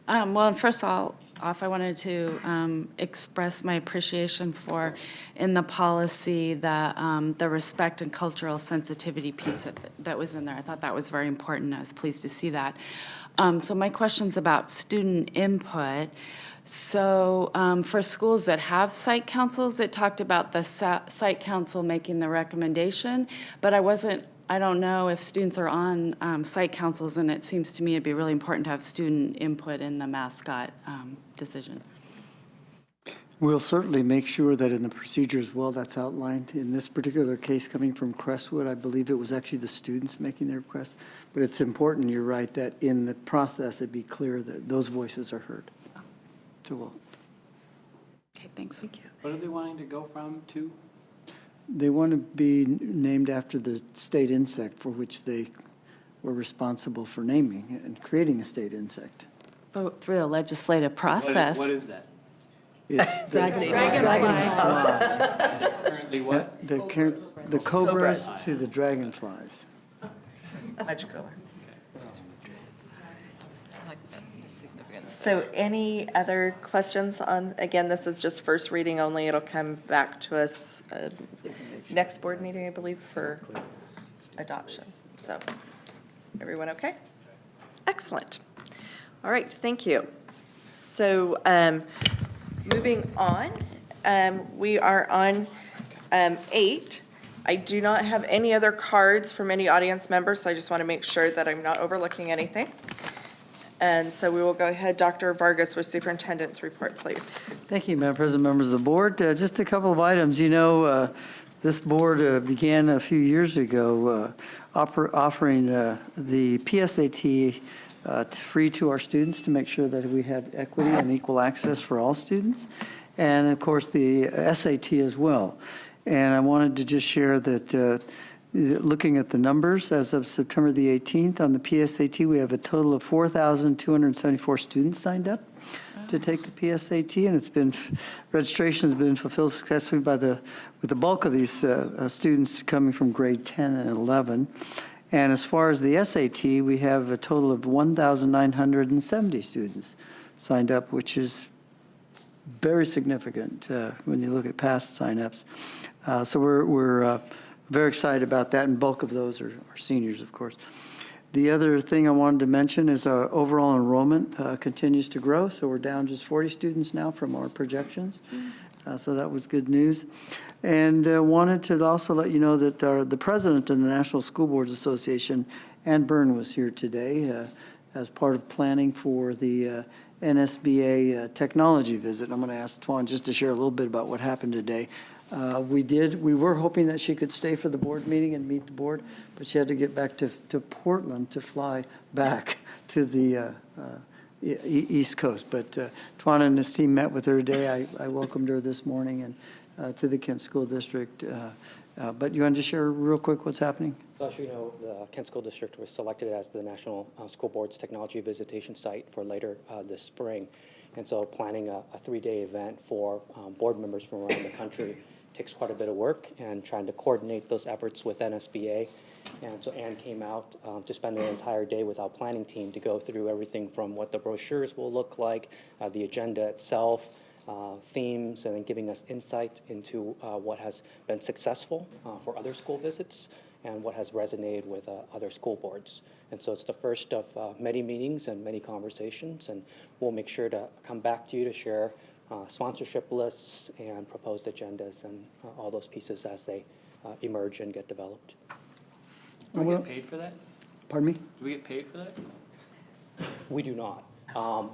Well, first off, I wanted to express my appreciation for, in the policy, the respect and cultural sensitivity piece that was in there. I thought that was very important. I was pleased to see that. So my question's about student input. So for schools that have site councils, it talked about the site council making the recommendation, but I don't know if students are on site councils, and it seems to me it'd be really important to have student input in the mascot decision.
We'll certainly make sure that in the procedure as well, that's outlined. In this particular case coming from Crestwood, I believe it was actually the students making their request. But it's important, you're right, that in the process, it'd be clear that those voices are heard. So we'll.
Okay, thanks. Thank you.
What are they wanting to go from to?
They want to be named after the state insect for which they were responsible for naming and creating a state insect.
Vote through the legislative process.
What is that?
It's the
Currently what?
The cobras to the dragonflies.
Much cooler. So any other questions on, again, this is just first reading only. It'll come back to us next board meeting, I believe, for adoption. So everyone okay? Excellent. All right, thank you. So moving on, we are on 8. I do not have any other cards from any audience members, so I just want to make sure that I'm not overlooking anything. And so we will go ahead, Dr. Vargas, with Superintendent's report, please.
Thank you, Madam President, members of the board. Just a couple of items. You know, this board began a few years ago offering the PSAT free to our students to make sure that we have equity and equal access for all students. And of course, the SAT as well. And I wanted to just share that looking at the numbers as of September the 18th on the PSAT, we have a total of 4,274 students signed up to take the PSAT, and it's been, registration has been fulfilled successfully with the bulk of these students coming from grade 10 and 11. And as far as the SAT, we have a total of 1,970 students signed up, which is very significant when you look at past signups. So we're very excited about that, and bulk of those are seniors, of course. The other thing I wanted to mention is our overall enrollment continues to grow, so we're down just 40 students now from our projections. So that was good news. And wanted to also let you know that the president of the National School Boards Association, Ann Byrne, was here today as part of planning for the NSBA technology visit. I'm going to ask Tuan just to share a little bit about what happened today. We were hoping that she could stay for the board meeting and meet the board, but she had to get back to Portland to fly back to the East Coast. But Tuan and his team met with her today. I welcomed her this morning and to the Kent School District. But you want to just share real quick what's happening?
So as you know, the Kent School District was selected as the National School Board's Technology Visitation Site for later this spring. And so planning a 3-day event for board members from around the country takes quite a bit of work, and trying to coordinate those efforts with NSBA. And so Ann came out to spend an entire day with our planning team to go through everything from what the brochures will look like, the agenda itself, themes, and then giving us insight into what has been successful for other school visits and what has resonated with other school boards. And so it's the first of many meetings and many conversations, and we'll make sure to come back to you to share sponsorship lists and proposed agendas and all those pieces as they emerge and get developed.
Do we get paid for that?
Pardon me?
Do we get paid for that?
We do not.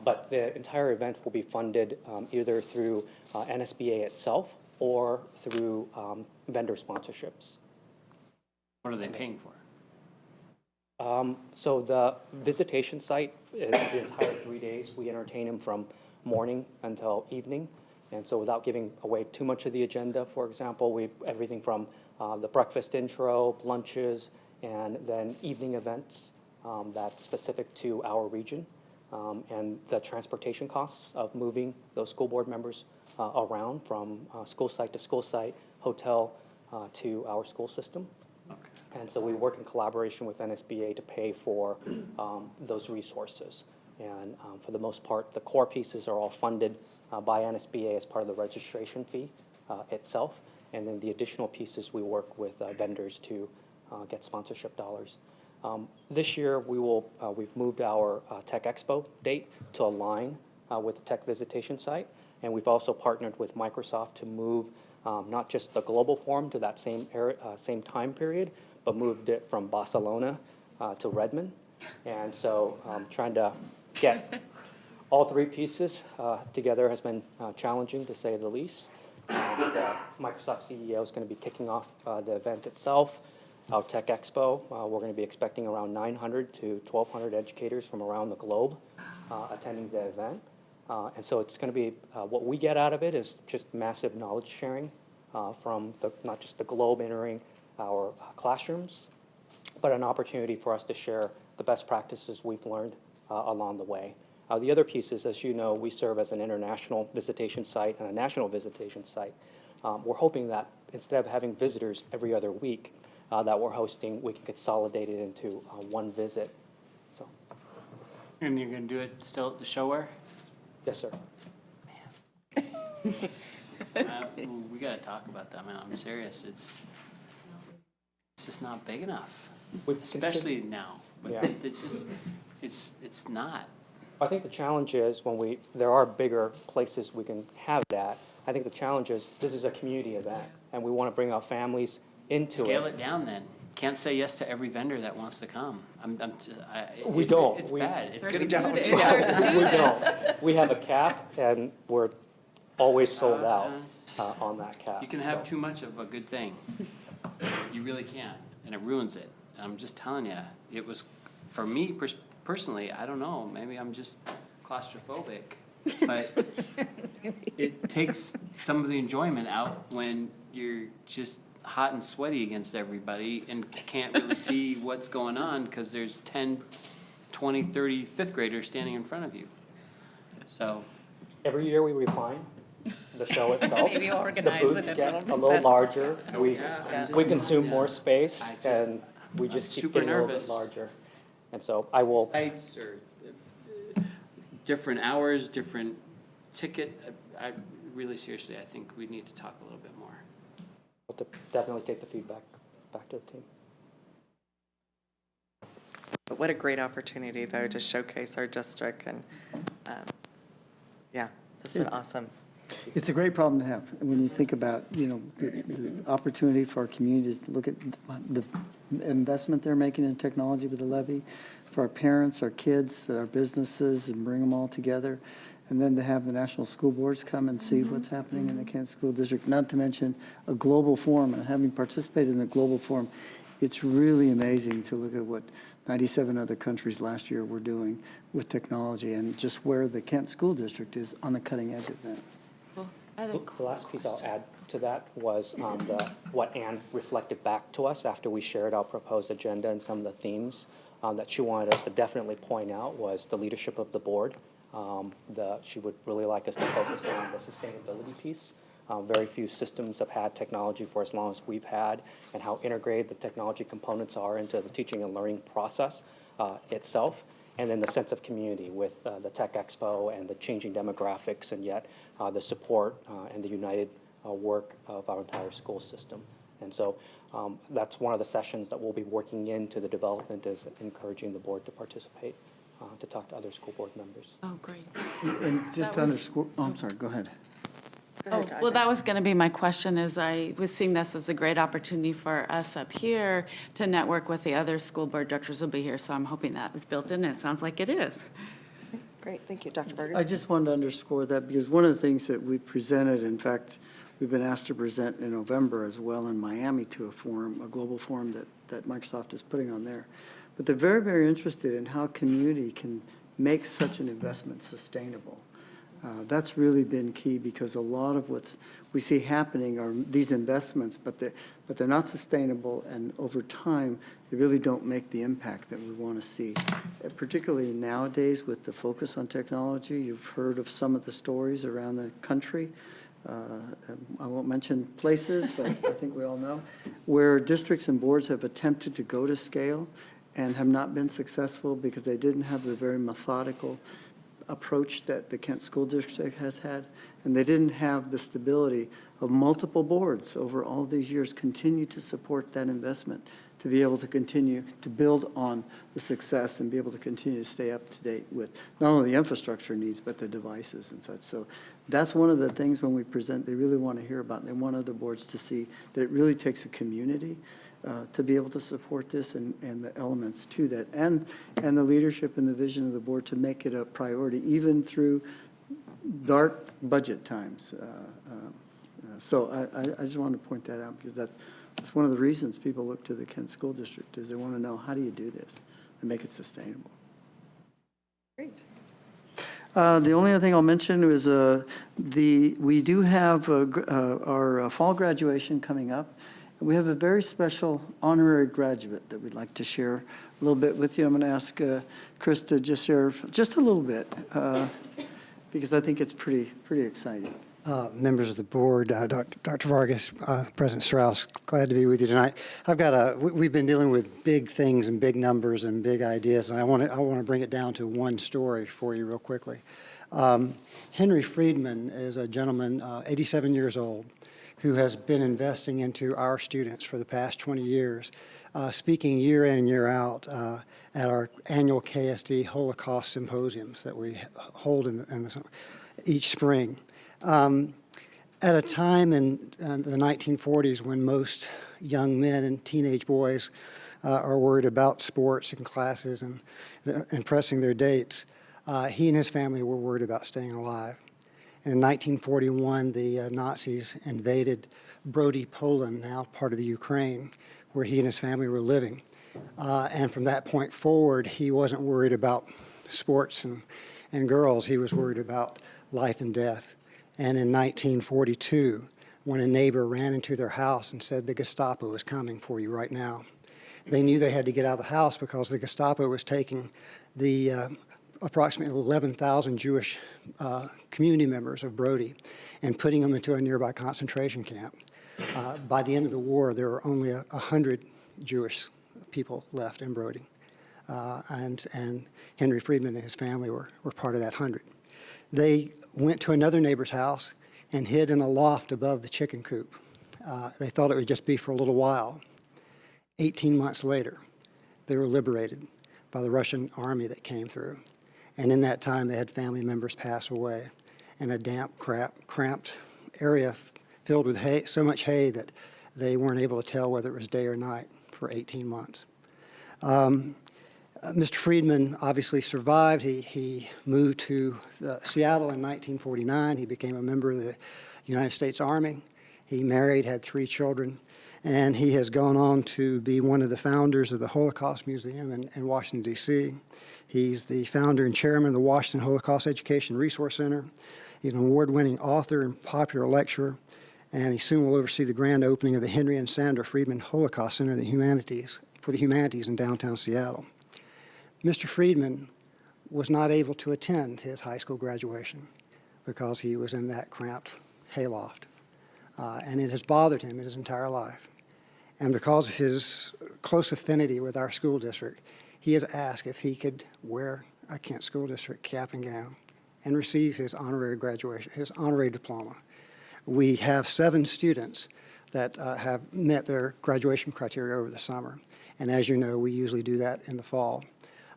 But the entire event will be funded either through NSBA itself or through vendor sponsorships.
What are they paying for?
So the visitation site is the entire 3 days. We entertain them from morning until evening. And so without giving away too much of the agenda, for example, everything from the breakfast intro, lunches, and then evening events that's specific to our region. And the transportation costs of moving those school board members around from school site to school site, hotel to our school system. Okay. And so we work in collaboration with NSBA to pay for those resources. And for the most part, the core pieces are all funded by NSBA as part of the registration fee itself. And then the additional pieces we work with vendors to get sponsorship dollars. This year, we've moved our Tech Expo date to align with the tech visitation site. And we've also partnered with Microsoft to move not just the global forum to that same time period, but moved it from Barcelona to Redmond. And so trying to get all three pieces together has been challenging, to say the least. Microsoft CEO is going to be kicking off the event itself. Our Tech Expo, we're going to be expecting around 900 to 1,200 educators from around the globe attending the event. And so it's going to be, what we get out of it is just massive knowledge sharing from not just the globe entering our classrooms, but an opportunity for us to share the best practices we've learned along the way. The other piece is, as you know, we serve as an international visitation site and a national visitation site. We're hoping that instead of having visitors every other week that we're hosting, we can consolidate it into one visit. So.
And you're going to do it still at the Showware?
Yes, sir.
We got to talk about that, man. I'm serious. It's just not big enough, especially now. But
Yeah.
it's just, it's not.
I think the challenge is when there are bigger places we can have that. I think the challenge is this is a community event, and we want to bring our families into
Scale it down then. Can't say yes to every vendor that wants to come.
We don't.
It's
We-
bad. It's
Our
going to be.
students. We don't. We have a cap, and we're always sold out on that cap.
You can have too much of a good thing. You really can, and it ruins it. And I'm just telling you, it was, for me personally, I don't know, maybe I'm just claustrophobic, but it takes some of the enjoyment out when you're just hot and sweaty against everybody and can't really see what's going on because there's 10, 20, 30 fifth graders standing in front of you. So
every year we refine the show itself.
Maybe organize
the
it
booths
a
get
little
a
bit
little
better.
larger.
Yeah.
We consume more space,
I just-
and we just
I'm
keep
super
getting a little bit
nervous.
larger. And so I will.
Lights or different hours, different ticket. I really seriously, I think we need to talk a little bit more.
We'll definitely take the feedback back to the team.
But what a great opportunity, though, to showcase our district, and yeah, this is awesome.
It's a great problem to have when you think about, the opportunity for our community to look at the investment they're making in technology with the levy, for our parents, our kids, our businesses, and bring them all together. And then to have the national school boards come and see what's happening in the Kent School District, not to mention a global forum. And having participated in the global forum, it's really amazing to look at what 97 other countries last year were doing with technology and just where the Kent School District is on the cutting edge of that.
The last piece I'll add to that was what Anne reflected back to us after we shared our proposed agenda and some of the themes that she wanted us to definitely point out was the leadership of the board. She would really like us to focus on the sustainability piece. Very few systems have had technology for as long as we've had, and how integrated the technology components are into the teaching and learning process itself. And then the sense of community with the Tech Expo and the changing demographics, and yet the support and the united work of our entire school system. And so that's one of the sessions that we'll be working into the development, is encouraging the board to participate, to talk to other school board members.
Oh, great.
And just to underscore, I'm sorry, go ahead.
Oh, well, that was going to be my question, is I was seeing this as a great opportunity for us up here to network with the other school board directors who'll be here, so I'm hoping that was built in, and it sounds like it is.
Great, thank you, Dr. Vargas.
I just wanted to underscore that because one of the things that we presented, in fact, we've been asked to present in November as well in Miami to a forum, a global forum that Microsoft is putting on there. But they're very, very interested in how community can make such an investment sustainable. That's really been key, because a lot of what's we see happening are these investments, but they're not sustainable, and over time, they really don't make the impact that we want to see. Particularly nowadays with the focus on technology, you've heard of some of the stories around the country. I won't mention places, but I think we all know, where districts and boards have attempted to go to scale and have not been successful because they didn't have the very methodical approach that the Kent School District has had, and they didn't have the stability of multiple boards over all these years continue to support that investment to be able to continue to build on the success and be able to continue to stay up to date with not only the infrastructure needs, but the devices and such. So that's one of the things when we present, they really want to hear about. They want other boards to see that it really takes a community to be able to support this and the elements to that, and the leadership and the vision of the board to make it a priority, even through dark budget times. So I just wanted to point that out, because that's one of the reasons people look to the Kent School District, is they want to know, how do you do this and make it sustainable?
Great.
The only other thing I'll mention is we do have our fall graduation coming up. We have a very special honorary graduate that we'd like to share a little bit with you. I'm going to ask Chris to just share just a little bit, because I think it's pretty exciting.
Members of the board, Dr. Vargas, President Strauss, glad to be with you tonight. We've been dealing with big things and big numbers and big ideas, and I want to bring it down to one story for you real quickly. Henry Friedman is a gentleman, 87 years old, who has been investing into our students for the past 20 years, speaking year in and year out at our annual KSD Holocaust symposiums that we hold in the summer, each spring. At a time in the 1940s when most young men and teenage boys are worried about sports and classes and pressing their dates, he and his family were worried about staying alive. And in 1941, the Nazis invaded Brody, Poland, now part of the Ukraine, where he and his family were living. And from that point forward, he wasn't worried about sports and girls. He was worried about life and death. And in 1942, when a neighbor ran into their house and said, "The Gestapo is coming for you right now," they knew they had to get out of the house, because the Gestapo was taking the approximately 11,000 Jewish community members of Brody and putting them into a nearby concentration camp. By the end of the war, there were only 100 Jewish people left in Brody. And Henry Friedman and his family were part of that 100. They went to another neighbor's house and hid in a loft above the chicken coop. They thought it would just be for a little while. 18 months later, they were liberated by the Russian army that came through. And in that time, they had family members pass away in a damp, cramped area filled with hay, so much hay that they weren't able to tell whether it was day or night for 18 months. Mr. Friedman obviously survived. He moved to Seattle in 1949. He became a member of the United States Army. He married, had 3 children, and he has gone on to be one of the founders of the Holocaust Museum in Washington, D.C. He's the founder and chairman of the Washington Holocaust Education Resource Center. He's an award-winning author and popular lecturer, and he soon will oversee the grand opening of the Henry and Sandra Friedman Holocaust Center for the Humanities in downtown Seattle. Mr. Friedman was not able to attend his high school graduation because he was in that cramped hayloft, and it has bothered him his entire life. And because of his close affinity with our school district, he has asked if he could wear a Kent School District cap and gown and receive his honorary graduation, his honorary diploma. We have 7 students that have met their graduation criteria over the summer. And as you know, we usually do that in the fall.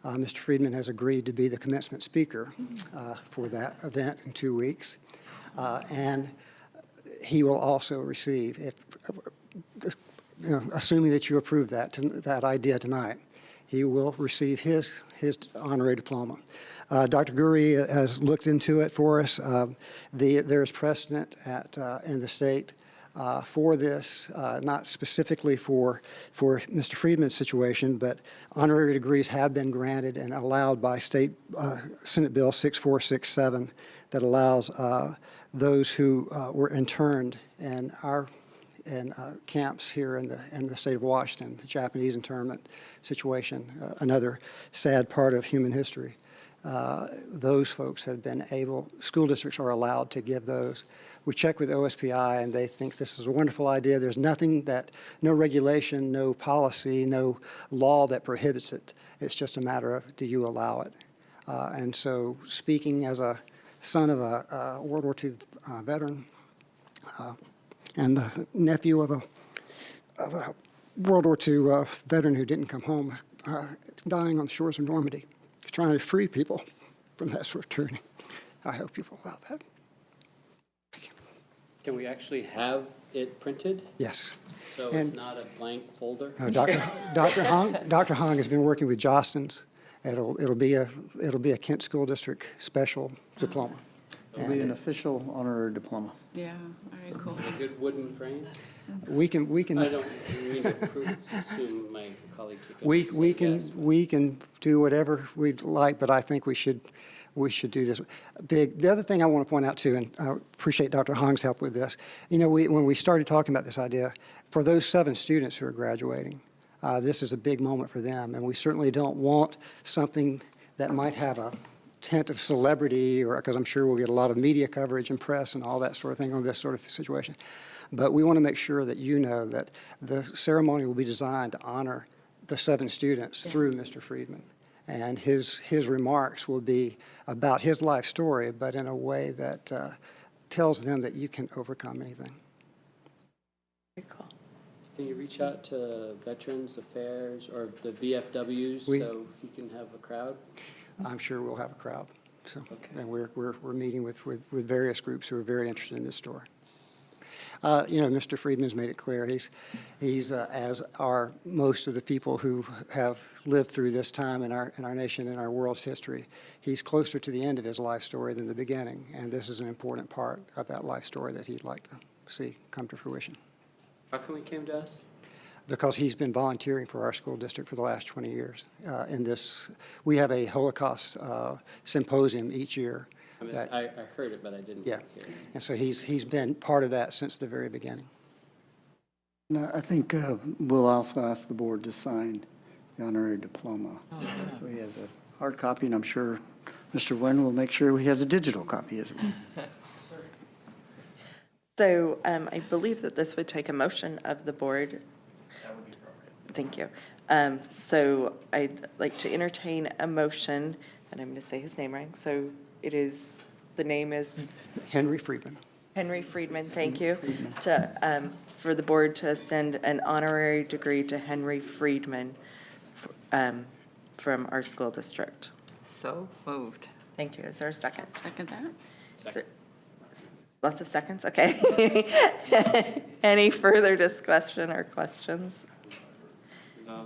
Mr. Friedman has agreed to be the commencement speaker for that event in 2 weeks. And he will also receive, assuming that you approve that idea tonight, he will receive his honorary diploma. Dr. Guri has looked into it for us. There is precedent in the state for this, not specifically for Mr. Friedman's situation, but honorary degrees have been granted and allowed by State Senate Bill 6467 that allows those who were interned in our camps here in the state of Washington, the Japanese internment situation, another sad part of human history. Those folks have been able, school districts are allowed to give those. We check with OSPI and they think this is a wonderful idea. There's nothing no regulation, no policy, no law that prohibits it. It's just a matter of, do you allow it? And so speaking as a son of a World War II veteran and the nephew of a World War II veteran who didn't come home, dying on the shores of Normandy, trying to free people from that sort of tyranny. I hope you will allow that.
Can we actually have it printed?
Yes.
So
And-
it's not a blank folder?
No, Dr. Hong has been working with Jostens. It'll be a Kent School District special diploma.
It'll be an official honorary diploma.
Yeah, very cool.
A good wooden frame?
We can.
I don't mean to assume my colleagues are going
We,
to
we
say
can,
yes, but-
we can do whatever we'd like, but I think we should do this big. The other thing I want to point out too, and I appreciate Dr. Hong's help with this, when we started talking about this idea, for those 7 students who are graduating, this is a big moment for them, and we certainly don't want something that might have a tint of celebrity, or because I'm sure we'll get a lot of media coverage and press and all that sort of thing on this sort of situation. But we want to make sure that you know that the ceremony will be designed to honor the 7 students through Mr. Friedman. And his remarks will be about his life story, but in a way that tells them that you can overcome anything.
Very cool.
Can you reach out to Veterans Affairs or the VFWs so he can have a crowd?
I'm sure we'll have a crowd. So, and we're meeting with various groups who are very interested in this story. Mr. Friedman's made it clear he's as are most of the people who have lived through this time in our nation, in our world's history. He's closer to the end of his life story than the beginning, and this is an important part of that life story that he'd like to see come to fruition.
How come he came to us?
Because he's been volunteering for our school district for the last 20 years. We have a Holocaust symposium each year.
I heard it, but I didn't
Yeah,
hear it.
and so he's been part of that since the very beginning.
No, I think we'll also ask the board to sign the honorary diploma. So he has a hard copy, and I'm sure Mr. Nguyen will make sure he has a digital copy as well.
So I believe that this would take a motion of the board.
That would be appropriate.
Thank you. So I'd like to entertain a motion, and I'm going to say his name right. So the name is?
Henry Friedman.
Henry Friedman, thank you. For the board to send an honorary degree to Henry Friedman from our school district.
So moved.
Thank you. Is there a second?
Second that.
Second. Lots of seconds, okay. Any further discussion or questions?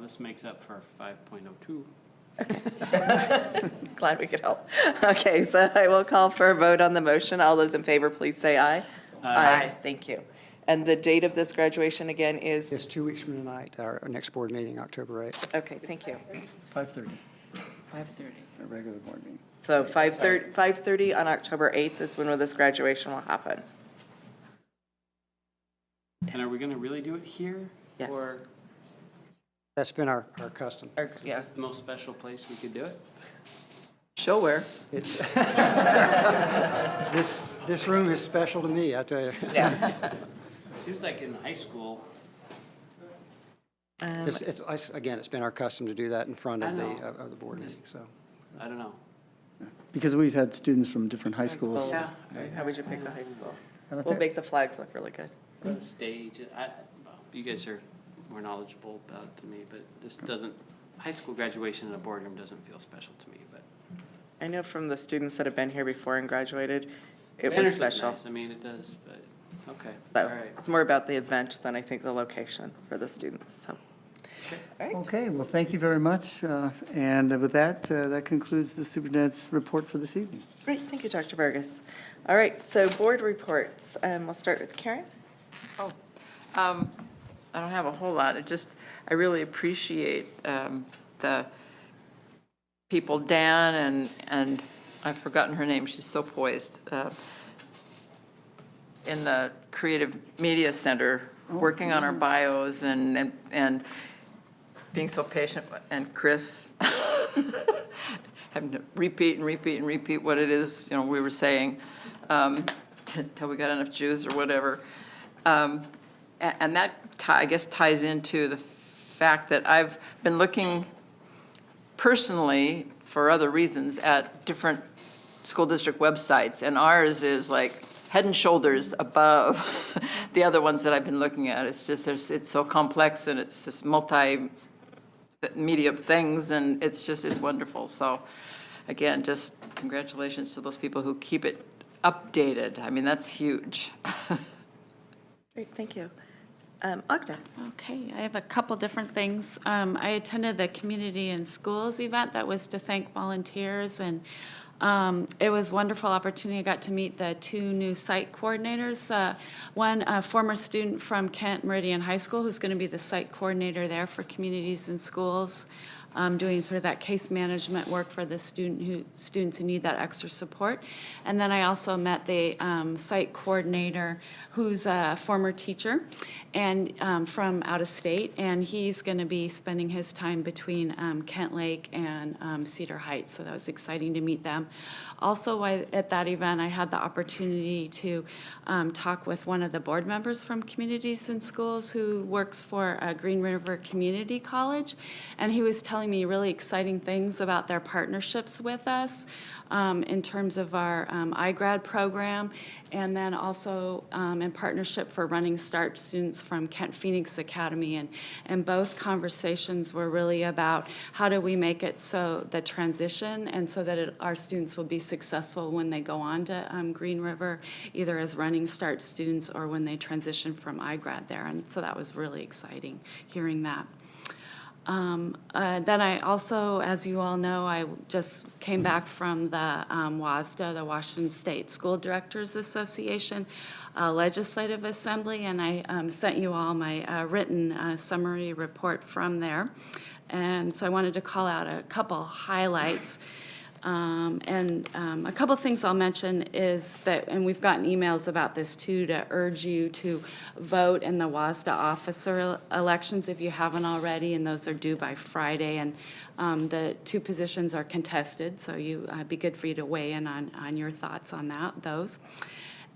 This makes up for 5.02.
Glad we could help. Okay, so I will call for a vote on the motion. All those in favor, please say aye.
Aye.
Thank you. And the date of this graduation again is?
It's 2 weeks from tonight, our next board meeting, October 8th.
Okay, thank you.
5:30,
5:30.
a regular board meeting.
So 5:30 on October 8th is when this graduation will happen.
And are we going to really do it here?
Yes.
Or
That's been our custom.
is this the most special place we could do it?
Show where.
It's this room is special to me, I tell you.
Yeah.
Seems like in high school.
It's been our custom to do that in front of
I know.
the board meeting, so.
I don't know.
Because we've had students from different high schools.
Yeah. How would you pick the high school?
And I
We'll
think-
make the flags look really good.
Or the stage. Well, you guys are more knowledgeable about it than me, but this doesn't, high school graduation in a boardroom doesn't feel special to me, but.
I know from the students that have been here before and graduated, it was
Banners look
special.
nice. I mean, it does, but, okay,
So
all right.
it's more about the event than I think the location for the students, so. All right.
Okay, well, thank you very much. And with that, that concludes the superintendent's report for this evening.
Great, thank you, Dr. Vargas. All right, so board reports. We'll start with Karen.
I don't have a whole lot. I really appreciate the people, Dan and I've forgotten her name. She's so poised. In the Creative Media Center, working on our bios and being so patient, and Chris having to repeat what it is, we were saying, till we got enough juice or whatever. And that, I guess, ties into the fact that I've been looking personally, for other reasons, at different school district websites, and ours is like head and shoulders above the other ones that I've been looking at. It's just, it's so complex, and it's just multi-media things, and it's wonderful. So again, just congratulations to those people who keep it updated. I mean, that's huge.
Great, thank you. Agda.
Okay, I have a couple different things. I attended the Community in Schools event that was to thank volunteers, and it was a wonderful opportunity. I got to meet the 2 new site coordinators. One, a former student from Kent Meridian High School, who's going to be the site coordinator there for Communities in Schools, doing sort of that case management work for the students who need that extra support. And then I also met the site coordinator, who's a former teacher and from out of state, and he's going to be spending his time between Kent Lake and Cedar Heights, so that was exciting to meet them. Also, at that event, I had the opportunity to talk with one of the board members from Communities in Schools who works for Green River Community College, and he was telling me really exciting things about their partnerships with us in terms of our iGrad program, and then also in partnership for Running Start students from Kent Phoenix Academy. And both conversations were really about how do we make it so the transition, and so that our students will be successful when they go on to Green River, either as Running Start students or when they transition from iGrad there. And so that was really exciting hearing that. Then I also, as you all know, I just came back from the WASDA, the Washington State School Directors Association Legislative Assembly, and I sent you all my written summary report from there. And so I wanted to call out a couple highlights. A couple things I'll mention is that, and we've gotten emails about this too, to urge you to vote in the WASDA officer elections if you haven't already, and those are due by Friday. And the 2 positions are contested, so be good for you to weigh in on your thoughts on those.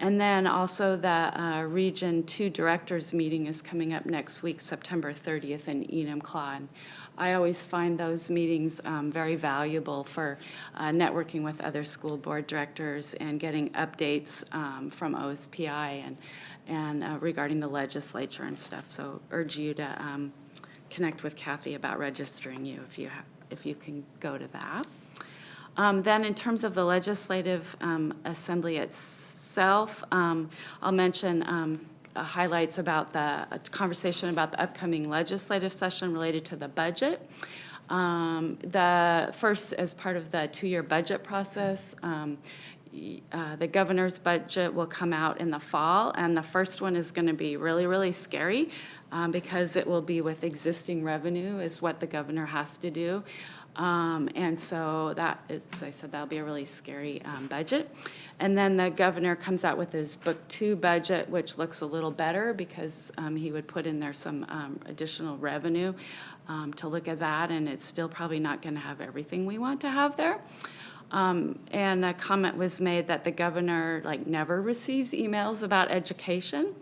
And then also the Region 2 Directors Meeting is coming up next week, September 30th in Enumclaw. And I always find those meetings very valuable for networking with other school board directors and getting updates from OSPI and regarding the legislature and stuff. So urge you to connect with Kathy about registering you if you can go to that. Then in terms of the Legislative Assembly itself, I'll mention highlights about the conversation about the upcoming legislative session related to the budget. The first, as part of the 2-year budget process, the governor's budget will come out in the fall, and the first one is going to be really, really scary because it will be with existing revenue is what the governor has to do. And so that, as I said, that'll be a really scary budget. And then the governor comes out with his Book 2 budget, which looks a little better because he would put in there some additional revenue to look at that, and it's still probably not going to have everything we want to have there. And a comment was made that the governor never receives emails about education.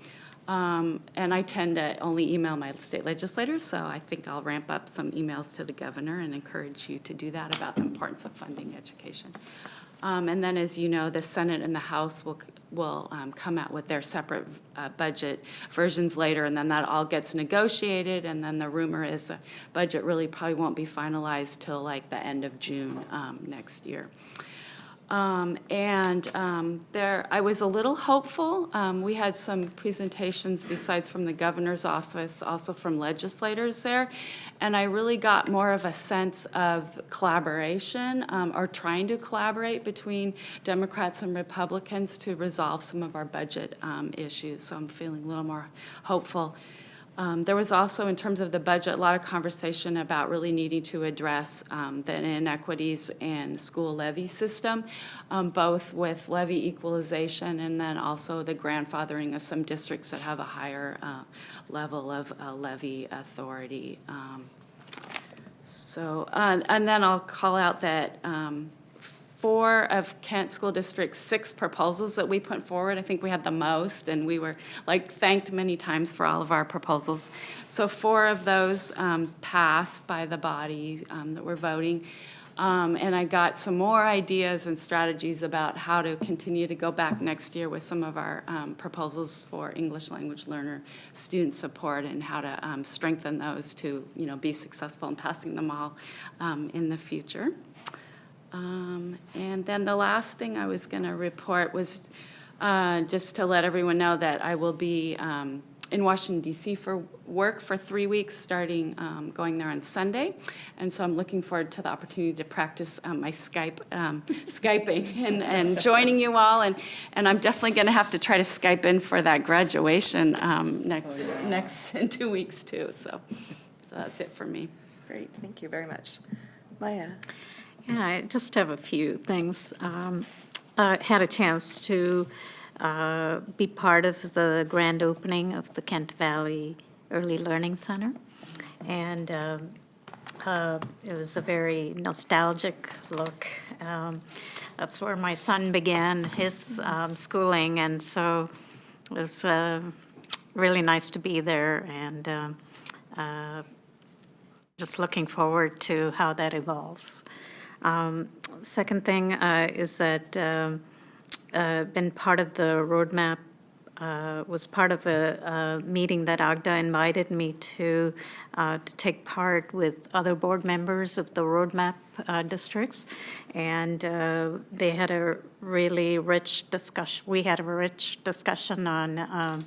And I tend to only email my state legislators, so I think I'll ramp up some emails to the governor and encourage you to do that about the importance of funding education. And then, as you know, the Senate and the House will come out with their separate budget versions later, and then that all gets negotiated, and then the rumor is the budget really probably won't be finalized till the end of June next year. I was a little hopeful. We had some presentations besides from the governor's office, also from legislators there, and I really got more of a sense of collaboration or trying to collaborate between Democrats and Republicans to resolve some of our budget issues, so I'm feeling a little more hopeful. There was also, in terms of the budget, a lot of conversation about really needing to address the inequities in school levy system, both with levy equalization and then also the grandfathering of some districts that have a higher level of levy authority. And then I'll call out that 4 of Kent School District's 6 proposals that we put forward, I think we had the most, and we were thanked many times for all of our proposals. So 4 of those passed by the body that we're voting. And I got some more ideas and strategies about how to continue to go back next year with some of our proposals for English language learner student support and how to strengthen those to, be successful in passing them all in the future. And then the last thing I was going to report was just to let everyone know that I will be in Washington, D.C. for work for 3 weeks, starting going there on Sunday. And so I'm looking forward to the opportunity to practice my Skyping and joining you all. And I'm definitely going to have to try to Skype in for that graduation next in 2 weeks, too. So that's it for me.
Great, thank you very much. Maya?
Yeah, I just have a few things. Had a chance to be part of the grand opening of the Kent Valley Early Learning Center. And it was a very nostalgic look. That's where my son began his schooling, and so it was really nice to be there, and just looking forward to how that evolves. Second thing is that been part of the roadmap, was part of a meeting that AGDA invited me to take part with other board members of the roadmap districts. And they had a really rich discussion. We had a rich discussion on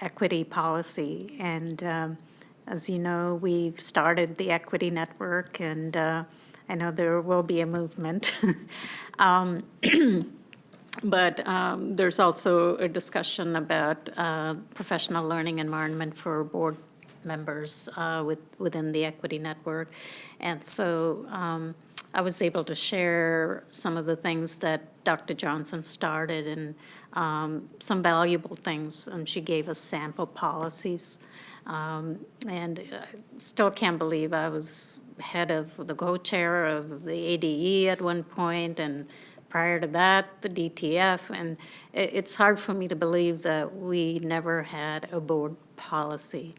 equity policy. And as you know, we've started the Equity Network, and I know there will be a movement. But there's also a discussion about professional learning environment for board members within the Equity Network. And so I was able to share some of the things that Dr. Johnson started, and some valuable things. She gave us sample policies. And still can't believe I was head of the co-chair of the ADE at one point, and prior to that, the DTF. And it's hard for me to believe that we never had a board policy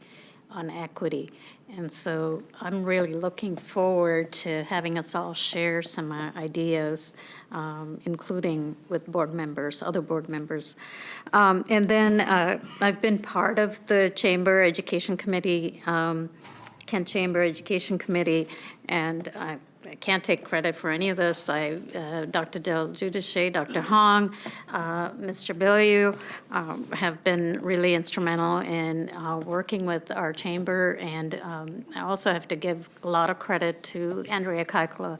on equity. And so I'm really looking forward to having us all share some ideas, including with board members, other board members. And then I've been part of the Chamber Education Committee, Kent Chamber Education Committee, and I can't take credit for any of this. Dr. Del Giudice, Dr. Hong, Mr. Bilyeu have been really instrumental in working with our chamber, and I also have to give a lot of credit to Andrea Kaikla.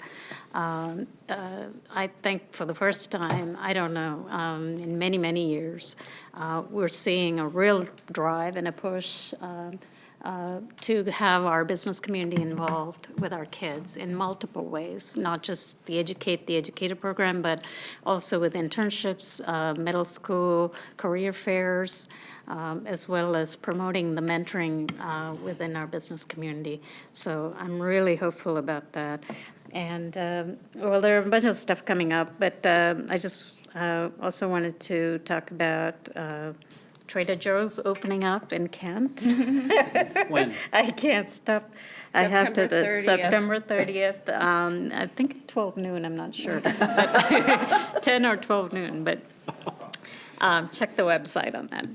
I think for the first time, I don't know, in many, many years, we're seeing a real drive and a push to have our business community involved with our kids in multiple ways, not just the Educate the Educator program, but also with internships, middle school, career fairs, as well as promoting the mentoring within our business community. So I'm really hopeful about that. And, well, there are a bunch of stuff coming up, but I just also wanted to talk about Trader Joe's opening up in Kent.
When?
I can't stop. I have to, September 30th. I think 12 noon, I'm not sure. 10 or 12 noon, but check the website on that.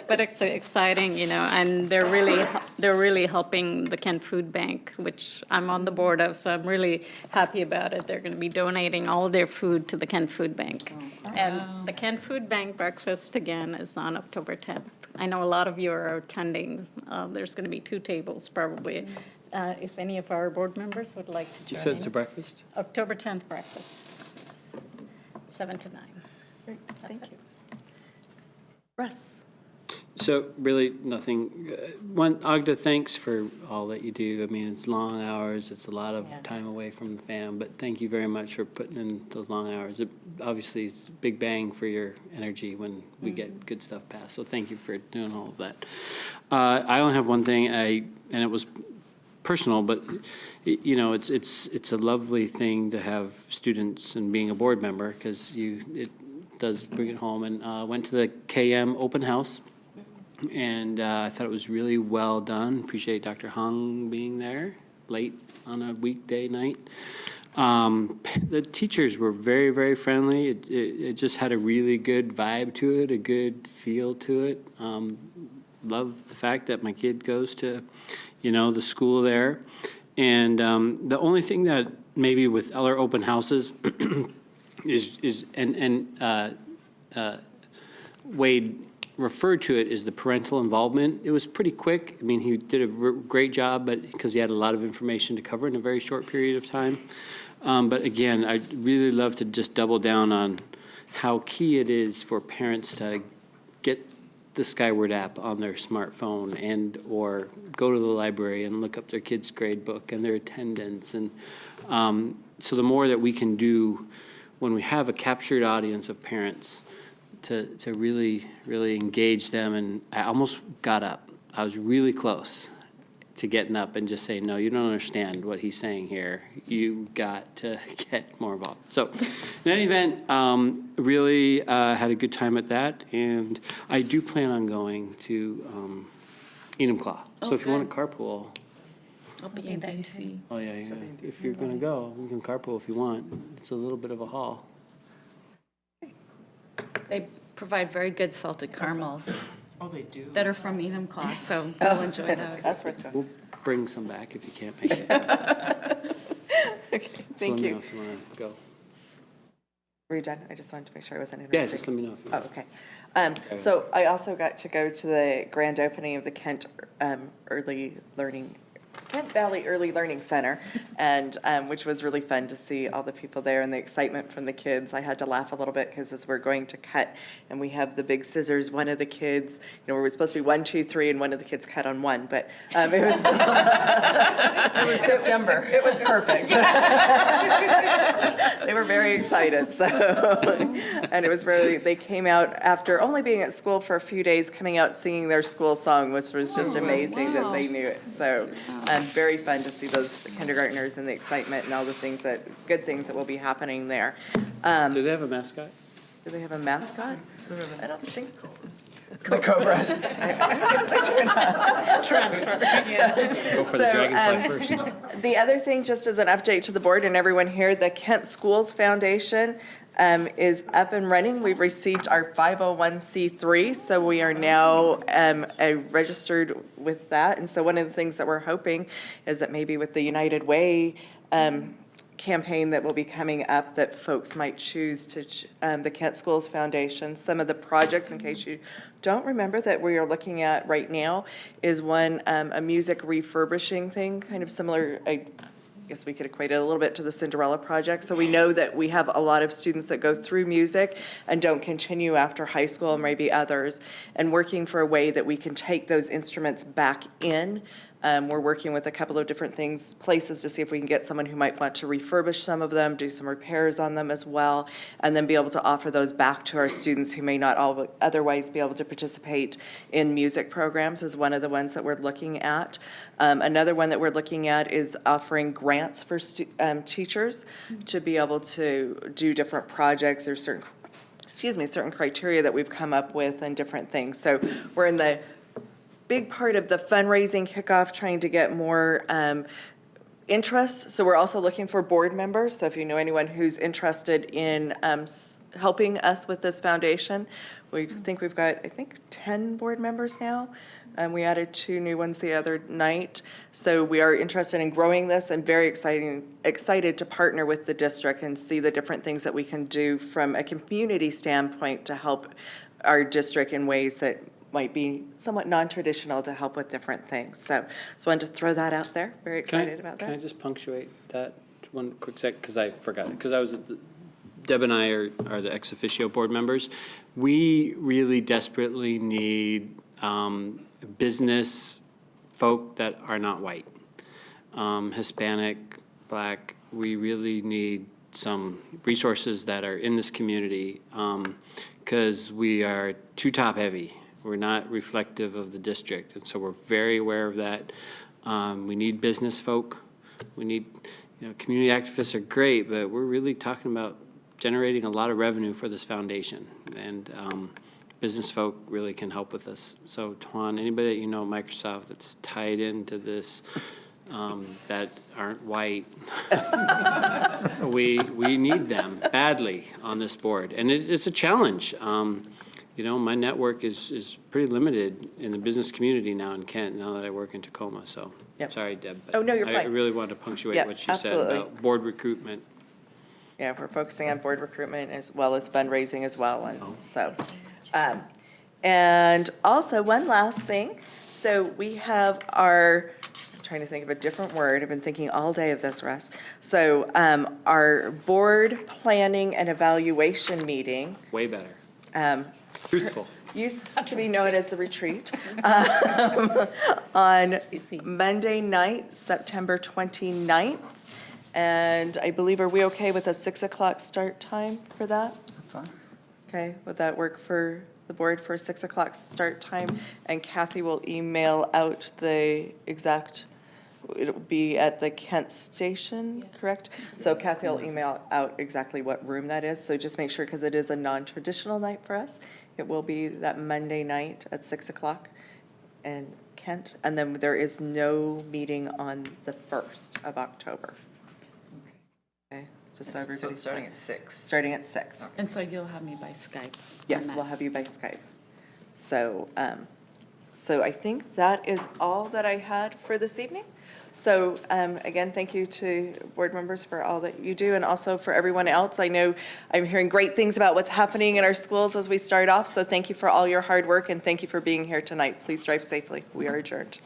But it's exciting, and they're really helping the Kent Food Bank, which I'm on the board of, so I'm really happy about it. They're going to be donating all their food to the Kent Food Bank. And the Kent Food Bank breakfast, again, is on October 10th. I know a lot of you are attending. There's going to be 2 tables, probably. If any of our board members would like to join.
You said it's a breakfast?
October 10th breakfast, yes. 7 to 9.
Great, thank you. Russ?
So really nothing. Agda, thanks for all that you do. I mean, it's long hours. It's a lot of time away from the fam, but thank you very much for putting in those long hours. It obviously is a big bang for your energy when we get good stuff passed. So thank you for doing all of that. I only have one thing, and it was personal, but it's a lovely thing to have students and being a board member, because it does bring it home. And went to the KM open house. And I thought it was really well done. Appreciate Dr. Hung being there. late on a weekday night. The teachers were very, very friendly. It just had a really good vibe to it, a good feel to it. Love the fact that my kid goes to, the school there. And the only thing that maybe with other open houses is Wade referred to it as the parental involvement. It was pretty quick. I mean, he did a great job, but because he had a lot of information to cover in a very short period of time. But again, I'd really love to just double down on how key it is for parents to get the Skyward app on their smartphone and or go to the library and look up their kid's grade book and their attendance. And so the more that we can do when we have a captured audience of parents to really, really engage them. And I almost got up. I was really close to getting up and just saying, no, you don't understand what he's saying here. You got to get more involved. So in any event, really had a good time at that. And I do plan on going to Enumclaw. So if you want to carpool.
I'll be in DC.
Oh, yeah, if you're going to go, we can carpool if you want. It's a little bit of a haul.
They provide very good salted caramels.
Oh, they do?
That are from Enumclaw, so we'll enjoy those.
That's worth it.
We'll bring some back if you can't make it.
Okay,
So
thank
let me
you.
know if you want to go.
Were you done? I just wanted to make sure I wasn't
Yeah,
interrupting.
just let me know if you
Oh,
want.
okay. So I also got to go to the grand opening of the Kent Valley Early Learning Center, and which was really fun to see all the people there and the excitement from the kids. I had to laugh a little bit because as we're going to cut, and we have the big scissors, one of the kids, we were supposed to be 1, 2, 3, and one of the kids cut on one, but it was
It was September.
It was perfect. They were very excited, so, and it was really, they came out after only being at school for a few days, coming out singing their school song, which was just amazing that they knew it. So, very fun to see those kindergartners and the excitement and all the things good things that will be happening there.
Do they have a mascot?
Do they have a mascot? I don't think. The Cobras. Transfer.
Go for the dragonfly first.
The other thing, just as an update to the board and everyone here, the Kent Schools Foundation is up and running. We've received our 501c3, so we are now registered with that. And so one of the things that we're hoping is that maybe with the United Way campaign that will be coming up, that folks might choose to the Kent Schools Foundation. Some of the projects, in case you don't remember, that we are looking at right now is one, a music refurbishing thing, kind of similar, I guess we could equate it a little bit to the Cinderella Project. So we know that we have a lot of students that go through music and don't continue after high school, and maybe others, and working for a way that we can take those instruments back in. We're working with a couple of different places to see if we can get someone who might want to refurbish some of them, do some repairs on them as well, and then be able to offer those back to our students who may not otherwise be able to participate in music programs is one of the ones that we're looking at. Another one that we're looking at is offering grants for teachers to be able to do different projects or certain criteria that we've come up with and different things. So we're in the big part of the fundraising kickoff, trying to get more interest. So we're also looking for board members. So if you know anyone who's interested in helping us with this foundation, we think we've got, 10 board members now. We added 2 new ones the other night. So we are interested in growing this and very excited to partner with the district and see the different things that we can do from a community standpoint to help our district in ways that might be somewhat non-traditional to help with different things. So just wanted to throw that out there. Very excited about that.
Can I just punctuate that one quick sec, because I forgot, because I was Deb and I are the ex officio board members. We really desperately need business folk that are not white, Hispanic, Black. We really need some resources that are in this community because we are too top heavy. We're not reflective of the district, and so we're very aware of that. We need business folk. We need, community activists are great, but we're really talking about generating a lot of revenue for this foundation, and business folk really can help with us. So, Tuan, anybody that you know at Microsoft that's tied into this that aren't white. We need them badly on this board, and it's a challenge. You know, my network is pretty limited in the business community now in Kent, now that I work in Tacoma, so.
Yep.
Sorry, Deb. but
Oh, no, you're
I
fine.
really wanted to punctuate
Yep,
what she
absolutely.
said about board recruitment.
Yeah, we're focusing on board recruitment as well as fundraising as well, and so. And also, one last thing. So we have our, I'm trying to think of a different word. I've been thinking all day of this, Russ. So our board planning and evaluation meeting.
Way better.
um,
Truthful.
Used to be known as the retreat, on Monday night, September 29th. And I believe, are we okay with a 6 o'clock start time for that?
Fine.
Okay, would that work for the board for a 6 o'clock start time? And Kathy will email out the exact, it'll be at the Kent Station, correct? So Kathy will email out exactly what room that is. So just make sure, because it is a non-traditional night for us. It will be that Monday night at 6 o'clock in Kent. And then there is no meeting on the 1st of October. Okay, just so
So
everybody's.
it's starting at 6.
Starting at 6.
And so you'll have me by Skype?
Yes, we'll have you by Skype. So, so I think that is all that I had for this evening. So, again, thank you to board members for all that you do, and also for everyone else. I know I'm hearing great things about what's happening in our schools as we start off, so thank you for all your hard work, and thank you for being here tonight. Please drive safely. We are adjourned.